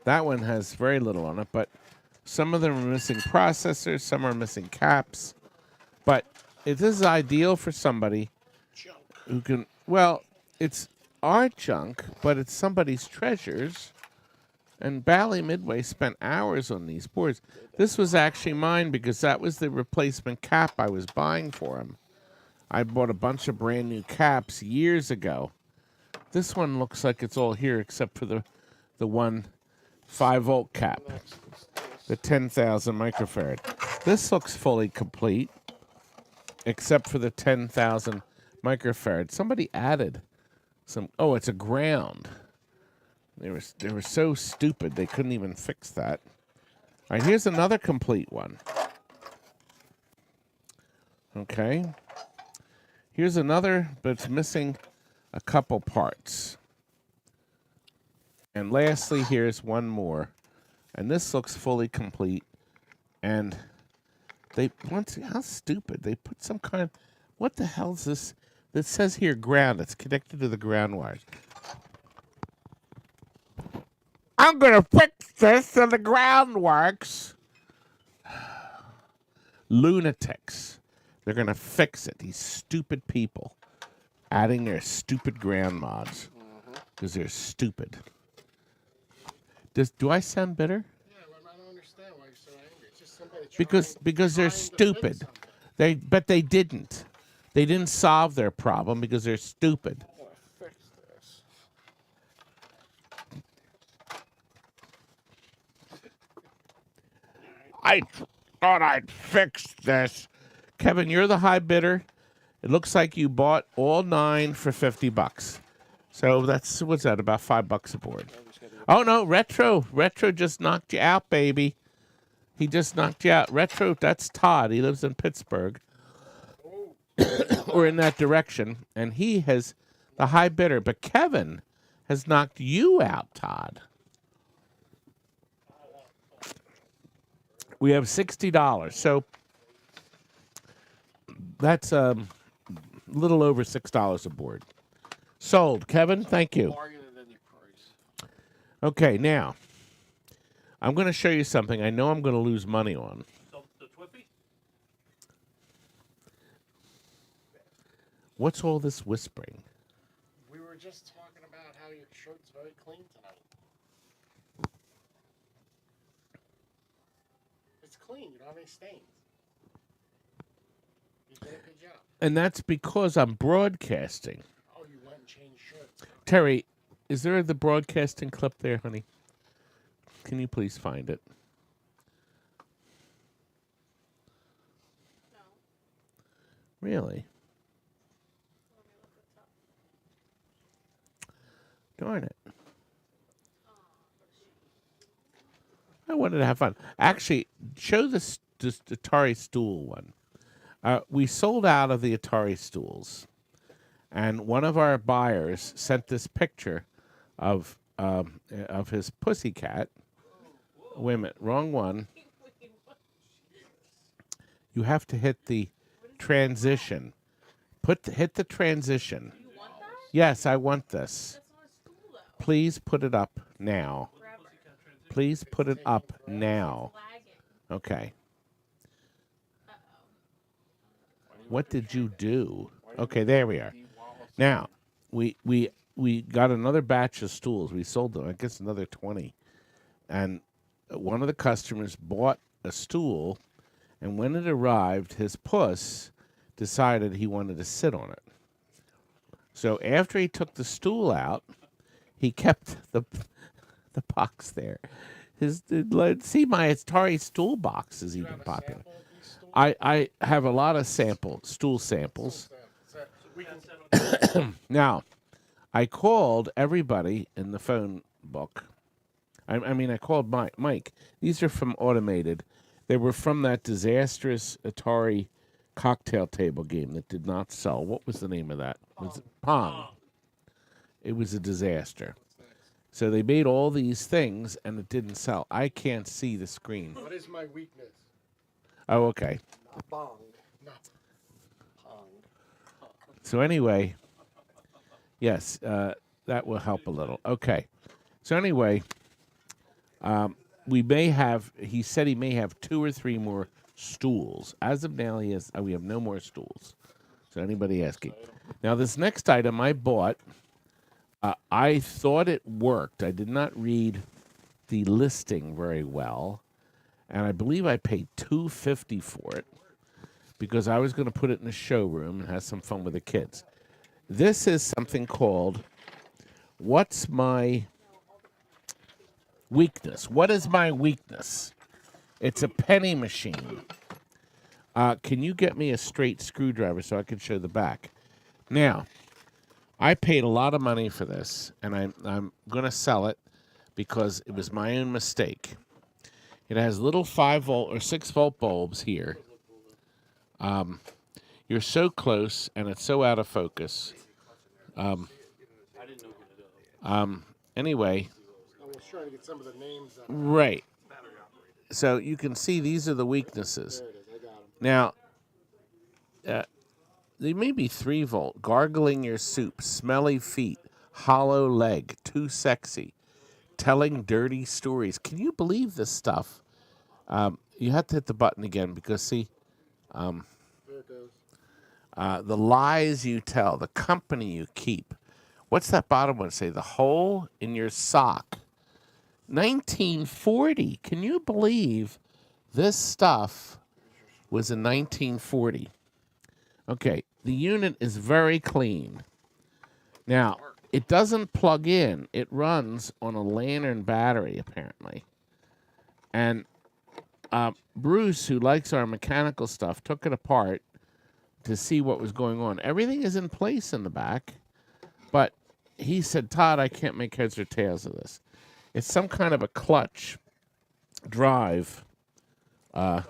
That one has very little on it, but some of them are missing processors. Some are missing caps. But this is ideal for somebody who can... Well, it's our junk, but it's somebody's treasures. And Bally Midway spent hours on these boards. This was actually mine because that was the replacement cap I was buying for him. I bought a bunch of brand new caps years ago. This one looks like it's all here except for the one 5-volt cap, the 10,000 microfarad. This looks fully complete except for the 10,000 microfarad. Somebody added some... Oh, it's a ground. They were so stupid they couldn't even fix that. All right, here's another complete one. Okay. Here's another, but it's missing a couple parts. And lastly, here's one more. And this looks fully complete. And how stupid. They put some kind of, what the hell is this? It says here ground. It's connected to the ground wires. I'm going to fix this so the ground works. Lunatics. They're going to fix it. These stupid people adding their stupid ground mods because they're stupid. Do I sound bitter? Yeah, well, I don't understand why you're so angry. It's just somebody Because they're trying to fix stupid. something. But they didn't. They didn't solve their problem because they're stupid. I want to fix this. I thought I'd fix this. Kevin, you're the high bidder. It looks like you bought all 9 for $50. So that's, what's that, about $5 a board. Oh, no, Retro. Retro just knocked you out, baby. He just knocked you out. Retro, that's Todd. He lives in Pittsburgh. Or in that direction. And he has the high bidder. But Kevin has knocked you out, Todd. We have $60. So that's a little over $6 a board. Sold. Kevin, thank you. Bargain at any price. Okay, now, I'm going to show you something I know I'm going to lose money on. The Twippy? What's all this whispering? We were just talking about how your shirt's very clean tonight. It's clean. You don't have any stains. You did a good job. And that's because I'm broadcasting. Oh, you went and changed shirts. Terry, is there the broadcasting clip there, honey? Can you please find it? No. Really? Let me look at top. Darn it. Oh, I wanted to have fun. Actually, show this Atari stool one. We sold out of the Atari stools. And one of our buyers sent this picture of his pussycat. Wait a minute, wrong one. You have to hit the transition. Hit the transition. you want that? Yes, I want this. That's not a stool, though. Please put it up now. Forever. Please put it up now. Lagging. Okay. Uh-oh. What did you do? Okay, there we are. Now, we got another batch of stools. We sold them, I guess another 20. And one of the customers bought a stool, and when it arrived, his puss decided he wanted to sit on it. So after he took the stool out, he kept the box there. See, my Atari stool box is even popular. I have a lot of stool samples. Now, I called everybody in the phone book. I called Mike. These are from Automated. They were from that disastrous Atari cocktail table game that did not sell. What was the name of that? Was it Pong? It was a disaster. So they made all these things, and it didn't sell. I can't see the screen. What is my weakness? Oh, okay. Not bong. No. Pong. So anyway, yes, that will help a little. Okay. So anyway, he said he may have 2 or 3 more stools. As of now, we have no more stools. So anybody asking. Now, this next item I bought, I thought it worked. I did not read the listing very well, and I believe I paid $250 for it because I was going to put it in the showroom and have some fun with the kids. This is something called What's My Weakness? What is my weakness? It's a penny machine. Can you get me a straight screwdriver so I can show the back? Now, I paid a lot of money for this, and I'm going to sell it. because it was my own mistake. It has little 5-volt or 6-volt bulbs here. You're so close, and it's so out of focus. Anyway, I was trying to get some of the names up. right. So you can see these are the weaknesses. There it is. I got them. Now, they may be 3-volt. Gargling your soup, smelly feet, hollow leg, too sexy, telling dirty stories. Can you believe this stuff? You have to hit the button again because, see, There it goes. the lies you tell, the company you keep. What's that bottom one say? The hole in your sock. 1940. Can you believe this stuff was in 1940? Okay, the unit is very clean. Now, it doesn't plug in. It runs on a lantern battery, apparently. And Bruce, who likes our mechanical stuff, took it apart to see what was going on. Everything is in place in the back, but he said, Todd, I can't make heads or tails of this. It's some kind of a clutch drive. And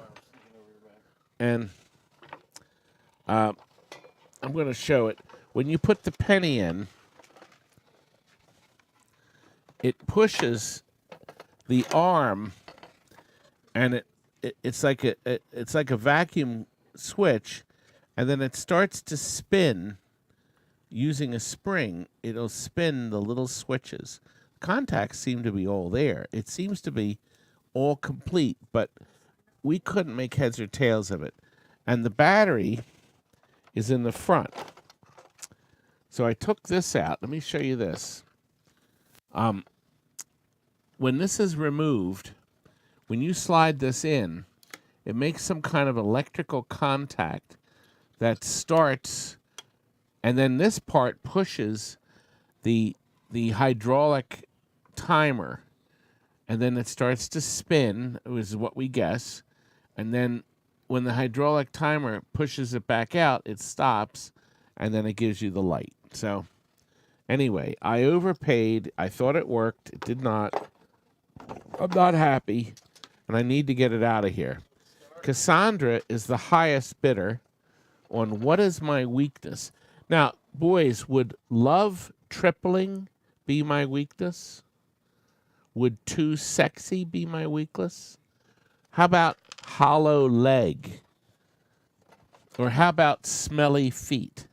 I'm going to show it. When you put the penny in, it pushes the arm, and it's like a vacuum switch, and then it starts to spin using a spring. It'll spin the little switches. Contacts seem to be all there. It seems to be all complete, but we couldn't make heads or tails of it. And the battery is in the front. So I took this out. Let me show you this. When this is removed, when you slide this in, it makes some kind of electrical contact that starts, and then this part pushes the hydraulic timer, and then it starts to spin, is what we guess, and then when the hydraulic timer pushes it back out, it stops, and then it gives you the light. So anyway, I overpaid. I thought it worked. It did not. I'm not happy, and I need to get it out of here. Cassandra is the highest bidder on what is my weakness. Now, boys, would love tripling be my weakness? Would too sexy be my weakness? How about hollow leg? Or how about smelly feet?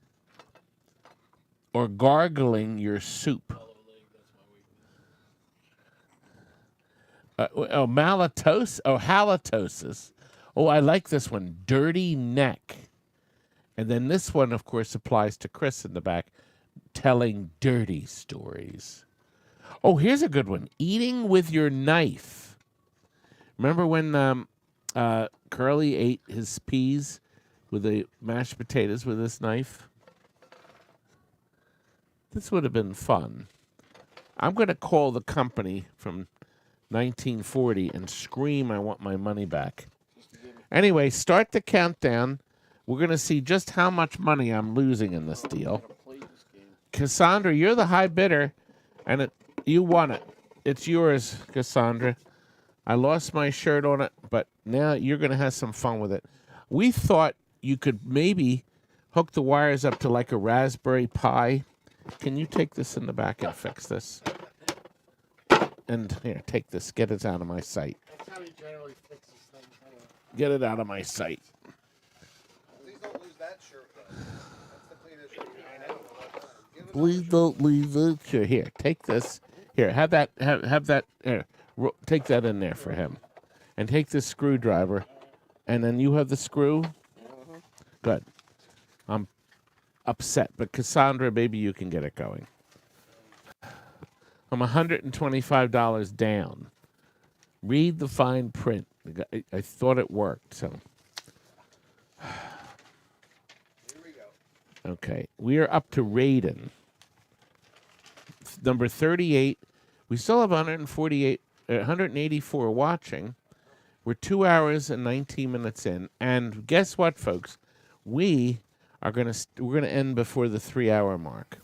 Or gargling your soup? Halitosis. Oh, I like this one. Dirty neck. And then this one, of course, applies to Chris in the back, telling dirty stories. Oh, here's a good one. Eating with your knife. Remember when Curly ate his peas with the mashed potatoes with this knife? This would have been fun. I'm going to call the company from 1940 and scream I want my money back. Anyway, start the countdown. We're going to see just how much money I'm losing in this deal. Cassandra, you're the high bidder, and you won it. It's yours, Cassandra. I lost my shirt on it, but now you're going to have some fun with it. We thought you could maybe hook the wires up to like a Raspberry Pi. Can you take this in the back and fix this? And here, take this. Get it out of my sight. That's how he generally fixes things. Anyway. Get it out of my sight. Please don't lose that shirt, though. That's the cleanest shirt I know. Give it Please don't leave it. Here, take this. Here, have that. Have that. Here, take that in there for him, and take this screwdriver, and then you have the screw. Good. I'm upset, but Cassandra, maybe you can get it going. I'm $125 down. Read the fine print. I thought it worked, so. Here we go. Okay, we are up to Raiden. Number 38. We still have 184 watching. We're 2 hours and 19 minutes in, and guess what, folks? We're gonna end before the 3-hour mark.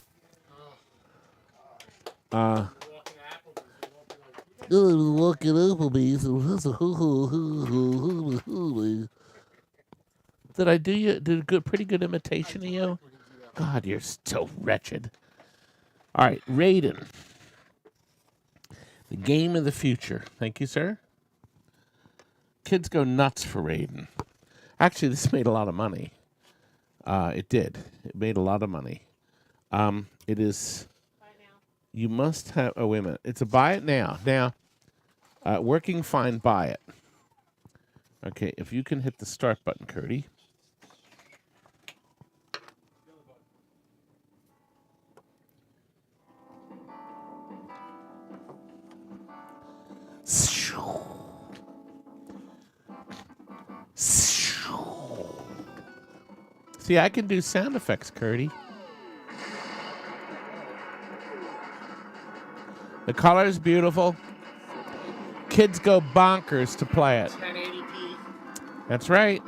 Look at Applebee's. Did I did a pretty good imitation of you? God, you're so wretched. All right, Raiden. The game of the future. Thank you, sir. Kids go nuts for Raiden. Actually, this made a lot of money. It did. It made a lot of money. It is... Buy now. You must have... Oh, wait a minute. It's a buy it now. Now, working fine, buy it. Okay, if you can hit the start button, Curdy. See, I can do sound effects, Curdy. The color is beautiful. Kids go bonkers to play it. 1080p. That's right.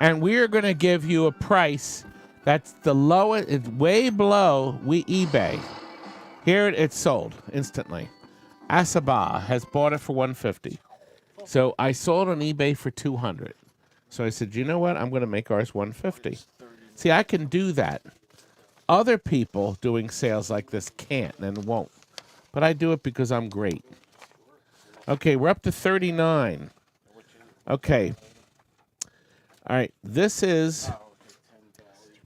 And we're going to give you a price that's the lowest. It's way below eBay. Here it's sold instantly. Asaba has bought it for $150. So I sold on eBay for $200. So I said, you know what? I'm going to make ours $150. See, I can do that. Other people doing sales like this can't and won't. But I do it because I'm great. Okay, we're up to 39. Okay. All right, this is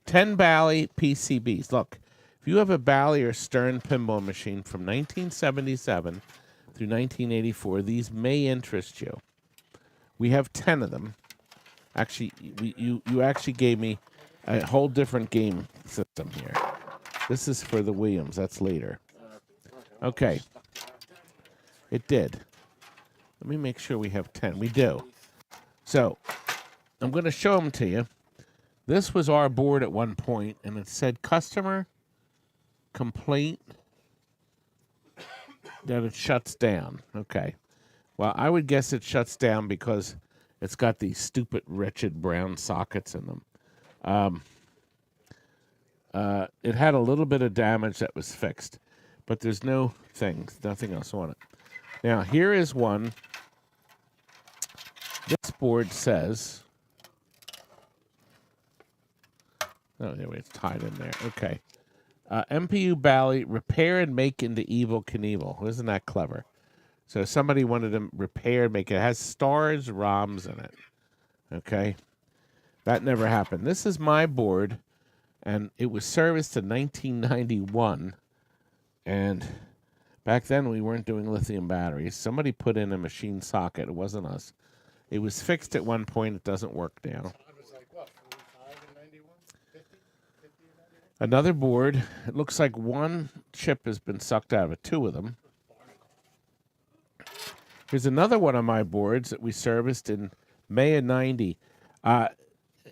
10 Bally PCBs. Look, if you have a Bally or Stern pinball machine from 1977 through 1984, these may interest you. We have 10 of them. Actually, you actually gave me a whole different game system here. This is for the Williams. That's later. Okay. It did. Let me make sure we have 10. We do. So, I'm going to show them to you. This was our board at one point, and it said customer complaint that it shuts down. Okay. Well, I would guess it shuts down because it's got these stupid, wretched brown sockets in them. It had a little bit of damage that was fixed, but there's nothing else on it. Now, here is one. This board says... Oh, anyway, it's tied in there. Okay. MPU Bally, repair and make into Evil Knievel. Isn't that clever? So somebody wanted to repair and make it. It has stars, ROMs in it. Okay. That never happened. This is my board, and it was serviced in 1991. And back then, we weren't doing lithium batteries. Somebody put in a machine socket. It wasn't us. It was fixed at one point. It doesn't work now. It was like, what, 45 and 91? 50? 50 and 91? Another board. It looks like one chip has been sucked out of it. Two of them. Here's another one of my boards that we serviced in May of 90.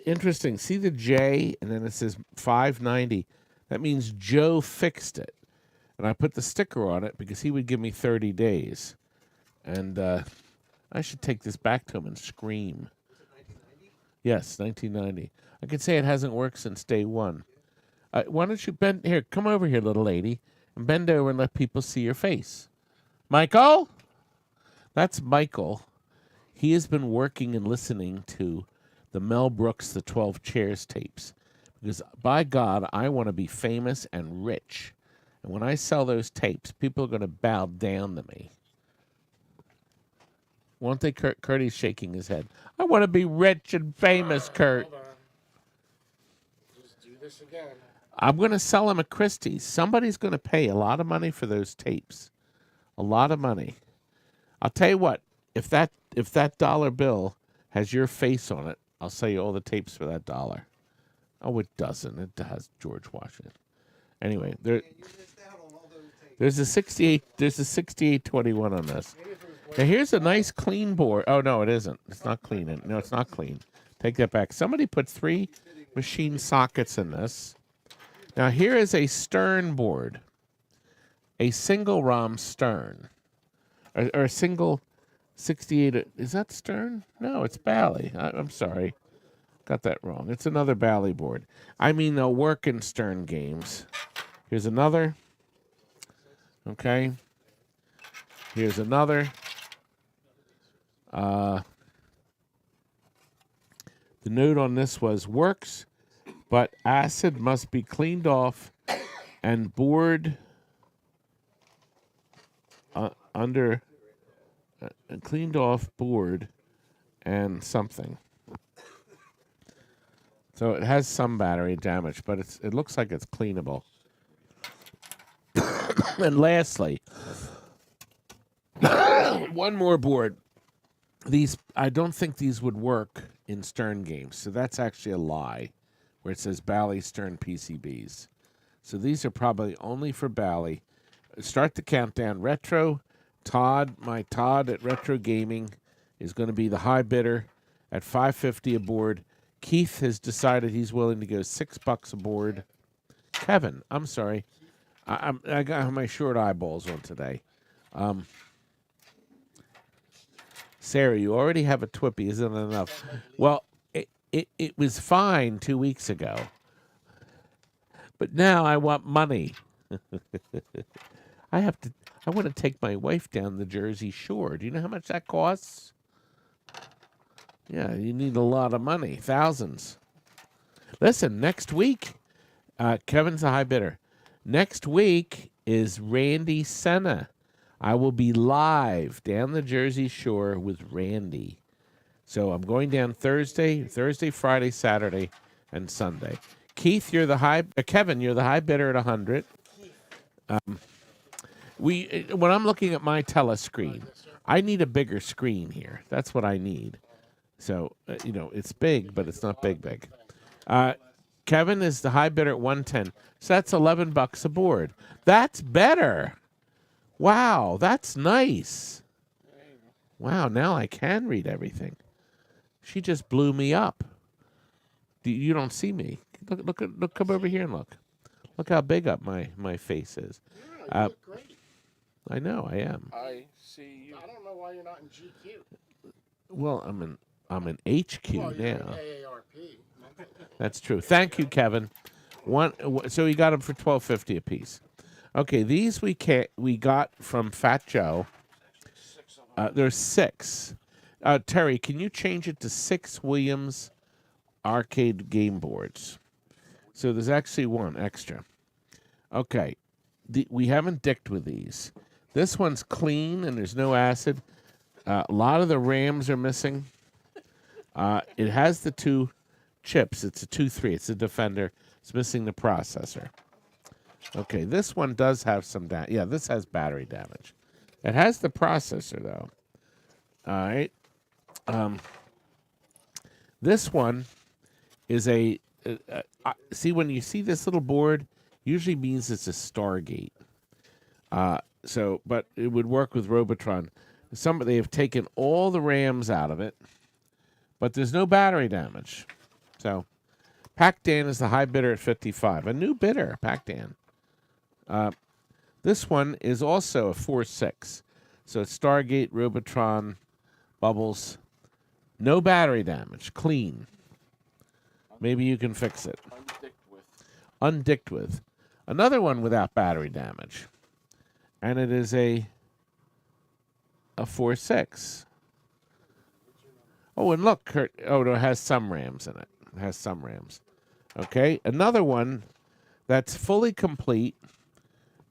Interesting. See the J, and then it says 590. That means Joe fixed it. And I put the sticker on it because he would give me 30 days. And I should take this back to him and scream. Was it 1990? Yes, 1990. I could say it hasn't worked since day one. Why don't you bend... Here, come over here, little lady, and bend over and let people see your face. Michael? That's Michael. He has been working and listening to the Mel Brooks, The 12 Chairs tapes. Because, by God, I want to be famous and rich. And when I sell those tapes, people are going to bow down to me. Won't they, Curt? Curdy's shaking his head. I want to be rich and famous, Curt. Hold on. Just do this again. I'm going to sell them at Christie's. Somebody's going to pay a lot of money for those tapes. A lot of money. I'll tell you what. If that dollar bill has your face on it, I'll sell you all the tapes for that dollar. Oh, it doesn't. It has George Washington. Anyway, You missed out on all those tapes. there's a 68. There's a 6821 on this. Now here's a nice clean board. Oh no, it isn't. It's not clean. No, it's not clean. Take that back. Somebody put 3 machine sockets in this. Now here is a Stern board, a single ROM Stern, or a single 68. Is that Stern? No, it's Bally. I'm sorry, got that wrong. It's another Bally board. I mean, they'll work in Stern games. Here's another. Okay. Here's another. The note on this was works, but acid must be cleaned off and board under cleaned off board and something. So it has some battery damage, but it looks like it's cleanable. And lastly, one more board. These, I don't think these would work in Stern games, so that's actually a lie, where it says Bally Stern PCBs. So these are probably only for Bally. Start the countdown. Retro, Todd, my Todd at Retro Gaming is going to be the high bidder at $5.50 a board. Keith has decided he's willing to go $6 a board. Kevin, I'm sorry. I got my short eyeballs on today. Sarah, you already have a Twippy. Isn't it enough? Well, it was fine 2 weeks ago. But now I want money. I want to take my wife down the Jersey Shore. Do you know how much that costs? Yeah, you need a lot of money. Thousands. Listen, next week, Kevin's a high bidder. Next week is Randy Senna. I will be live down the Jersey Shore with Randy. So I'm going down Thursday, Friday, Saturday, and Sunday. Keith, you're the Kevin, you're the high bidder at 100. When I'm looking at my telescreen, I need a bigger screen here. That's what I need. So, it's big, but it's not big. Kevin is the high bidder at 110. So that's $11 a board. That's better. Wow, that's nice. Wow, now I can read everything. She just blew me up. You don't see me. Look, come over here and look. Look how big up my face is. Yeah, you look great. I know, I am. I see you. I don't know why you're not in GQ. Well, I'm in HQ Well, you're now. in AARP. That's true. Thank you, Kevin. So you got them for $12.50 a piece. Okay, these we got from Fat Joe. There's 6. Terry, can you change it to 6 Williams arcade game boards? So there's actually 1 extra. Okay, we haven't dicked with these. This one's clean and there's no acid. A lot of the RAMs are missing. It has the 2 chips. It's a 2-3. It's a Defender. It's missing the processor. Okay, this one does have some damage. Yeah, this has battery damage. It has the processor, though. All right. This one is see, when you see this little board, usually means it's a Stargate. But it would work with Robotron. They have taken all the RAMs out of it, but there's no battery damage. So, Pac-Dan is the high bidder at 55. A new bidder, Pac-Dan. This one is also a 4.6. So it's Stargate, Robotron, Bubbles. No battery damage. Clean. Maybe you can fix it. Undicked with. Another one without battery damage. And it is a 4.6. Oh, and look, Curt. Oh, no, it has some RAMs in it. It has some RAMs. Okay, another one that's fully complete.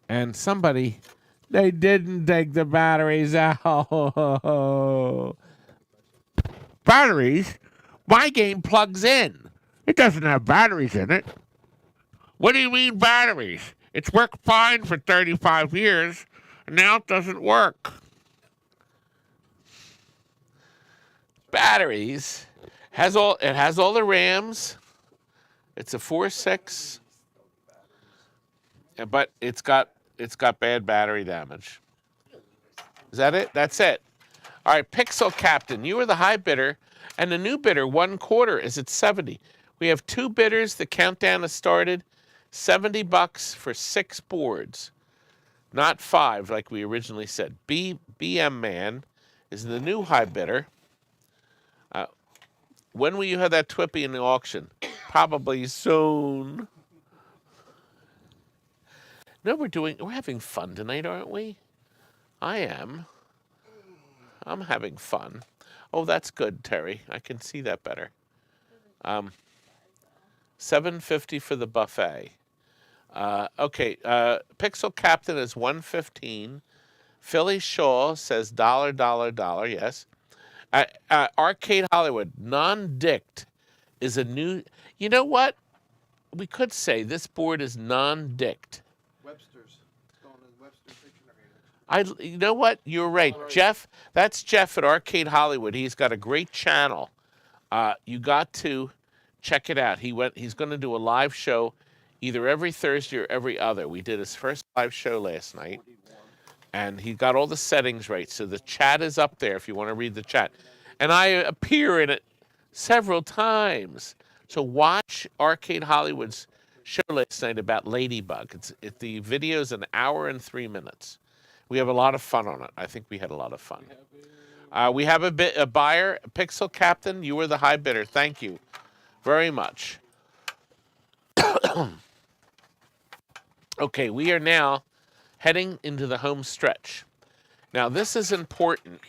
And they didn't take the batteries out. Batteries? My game plugs in. It doesn't have batteries in it. What do you mean batteries? It's worked fine for 35 years, and now it doesn't work. Batteries it has all the RAMs. It's a 4.6. But it's got bad battery damage. Is that it? That's it. All right, Pixel Captain, you were the high bidder, and the new bidder, 1/4, is at 70. We have 2 bidders. The countdown has started. $70 for 6 boards, not 5 like we originally said. BM Man is the new high bidder. When will you have that Twippy in the auction? Probably soon. No, we're having fun tonight, aren't we? I am. I'm having fun. Oh, that's good, Terry. I can see that better. $7.50 for the buffet. Okay, Pixel Captain is $1.15. Philly Shaw says $, yes. Arcade Hollywood, non-dict is a new... You know what? We could say this board is non-dict. Webster's. It's going in Webster's dictionary. You know what? You're right. Jeff, that's Jeff at Arcade Hollywood. He's got a great channel. You got to check it out. He's going to do a live show either every Thursday or every other. We did his first live show last night, and he got all the settings right. So the chat is up there if you want to read the chat. And I appear in it several times. So watch Arcade Hollywood's show last night about Ladybug. The video's an hour and 3 minutes. We have a lot of fun on it. I think we had a lot of fun. We have a buyer, Pixel Captain. You were the high bidder. Thank you very much. Okay, we are now heading into the home stretch. Now, this is important.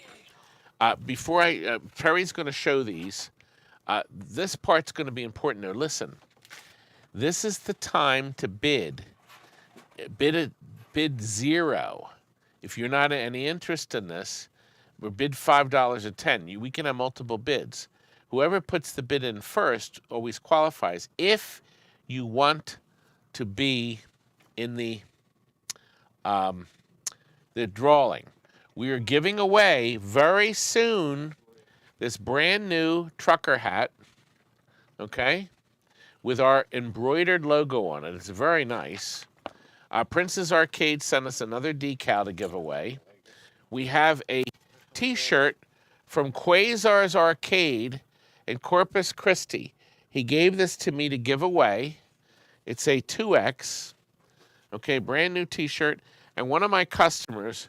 Terry's going to show these. This part's going to be important. Now, listen. This is the time to bid. Bid zero. If you're not any interest in this, we're bid $5 or $10. We can have multiple bids. Whoever puts the bid in first always qualifies. If you want to be in the drawing, we are giving away very soon this brand new trucker hat, okay, with our embroidered logo on it. It's very nice. Prince's Arcade sent us another decal to give away. We have a T-shirt from Quasar's Arcade in Corpus Christi. He gave this to me to give away. It's a 2X, okay, brand new T-shirt. And one of my customers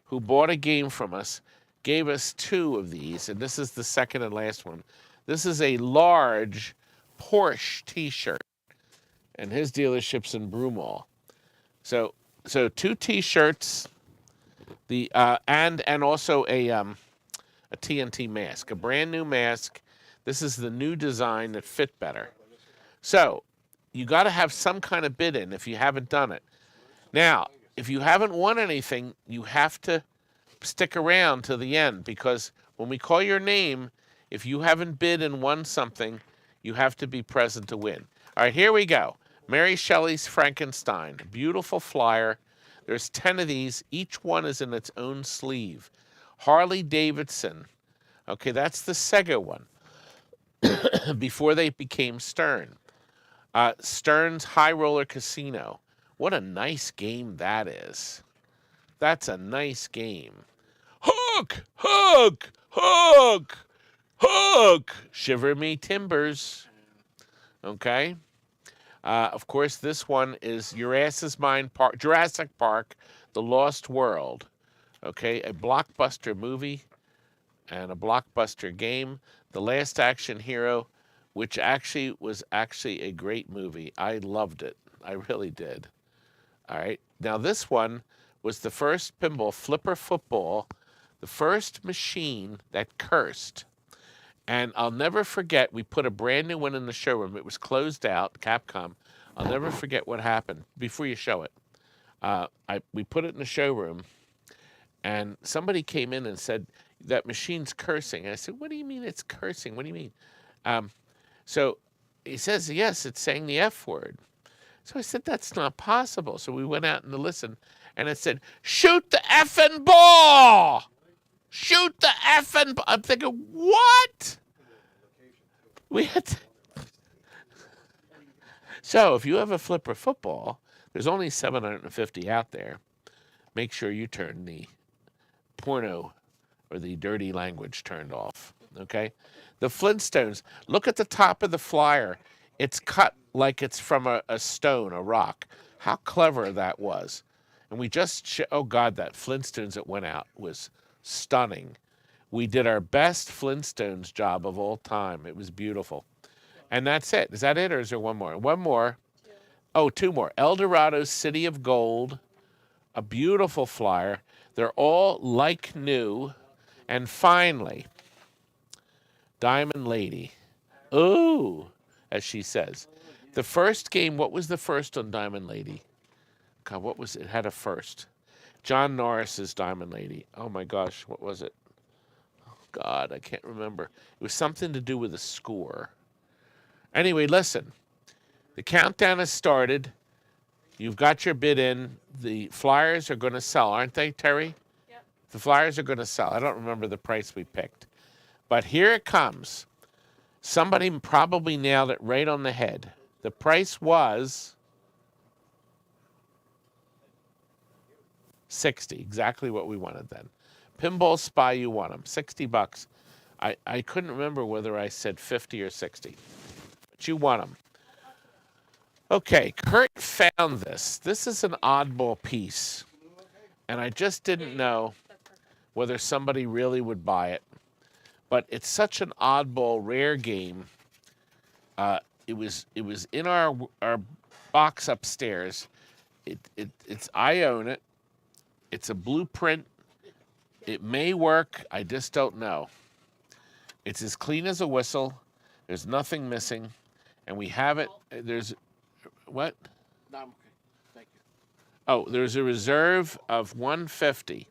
who bought a game from us gave us 2 of these, and this is the second and last one. This is a large Porsche T-shirt, and his dealership's in Broomall. So 2 T-shirts, and also a TNT mask, a brand new mask. This is the new design that fit better. So you got to have some kind of bid in if you haven't done it. Now, if you haven't won anything, you have to stick around to the end, because when we call your name, if you haven't bid and won something, you have to be present to win. All right, here we go. Mary Shelley's Frankenstein, beautiful flyer. There's 10 of these. Each one is in its own sleeve. Harley Davidson. Okay, that's the Sega one. Before they became Stern. Stern's High Roller Casino. What a nice game that is. That's a nice game. Hook! Hook! Hook! Hook! Shiver me timbers. Okay? Of course, this one is Your Ass Is Mine, Jurassic Park, The Lost World. Okay? A blockbuster movie and a blockbuster game. The Last Action Hero, which was actually a great movie. I loved it. I really did. All right. Now, this one was the first pinball, Flipper Football, the first machine that cursed. And I'll never forget, we put a brand new one in the showroom. It was closed out, Capcom. I'll never forget what happened before you show it. We put it in the showroom, and somebody came in and said, that machine's cursing. And I said, what do you mean it's cursing? What do you mean? So he says, yes, it's saying the F word. So I said, that's not possible. So we went out and listened, and it said, shoot the effing ball! Shoot the effing ball! I'm thinking, what? We had to... So if you have a Flipper Football, there's only 750 out there. Make sure you turn the porno or the dirty language turned off, okay? The Flintstones, look at the top of the flyer. It's cut like it's from a stone, a rock. How clever that was. And we just, oh God, that Flintstones that went out was stunning. We did our best Flintstones job of all time. It was beautiful. And that's it. Is that it, or is there one more? One more. Oh, 2 more. El Dorado City of Gold, a beautiful flyer. They're all like new. And finally, Diamond Lady. Ooh, as she says. The first game, what was the first on Diamond Lady? God, what was it? It had a first. John Norris's Diamond Lady. Oh my gosh, what was it? Oh God, I can't remember. It was something to do with a score. Anyway, listen. The countdown has started. You've got your bid in. The flyers are going to sell, aren't they, Terry? Yep. The flyers are going to sell. I don't remember the price we picked. But here it comes. Somebody probably nailed it right on the head. The price was $60, exactly what we wanted then. Pinball Spy, you won them, $60. I couldn't remember whether I said 50 or 60, but you won them. Okay, Curt found this. This is an oddball piece, and I just didn't know whether somebody really would buy it. But it's such an oddball, rare game. It was in our box upstairs. I own it. It's a blueprint. It may work. I just don't know. It's as clean as a whistle. There's nothing missing, and we have it. There's what? No, I'm okay. Thank you. Oh, there's a reserve of 150.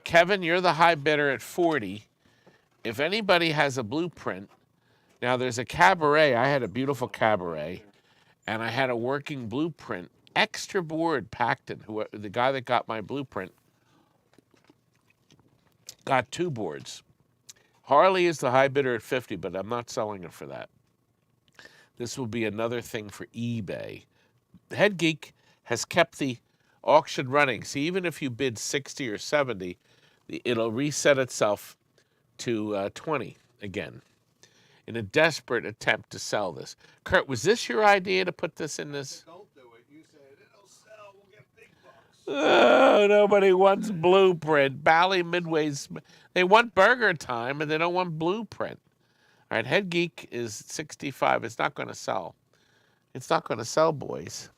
Kevin, you're the high bidder at 40. If anybody has a blueprint, now there's a cabaret. I had a beautiful cabaret, and I had a working blueprint. Extra board, Pacton, the guy that got my blueprint, got 2 boards. Harley is the high bidder at 50, but I'm not selling it for that. This will be another thing for eBay. Head Geek has kept the auction running. See, even if you bid 60 or 70, it'll reset itself to 20 again in a desperate attempt to sell this. Curt, was this your idea to put this in this? Don't do it. You said it'll sell. We'll get big bucks. Oh, nobody wants blueprint. Bally Midway's, they want burger time, and they don't want blueprint. All right, Head Geek is 65. It's not going to sell. It's not going to sell, boys.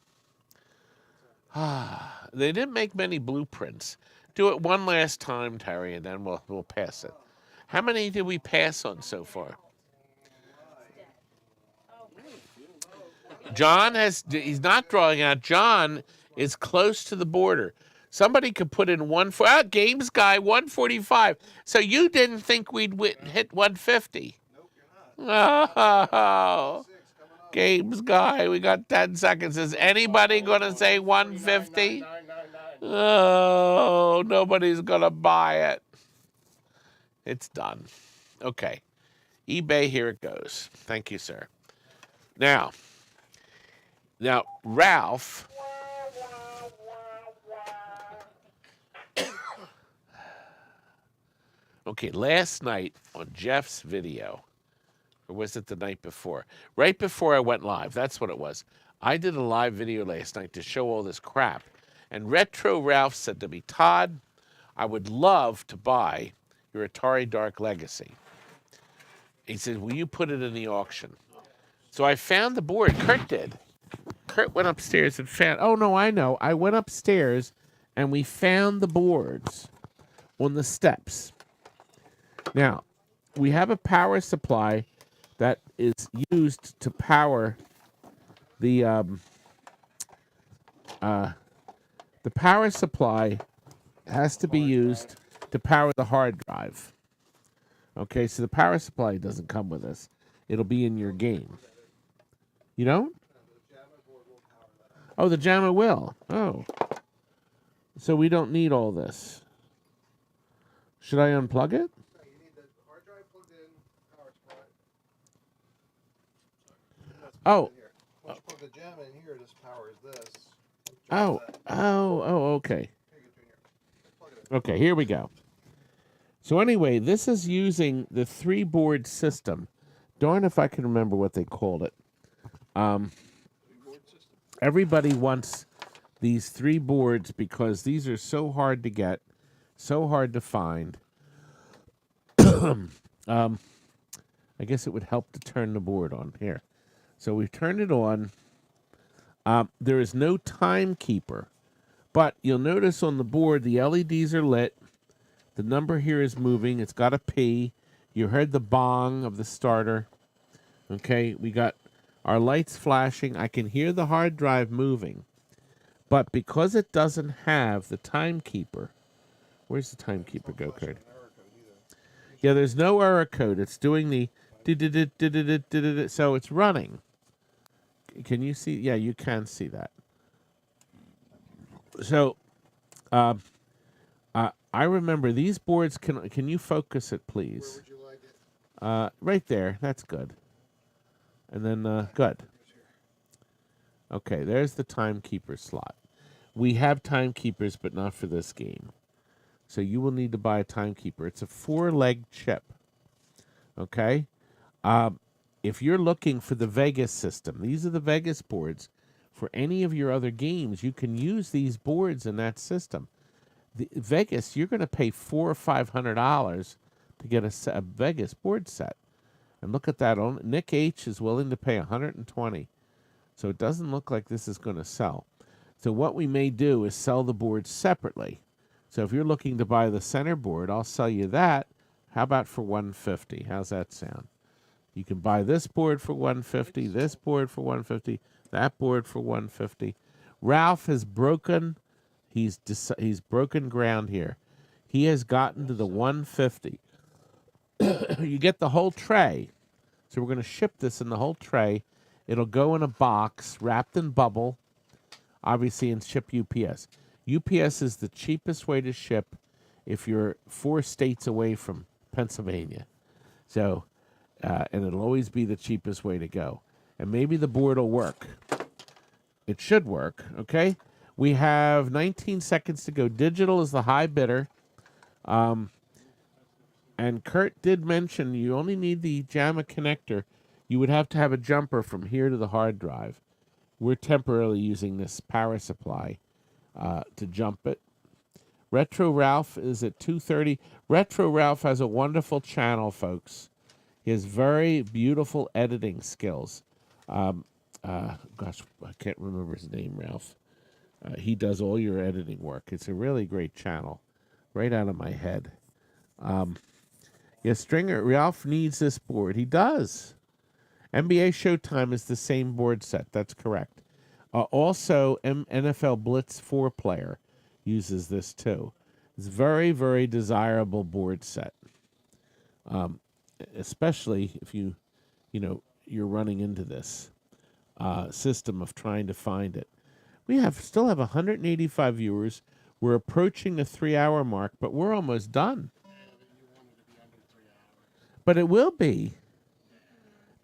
They didn't make many blueprints. Do it one last time, Terry, and then we'll pass it. How many did we pass on so far? John he's not drawing out. John is close to the border. Somebody could put in Games Guy 145. So you didn't think we'd hit 150? Nope, you're not. Oh, Games Guy, we got 10 seconds. Is anybody going to say 150? 999. Oh, nobody's going to buy it. It's done. Okay. eBay, here it goes. Thank you, sir. Now, Ralph. Okay, last night on Jeff's video, or was it the night before? Right before I went live, that's what it was. I did a live video last night to show all this crap. And Retro Ralph said to me, Todd, I would love to buy your Atari Dark Legacy. He said, will you put it in the auction? So I found the board. Curt did. Curt went upstairs and found, oh no, I know. I went upstairs and we found the boards on the steps. Now, we have a power supply that is used to power the power supply has to be used to power the hard drive. Okay, so the power supply doesn't come with us. It'll be in your game. You don't? Oh, the JAMA will. Oh. So we don't need all this. Should I unplug it? You need the hard drive plugged in, power supply. Oh. Once you plug the jam in here, this powers this. Okay. Okay, here we go. So anyway, this is using the 3-board system. Darn if I can remember what they called it. Everybody wants these 3 boards because these are so hard to get, so hard to find. I guess it would help to turn the board on here. So we've turned it on. There is no timekeeper, but you'll notice on the board the LEDs are lit. The number here is moving. It's got a P. You heard the bong of the starter. Okay, we got our lights flashing. I can hear the hard drive moving. But because it doesn't have the timekeeper, where's the timekeeper go, Curt? Yeah, there's no error code. It's doing the so it's running. Can you see? Yeah, you can see that. So, I remember these boards. Can you focus it, please? Where would you like it? Right there. That's good. And then good. Okay, there's the timekeeper slot. We have timekeepers, but not for this game. So you will need to buy a timekeeper. It's a 4-leg chip. Okay? If you're looking for the Vegas system, these are the Vegas boards. For any of your other games, you can use these boards in that system. The Vegas, you're going to pay $400 or $500 to get a Vegas board set. And look at that. Nick H is willing to pay $120. So it doesn't look like this is going to sell. So what we may do is sell the boards separately. So if you're looking to buy the center board, I'll sell you that. How about for $150? How's that sound? You can buy this board for $150, this board for $150, that board for $150. Ralph has broken. He's broken ground here. He has gotten to the $150. You get the whole tray. So we're going to ship this in the whole tray. It'll go in a box wrapped in bubble, obviously, and ship UPS. UPS is the cheapest way to ship if you're 4 states away from Pennsylvania. So, and it'll always be the cheapest way to go. And maybe the board will work. It should work, okay? We have 19 seconds to go. Digital is the high bidder. And Curt did mention you only need the JAMA connector. You would have to have a jumper from here to the hard drive. We're temporarily using this power supply to jump it. Retro Ralph is at 2:30. Retro Ralph has a wonderful channel, folks. He has very beautiful editing skills. Gosh, I can't remember his name, Ralph. He does all your editing work. It's a really great channel. Right out of my head. Yeah, Stringer, Ralph needs this board. He does. NBA Showtime is the same board set. That's correct. Also, NFL Blitz 4 player uses this too. It's very, very desirable board set. Especially if you're running into this system of trying to find it. We still have 185 viewers. We're approaching the 3-hour mark, but we're almost done. But it will be.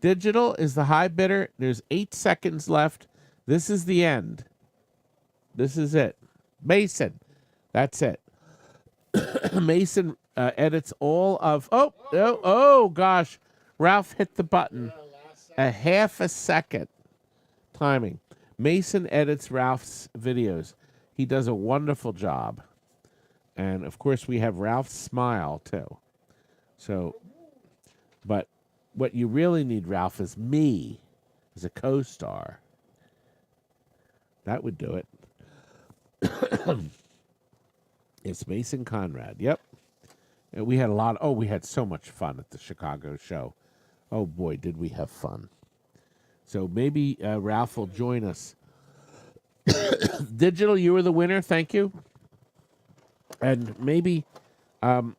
Digital is the high bidder. There's 8 seconds left. This is the end. This is it. Mason. That's it. Mason edits all of... Oh, gosh. Ralph hit the button. A half a second. Timing. Mason edits Ralph's videos. He does a wonderful job. And, of course, we have Ralph's smile, too. So, but what you really need, Ralph, is me as a co-star. That would do it. It's Mason Conrad. Yep. And we had we had so much fun at the Chicago show. Oh, boy, did we have fun. So maybe Ralph will join us. Digital, you were the winner. Thank you. And maybe you'll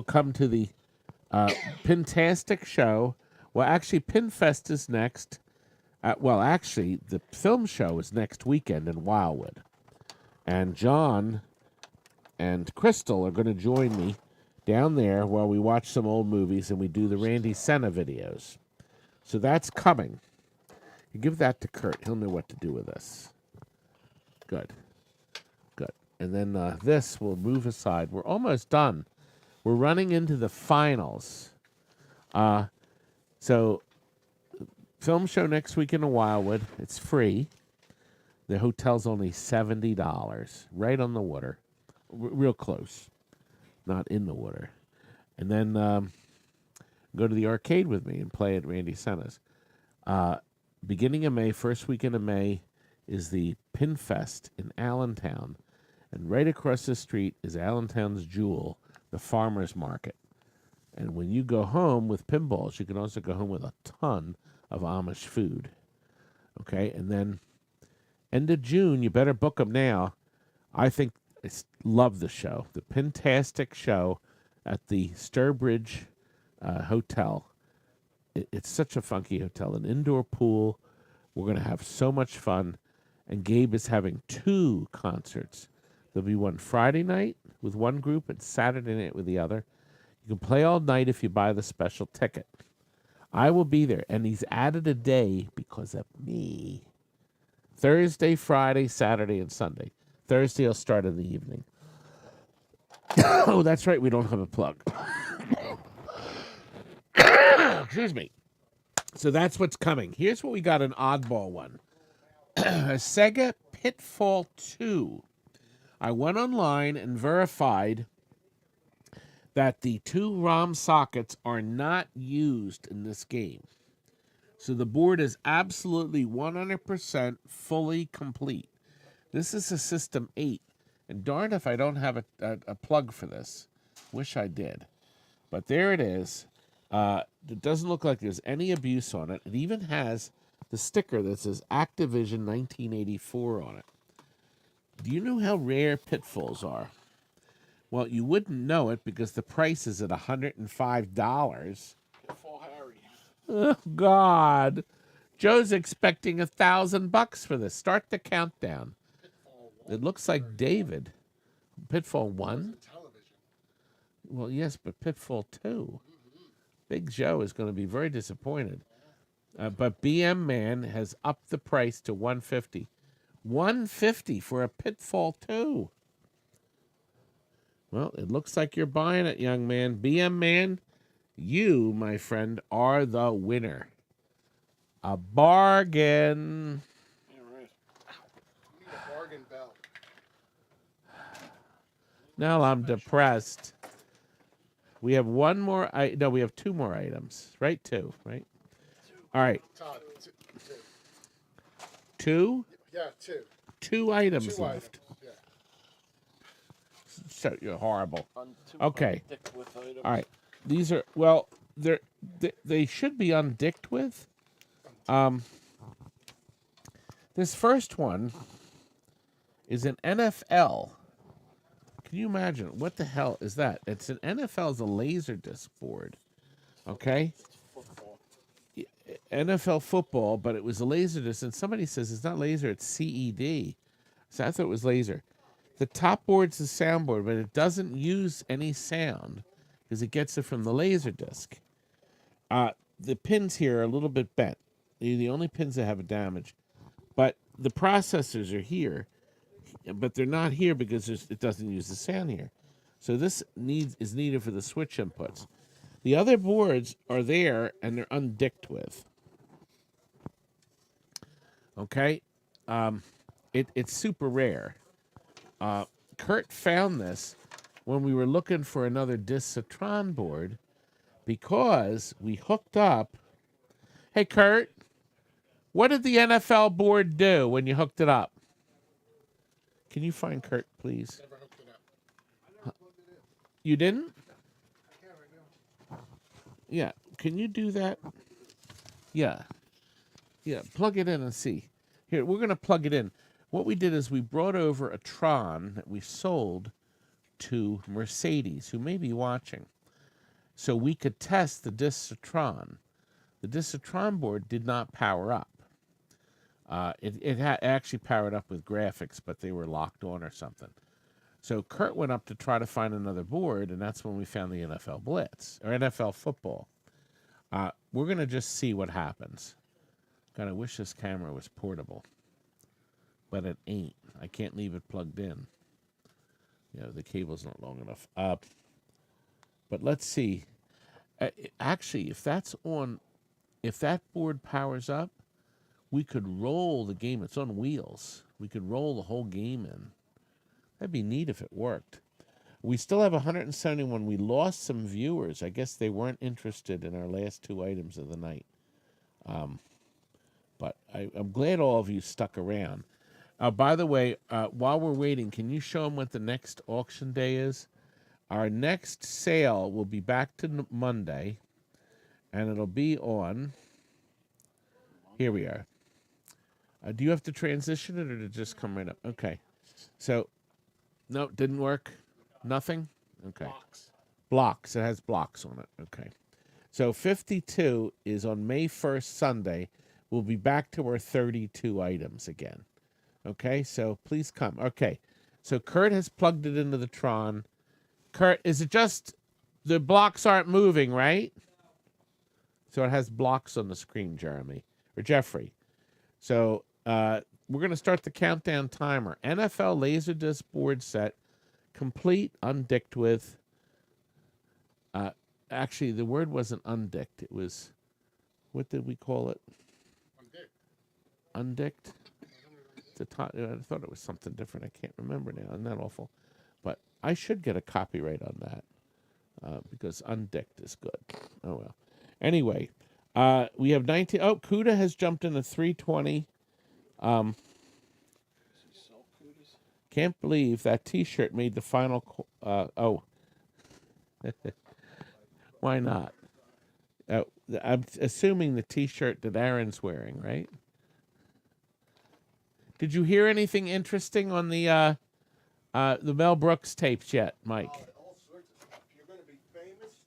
come to the Pintastic show. Well, actually, Pinfest is next. Actually, the film show is next weekend in Wildwood. And John and Crystal are going to join me down there while we watch some old movies and we do the Randy Senna videos. So that's coming. You give that to Curt. He'll know what to do with this. Good. Good. And then this will move aside. We're almost done. We're running into the finals. So, film show next week in Wildwood. It's free. The hotel's only $70. Right on the water. Real close. Not in the water. And then go to the arcade with me and play at Randy Senna's. Beginning of May, first weekend of May, is the Pinfest in Allentown. And right across the street is Allentown's Jewel, the farmer's market. And when you go home with pinballs, you can also go home with a ton of Amish food. Okay, and then end of June, you better book them now. I think love the show, the Pintastic show at the Sturbridge Hotel. It's such a funky hotel, an indoor pool. We're going to have so much fun. And Gabe is having 2 concerts. There'll be one Friday night with one group and Saturday night with the other. You can play all night if you buy the special ticket. I will be there, and he's added a day because of me. Thursday, Friday, Saturday, and Sunday. Thursday will start in the evening. Oh, that's right, we don't have a plug. Excuse me. So that's what's coming. Here's what we got, an oddball one. A Sega Pitfall 2. I went online and verified that the 2 ROM sockets are not used in this game. So the board is absolutely 100% fully complete. This is a System 8. And darn if I don't have a plug for this. Wish I did. But there it is. It doesn't look like there's any abuse on it. It even has the sticker that says Activision 1984 on it. Do you know how rare Pitfalls are? Well, you wouldn't know it because the price is at $105. Pitfall Harry. Oh, God. Joe's expecting $1,000 for this. Start the countdown. It looks like David. Pitfall 1? Television. Well, yes, but Pitfall 2. Big Joe is going to be very disappointed. But BM Man has upped the price to $150. $150 for a Pitfall 2. Well, it looks like you're buying it, young man. BM Man, you, my friend, are the winner. A bargain. Yeah, right. You need a bargain belt. Now I'm depressed. We have one more. No, we have 2 more items. Right? 2, right? All right. Todd, 2. 2? Yeah, 2. 2 items 2 left. items. Yeah. So you're horrible. Two Okay. undicked with items. All right. These are, well, they should be undicked with. This first one is an NFL. Can you imagine? What the hell is that? It's an NFL's a laser disc board. Okay? Football. NFL football, but it was a laser disc. And somebody says it's not laser, it's CED. So I thought it was laser. The top board's the soundboard, but it doesn't use any sound because it gets it from the laser disc. The pins here are a little bit bent. They're the only pins that have a damage. But the processors are here, but they're not here because it doesn't use the sound here. So this is needed for the switch inputs. The other boards are there, and they're undicked with. Okay? It's super rare. Curt found this when we were looking for another DISCS Tron board because we hooked up. Hey, Curt, what did the NFL board do when you hooked it up? Can you find Curt, please? Never hooked it up. You didn't? Yeah. Can you do that? Yeah. Yeah. Plug it in and see. Here, we're going to plug it in. What we did is we brought over a Tron that we sold to Mercedes, who may be watching, so we could test the DISCS Tron. The DISCS Tron board did not power up. It actually powered up with graphics, but they were locked on or something. So Curt went up to try to find another board, and that's when we found the NFL Blitz, or NFL football. We're going to just see what happens. God, I wish this camera was portable. But it ain't. I can't leave it plugged in. You know, the cable's not long enough. But let's see. Actually, if that's on, if that board powers up, we could roll the game. It's on wheels. We could roll the whole game in. That'd be neat if it worked. We still have 171. We lost some viewers. I guess they weren't interested in our last 2 items of the night. But I'm glad all of you stuck around. By the way, while we're waiting, can you show them what the next auction day is? Our next sale will be back to Monday, and it'll be on. Here we are. Do you have to transition it, or did it just come right up? Okay. So, no, didn't work. Nothing. Okay. Blocks. It has blocks on it. Okay. So 52 is on May 1st, Sunday. We'll be back to our 32 items again. Okay, so please come. Okay, so Curt has plugged it into the Tron. Curt, is it just the blocks aren't moving, right? So it has blocks on the screen, Jeremy, or Jeffrey. So we're going to start the countdown timer. NFL Laserdisc board set, complete, undicked with... actually, the word wasn't undicked. It was, what did we call it? Undicked? I thought it was something different. I can't remember now. Isn't that awful? But I should get a copyright on that because undicked is good. Oh, well. Anyway, we have 19. Oh, Kuda has jumped into 320. Can't believe that T-shirt made the final. Oh. Why not? I'm assuming the T-shirt that Aaron's wearing, right? Did you hear anything interesting on the Mel Brooks tapes yet, Mike? All sorts of stuff. You're going to be famous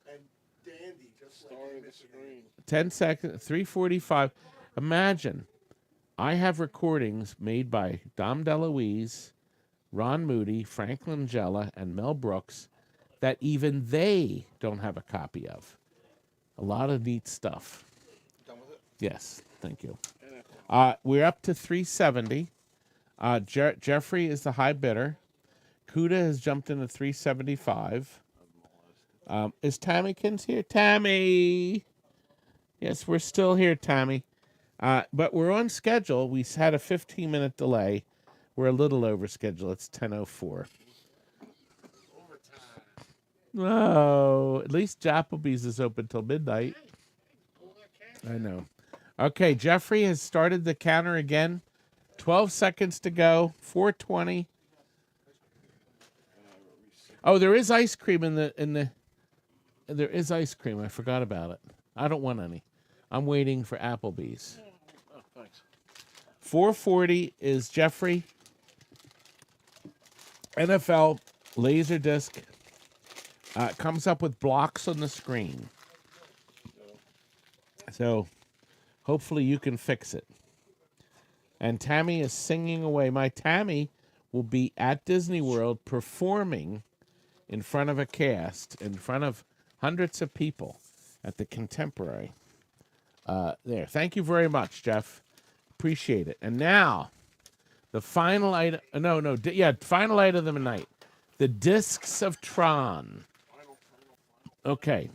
and dandy, just like Star of the Amos and screen. 10 seconds, 3:45. Imagine, I have recordings made by Dom DeLuise, Ron Moody, Frank Langella, and Mel Brooks that even they don't have a copy of. A lot of neat stuff. Done with it? Yes, thank you. We're up to 370. Jeffrey is the high bidder. Kuda has jumped into 375. Is Tammykins here? Tammy! Yes, we're still here, Tammy. But we're on schedule. We had a 15-minute delay. We're a little over schedule. It's 10:04. Oh, at least Japplebee's is open till midnight. I know. Okay, Jeffrey has started the counter again. 12 seconds to go. 420. Oh, there is ice cream in the. There is ice cream. I forgot about it. I don't want any. I'm waiting for Applebee's. Oh, thanks. 440 is Jeffrey. NFL Laserdisc. Comes up with blocks on the screen. So hopefully you can fix it. And Tammy is singing away. My Tammy will be at Disney World performing in front of a cast, in front of hundreds of people at the Contemporary. There. Thank you very much, Jeff. Appreciate it. And now, the final item. Final item of the night. The Discs of Tron. Okay.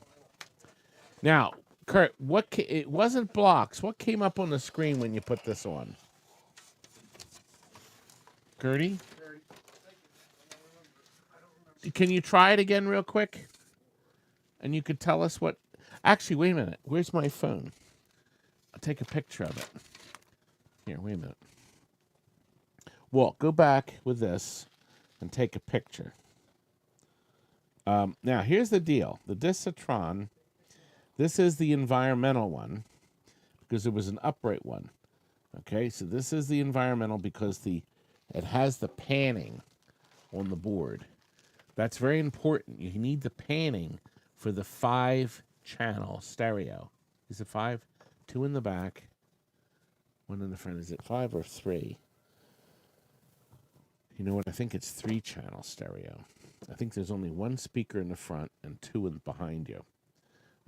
Now, Curt, it wasn't blocks. What came up on the screen when you put this on? Gertie? Can you try it again real quick? And you could tell us what... Actually, wait a minute. Where's my phone? I'll take a picture of it. Here, wait a minute. Walt, go back with this and take a picture. Now, here's the deal. The Discs of Tron, this is the environmental one because it was an upright one. Okay, so this is the environmental because it has the panning on the board. That's very important. You need the panning for the 5-channel stereo. Is it 5? 2 in the back, 1 in the front. Is it 5 or 3? You know what? I think it's 3-channel stereo. I think there's only 1 speaker in the front and 2 behind you.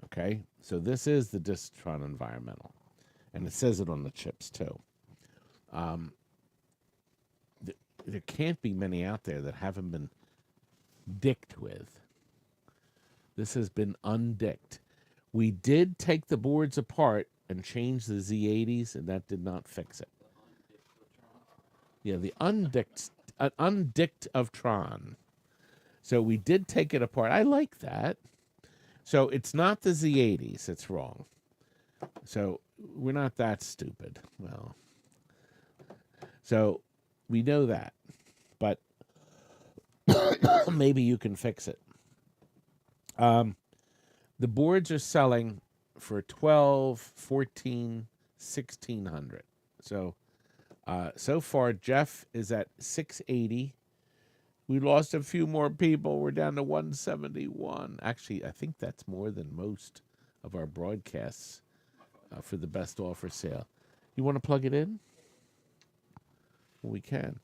Okay? So this is the Disc Tron Environmental. And it says it on the chips, too. There can't be many out there that haven't been dicked with. This has been undicked. We did take the boards apart and change the Z80s, and that did not fix it. Yeah, the undicked of Tron. So we did take it apart. I like that. So it's not the Z80s. It's wrong. So we're not that stupid. Well, So we know that, but maybe you can fix it. The boards are selling for $1,200, $1,400, $1,600. So, so far Jeff is at $680. We lost a few more people. We're down to 171. Actually, I think that's more than most of our broadcasts for the best offer sale. You want to plug it in? We can.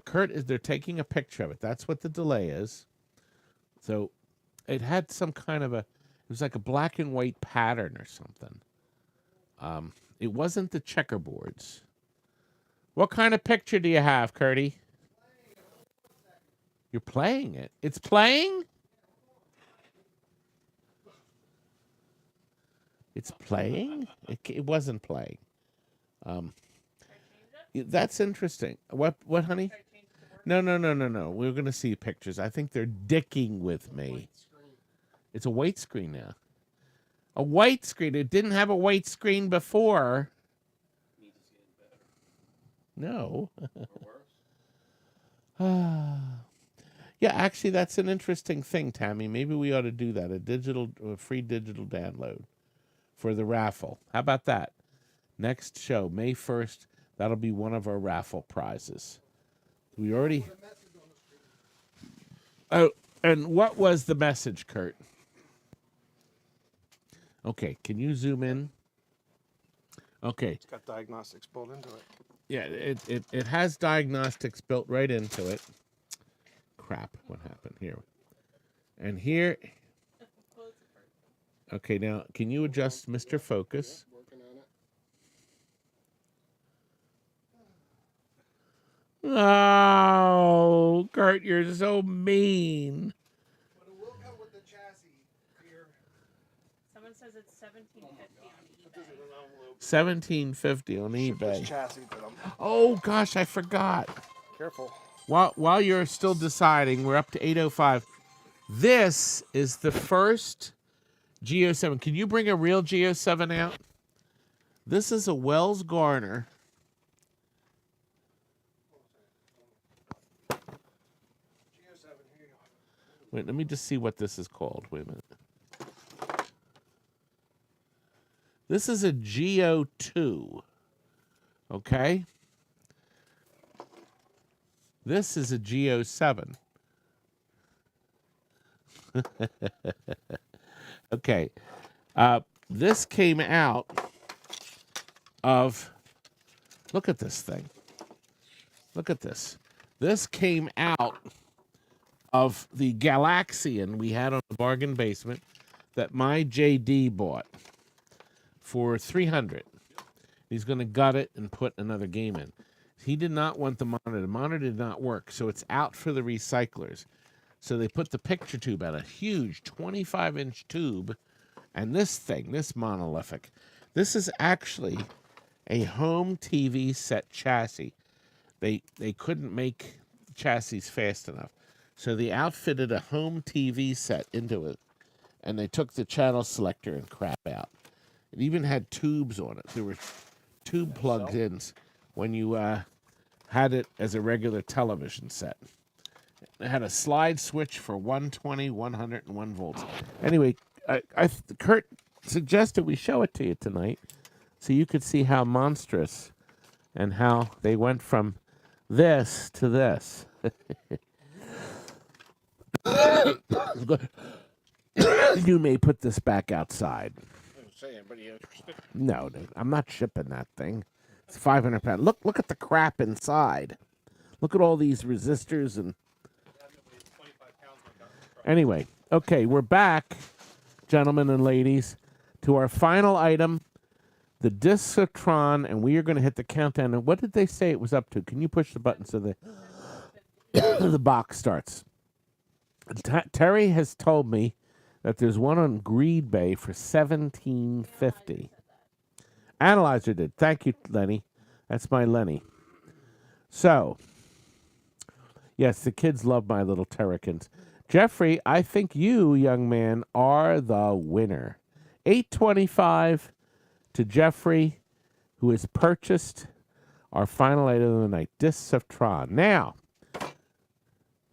Curt, they're taking a picture of it. That's what the delay is. So it had some kind of it was like a black and white pattern or something. It wasn't the checkerboards. What kind of picture do you have, Curdy? You're playing it. It's playing? It's playing? It wasn't playing. That's interesting. What, honey? No. We're going to see pictures. I think they're dicking with me. It's a white screen now. A white screen. It didn't have a white screen before. No. Yeah, actually, that's an interesting thing, Tammy. Maybe we ought to do that. A free digital download for the raffle. How about that? Next show, May 1st, that'll be one of our raffle prizes. We already... Oh, and what was the message, Curt? Okay, can you zoom in? Okay. It's got diagnostics built into it. Yeah, it has diagnostics built right into it. Crap, what happened here? And here... Okay, now, can you adjust Mr. Focus? Working on it. Oh, Curt, you're so mean. But it will come with the chassis here. Someone says it's $1,750 $1,750 on on eBay. eBay. Chassis to them. Oh gosh, I forgot. Careful. While you're still deciding, we're up to 805. This is the first Geo7. Can you bring a real Geo7 out? This is a Wells Garner. Wait, let me just see what this is called. Wait a minute. This is a Geo2. Okay? This is a Geo7. Okay. This came out of... Look at this thing. Look at this. This came out of the Galaxian we had on the bargain basement that my JD bought for $300. He's going to gut it and put another game in. He did not want the monitor. The monitor did not work, so it's out for the recyclers. So they put the picture tube out, a huge 25-inch tube, and this thing, this monolithic. This is actually a home TV set chassis. They couldn't make chassis fast enough. So they outfitted a home TV set into it, and they took the channel selector and crap out. It even had tubes on it. There were tube plugged in when you had it as a regular television set. It had a slide switch for 120, 100, and 1 volts. Anyway, Curt suggested we show it to you tonight so you could see how monstrous and how they went from this to this. You may put this back outside. No, dude, I'm not shipping that thing. It's 500 pounds. Look at the crap inside. Look at all these resistors and. Anyway, okay, we're back, gentlemen and ladies, to our final item, the DISCS of Tron, and we are going to hit the countdown. And what did they say it was up to? Can you push the button so the box starts? Terry has told me that there's one on Greed Bay for $17.50. Analyzer did. Thank you, Lenny. That's my Lenny. So, yes, the kids love my little terracins. Jeffrey, I think you, young man, are the winner. $8.25 to Jeffrey, who has purchased Our final item of the night, Discs of Tron. Now,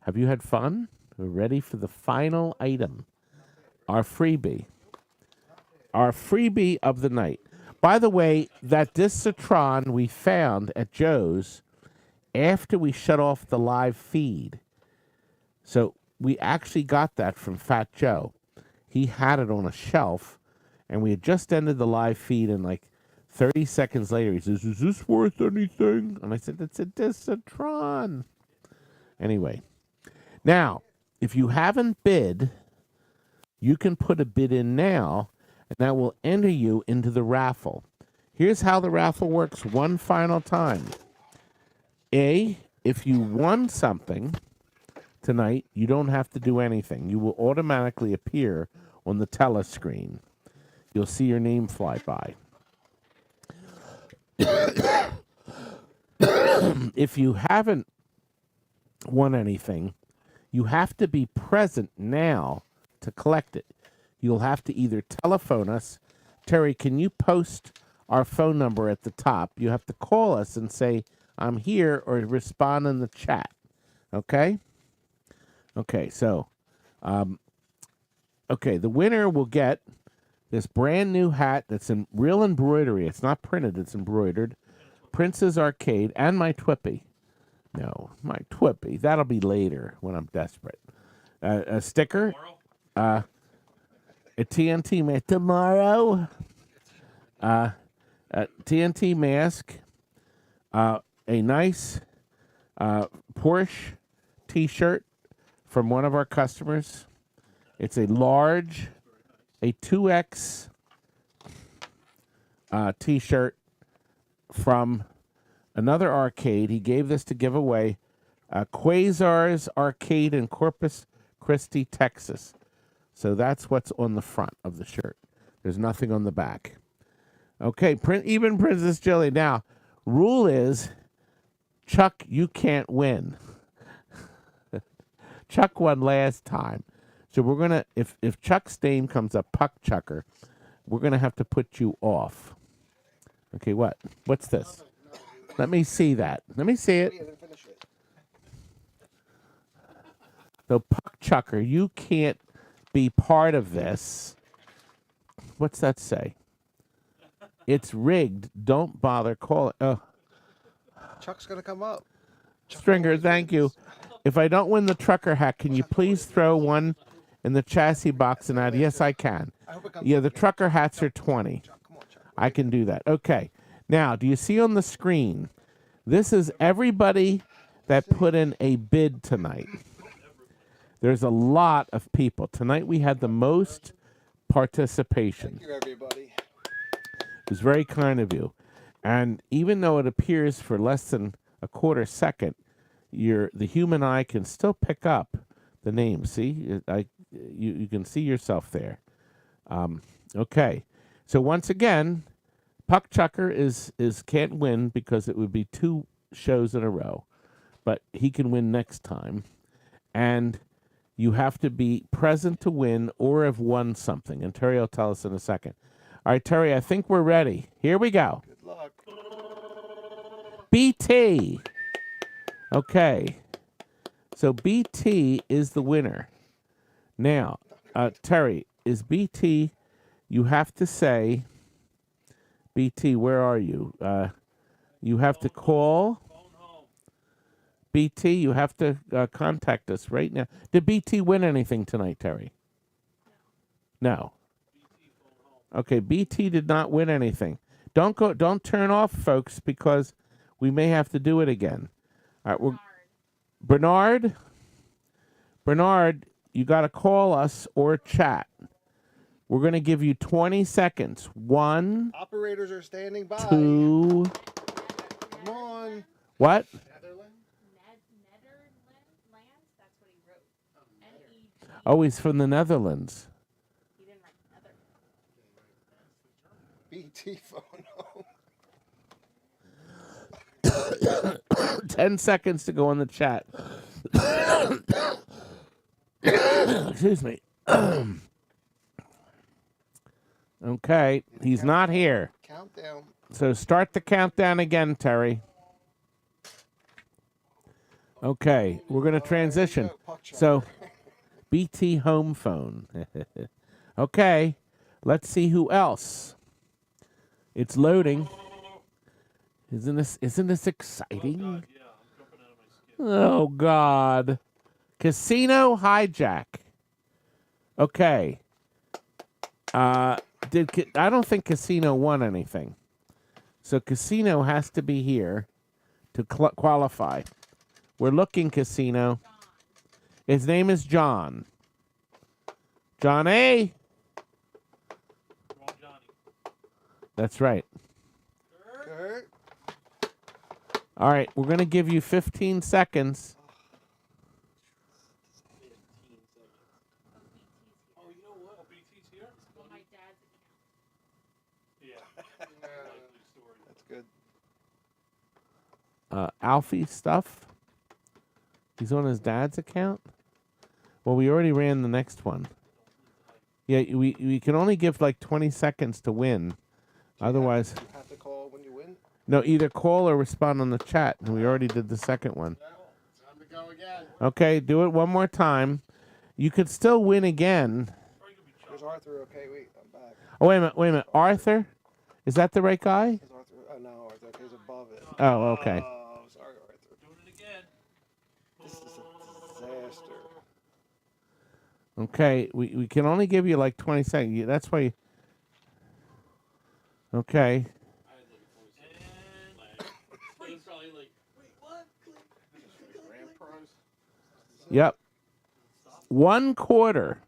have you had fun? We're ready for the final item, our freebie. Our freebie of the night. By the way, that Discs of Tron we found at Joe's after we shut off the live feed. So we actually got that from Fat Joe. He had it on a shelf, and we had just ended the live feed, and like 30 seconds later, he says, "Is this worth anything?" And I said, "It's a Discs of Tron." Anyway, now, if you haven't bid, you can put a bid in now, and that will enter you into the raffle. Here's how the raffle works one final time. If you won something tonight, you don't have to do anything. You will automatically appear on the telescreen. You'll see your name fly by. If you haven't won anything, you have to be present now to collect it. You'll have to either telephone us. Terry, can you post our phone number at the top? You have to call us and say, "I'm here," or respond in the chat. Okay? Okay, so, the winner will get this brand new hat that's in real embroidery. It's not printed, it's embroidered. Prince's Arcade and my Twippy. No, my Twippy. That'll be later when I'm desperate. A sticker. A TNT mask. Tomorrow. A TNT mask. A nice Porsche t-shirt from one of our customers. It's a large, a 2X t-shirt from another arcade. He gave this to give away. Quasar's Arcade in Corpus Christi, Texas. So that's what's on the front of the shirt. There's nothing on the back. Okay, even Princess Jilly. Now, rule is, Chuck, you can't win. Chuck won last time. So we're going to, if Chuck's name comes up, Puck Chucker, we're going to have to put you off. Okay, what? What's this? Let me see that. Let me see it. So, Puck Chucker, you can't be part of this. What's that say? It's rigged. Don't bother calling. Chuck's gonna come up. Stringer, thank you. If I don't win the trucker hat, can you please throw one in the chassis box and add? Yes, I can. Yeah, the trucker hats are 20. I can do that. Okay. Now, do you see on the screen? This is everybody that put in a bid tonight. There's a lot of people. Tonight we had the most participation. Thank you, everybody. It was very kind of you. And even though it appears for less than a quarter second, the human eye can still pick up the name. See? You can see yourself there. Okay. So once again, Puck Chucker can't win because it would be 2 shows in a row. But he can win next time. And you have to be present to win or have won something. And Terry will tell us in a second. All right, Terry, I think we're ready. Here we go. Good luck. BT. Okay. So BT is the winner. Now, Terry, is BT, you have to say, BT, where are you? You have to call. BT, you have to contact us right now. Did BT win anything tonight, Terry? No. Okay, BT did not win anything. Don't turn off, folks, because we may have to do it again. All right, Bernard, you got to call us or chat. We're going to give you 20 seconds. 1, Operators are standing by. 2. Come on. What? Netherlands? That's what he wrote. N-E-G. Oh, he's from the Netherlands. He didn't write Netherlands. BT phone home. 10 seconds to go in the chat. Excuse me. Okay, he's not here. Countdown. So start the countdown again, Terry. Okay, we're going to transition. So, BT home phone. Okay, let's see who else. It's loading. Isn't this exciting? Yeah, I'm jumping out of my skin. Oh God. Casino hijack. Okay. I don't think Casino won anything. So Casino has to be here to qualify. We're looking, Casino. His name is John. John A. Come on, Johnny. That's right. Kurt. All right, we're going to give you 15 seconds. 15 seconds. Oh, you know what? Oh, BT's here? On my dad's account. Yeah. Likely story. That's good. Alfie stuff. He's on his dad's account. Well, we already ran the next one. Yeah, we can only give like 20 seconds to win. Otherwise, You have to call when you win. no, either call or respond on the chat. And we already did the second one. Time to go again. Okay, do it one more time. You could still win again. There's Arthur. Okay, wait, I'm back. Oh, wait a minute. Arthur? Is that the right guy? There's Arthur. Oh, no, Arthur. Okay, he's above it. Oh, okay. Oh, sorry, Arthur. Doing it again. This is a disaster. Okay, we can only give you like 20 seconds. That's why. Okay. I had like a 20 second lag. It was probably like, wait, what? Grand prize. Yep. 1 quarter.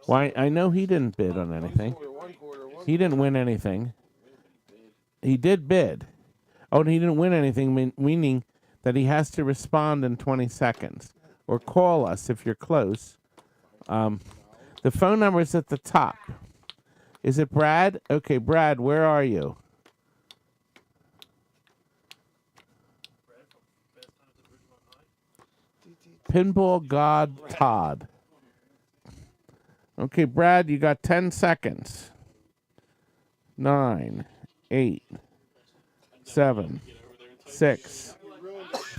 Why? I know he didn't bid on anything. One quarter. He didn't win anything. He did bid. Oh, and he didn't win anything, meaning that he has to respond in 20 seconds. Or call us if you're close. The phone number is at the top. Is it Brad? Okay, Brad, where are you? Pinball God Todd. Okay, Brad, you got 10 seconds. 9, 8, 7, 6,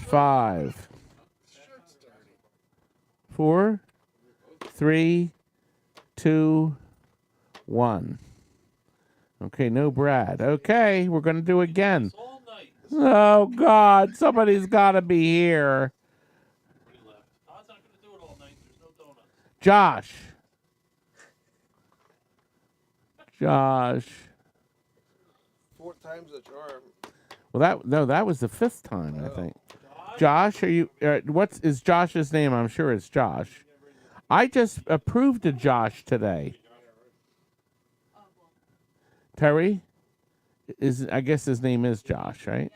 5, 4, 3, 2, 1. Okay, no Brad. Okay, we're going to do it again. all night. Oh, God, somebody's got to be here. Everybody left. Todd's not going to do it all night. There's no donuts. Josh. Josh. 4 times the charm. Well, that was the 5th time, I think. Josh, are you? What is Josh's name? I'm sure it's Josh. I just approved of Josh today. Terry, I guess his name is Josh, right?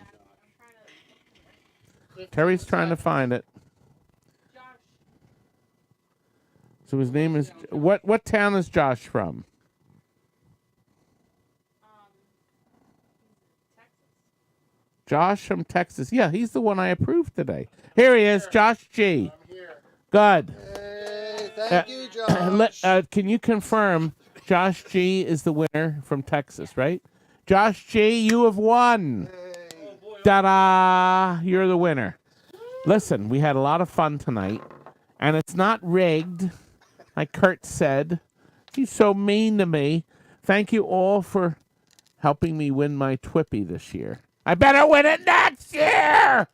Terry's trying to find it. Josh, So his name is what town is Josh from? Texas. Josh from Texas. Yeah, he's the one I approved today. Here he is, Josh G. I'm here. Good. Hey, thank you, Josh. Can you confirm Josh G is the winner from Texas, right? Josh G, you have won. Hey. Ta-da! You're the winner. Listen, we had a lot of fun tonight, and it's not rigged, like Curt said. He's so mean to me. Thank you all for helping me win my Twippy this year. I better win it next year!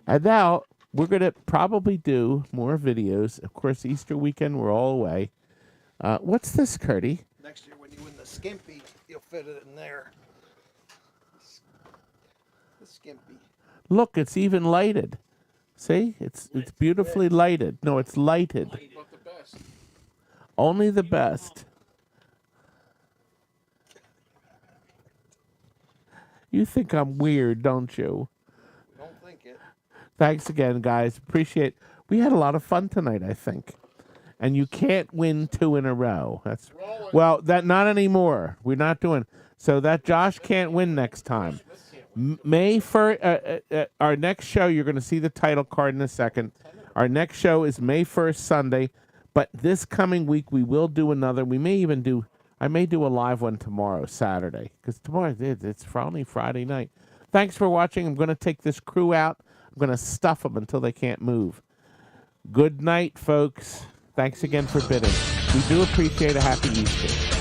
And now, we're going to probably do more videos. Of course, Easter weekend, we're all away. What's this, Curdy? Next year, when you win the Skimpy, you'll fit it in there. The Skimpy. Look, it's even lighted. See? It's beautifully lighted. No, it's lighted. But the best. Only the best. You think I'm weird, don't you? Don't think it. Thanks again, guys. Appreciate. We had a lot of fun tonight, I think. And you can't win 2 in a row. That's well, that not anymore. We're not doing. So that Josh can't win next time. May 1st, our next show, you're going to see the title card in a second. Our next show is May 1st, Sunday. But this coming week, we will do another. We may even do, I may do a live one tomorrow, Saturday. Because tomorrow, it's only Friday night. Thanks for watching. I'm going to take this crew out. I'm going to stuff them until they can't move. Good night, folks. Thanks again for bidding. We do appreciate a happy Easter.